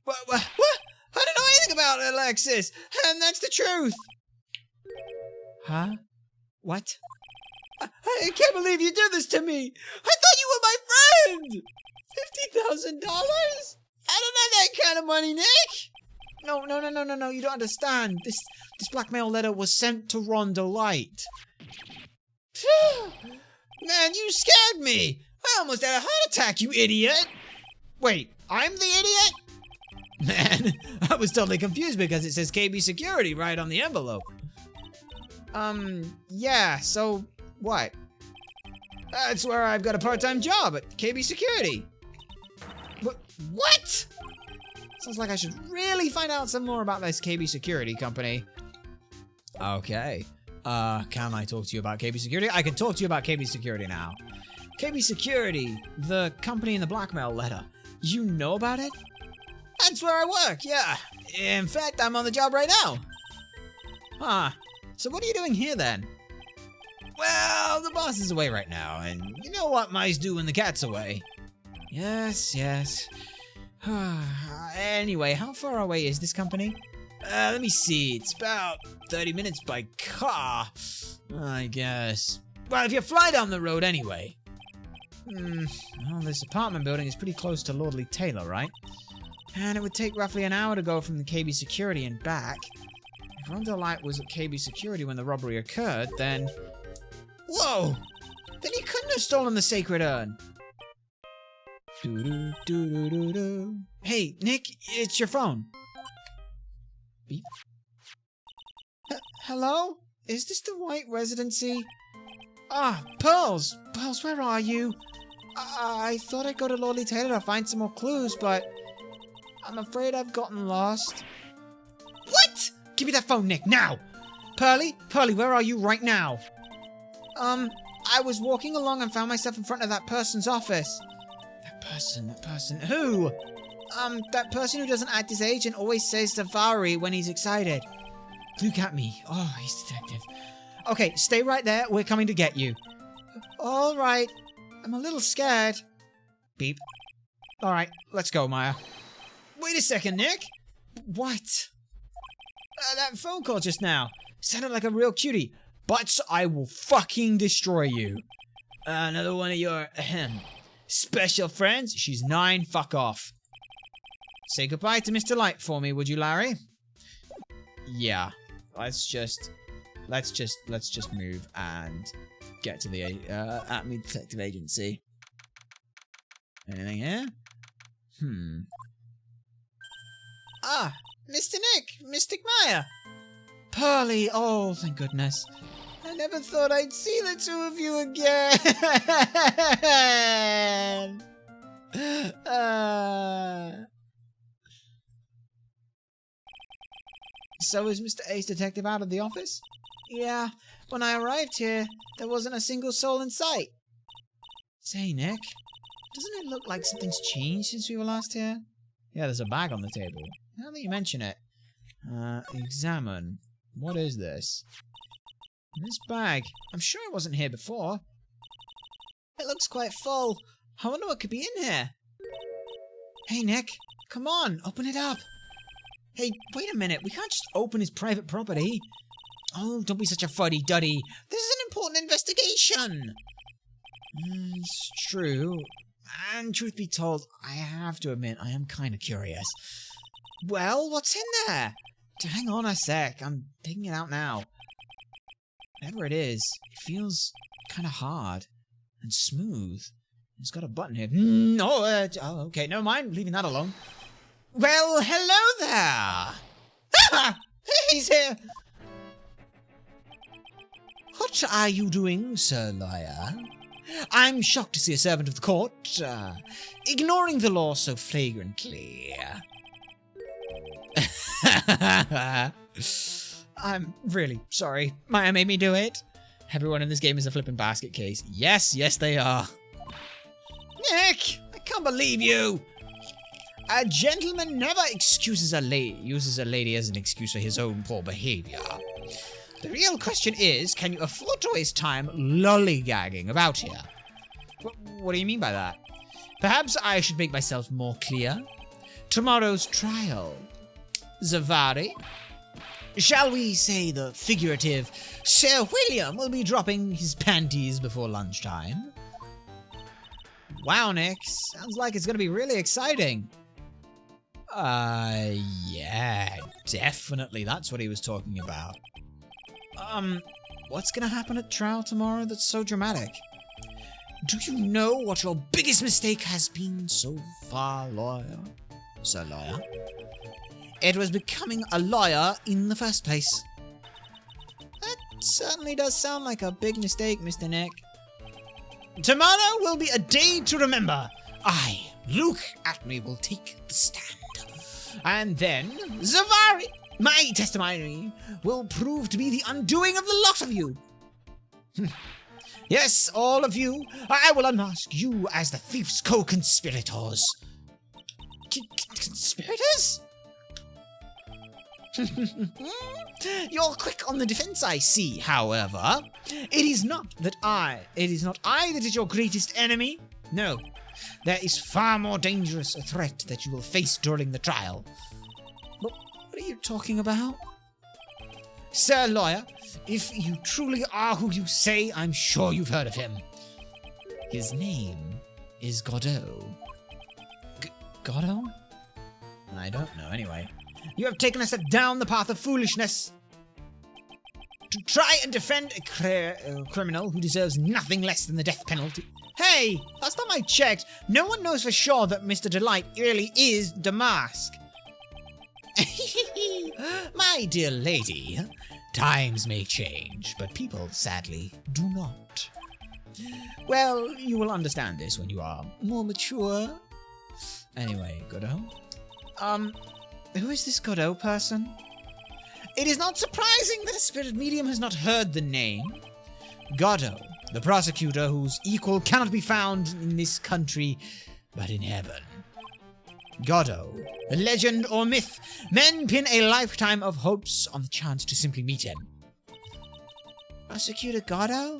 What? I don't know anything about it, Alexis, and that's the truth. Huh? What? I can't believe you did this to me. I thought you were my friend. $50,000? I don't have that kind of money, Nick. No, you don't understand. This blackmail letter was sent to Rhonda Light. Man, you scared me. I almost had a heart attack, you idiot. Wait, I'm the idiot? Man, I was totally confused because it says KB Security right on the envelope. Yeah, so what? That's where I've got a part-time job at KB Security. What? Sounds like I should really find out some more about this KB Security company. Okay. Can I talk to you about KB Security? I can talk to you about KB Security now. KB Security, the company in the blackmail letter. You know about it? That's where I work, yeah. In fact, I'm on the job right now. Huh. So what are you doing here then? Well, the boss is away right now, and you know what mice do when the cat's away. Yes. Anyway, how far away is this company? Let me see. It's about 30 minutes by car, I guess. Well, if you fly down the road anyway. Well, this apartment building is pretty close to Lordly Taylor, right? And it would take roughly an hour to go from the KB Security and back. If Rhonda Light was at KB Security when the robbery occurred, then... Whoa! Then he couldn't have stolen the sacred urn. Hey, Nick, it's your phone. Beep. Hello? Is this the White Residency? Ah, Pearls! Pearls, where are you? I thought I'd go to Lordly Taylor to find some more clues, but... I'm afraid I've gotten lost. What? Give me that phone, Nick, now! Pearly, where are you right now? I was walking along and found myself in front of that person's office. That person, who? That person who doesn't act his age and always says Zavari when he's excited. Look at me. Oh, he's detective. Okay, stay right there. We're coming to get you. All right. I'm a little scared. Beep. All right, let's go, Maya. Wait a second, Nick. What? That phone call just now sounded like a real cutie. But I will fucking destroy you. Another one of your special friends. She's 9. Fuck off. Say goodbye to Mr. Light for me, would you, Larry? Yeah. Let's just move and get to the Atme Detective Agency. Anything here? Ah, Mr. Nick, Mystic Maya. Pearly, oh, thank goodness. I never thought I'd see the two of you again. So is Mr. Ace Detective out of the office? Yeah, when I arrived here, there wasn't a single soul in sight. Say, Nick, doesn't it look like something's changed since we were last here? Yeah, there's a bag on the table. Now that you mention it. Examine. What is this? This bag. I'm sure it wasn't here before. It looks quite full. I wonder what could be in here. Hey, Nick. Come on, open it up. Hey, wait a minute. We can't just open his private property. Oh, don't be such a fuddy-duddy. This is an important investigation. It's true. And truth be told, I have to admit, I am kind of curious. Well, what's in there? Hang on a sec. I'm taking it out now. Whatever it is, it feels kind of hard and smooth. It's got a button here. No, oh, okay, never mind. Leaving that alone. Well, hello there. Ah, he's here. What What are you doing, Sir Lawyer? I'm shocked to see a servant of the court ignoring the law so flagrantly. I'm really sorry. Maya made me do it. Everyone in this game is a flippin' basket case. Yes, they are. Nick, I can't believe you. A gentleman never uses a lady as an excuse for his own poor behavior. The real question is, can you afford to waste time lollygagging about here? What do you mean by that? Perhaps I should make myself more clear. Tomorrow's trial. Zavari. Shall we say the figurative Sir William will be dropping his panties before lunchtime? Wow, Nick. Sounds like it's gonna be really exciting. Yeah, definitely. That's what he was talking about. What's gonna happen at trial tomorrow that's so dramatic? Do you know what your biggest mistake has been so far, lawyer? Sir Lawyer? It was becoming a lawyer in the first place. That certainly does sound like a big mistake, Mr. Nick. Tomorrow will be a day to remember. I, Luke Atme, will take the stand. And then, Zavari, my testimony, will prove to be the undoing of the lot of you. Yes, all of you. I will unmask you as the thief's co-conspirators. Conspirators? You're quick on the defense, I see, however. It is not I that is your greatest enemy. No, there is far more dangerous a threat that you will face during the trial. What are you talking about? Sir Lawyer, if you truly are who you say, I'm sure you've heard of him. His name is Godot. Godot? I don't know, anyway. You have taken a step down the path of foolishness. To try and defend a criminal who deserves nothing less than the death penalty. Hey, last time I checked, no one knows for sure that Mr. Delight really is Damask. My dear lady, times may change, but people, sadly, do not. Well, you will understand this when you are more mature. Anyway, Godot. Who is this Godot person? It is not surprising that a spirit medium has not heard the name. Godot, the prosecutor whose equal cannot be found in this country, but in heaven. Godot, a legend or myth, men pin a lifetime of hopes on the chance to simply meet him. Prosecutor Godot?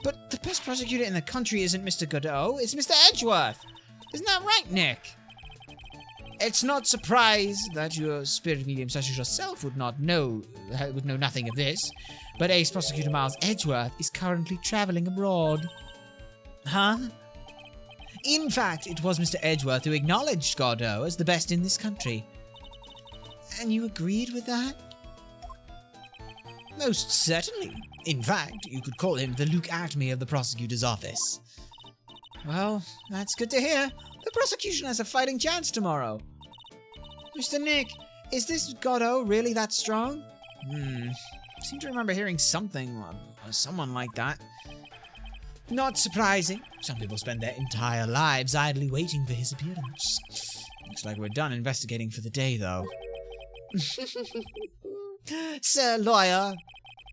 But the best prosecutor in the country isn't Mr. Godot, it's Mr. Edgeworth. Isn't that right, Nick? It's not surprise that your spirit medium such as yourself would know nothing of this, but Ace Prosecutor Miles Edgeworth is currently traveling abroad. Huh? In fact, it was Mr. Edgeworth who acknowledged Godot as the best in this country. And you agreed with that? Most certainly. In fact, you could call him the Luke Atme of the prosecutor's office. Well, that's good to hear. The prosecution has a fighting chance tomorrow. Mr. Nick, is this Godot really that strong? I seem to remember hearing something or someone like that. Not surprising. Some people spend their entire lives idly waiting for his appearance. Looks like we're done investigating for the day, though. Sir Lawyer,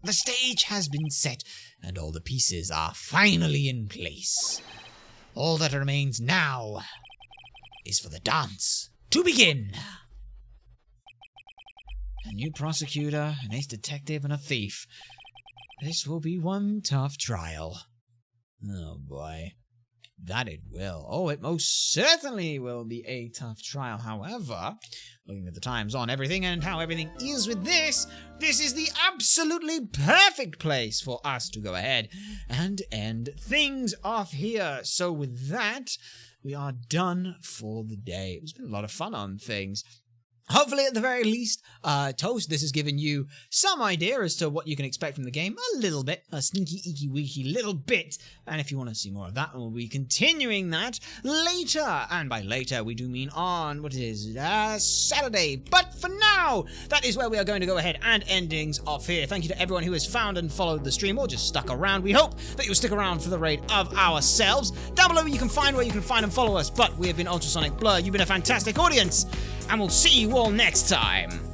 the stage has been set, and all the pieces are finally in place. All that remains now is for the dance to begin. A new prosecutor, an ace detective, and a thief. This will be one tough trial. Oh boy. That it will. Oh, it most certainly will be a tough trial. However, looking at the times on everything and how everything is with this is the absolutely perfect place for us to go ahead and end things off here. So with that, we are done for the day. It's been a lot of fun on things. Hopefully, at the very least, Toast, this has given you some idea as to what you can expect from the game. A little bit. A sneaky, eeky, weeky little bit. And if you want to see more of that, we'll be continuing that later. And by later, we do mean on, Saturday. But for now, that is where we are going to go ahead and end things off here. Thank you to everyone who has found and followed the stream or just stuck around. We hope that you'll stick around for the raid of ourselves. Down below, you can find where you can find and follow us. But we have been Ultrasonic Blur. You've been a fantastic audience. And we'll see you all next time.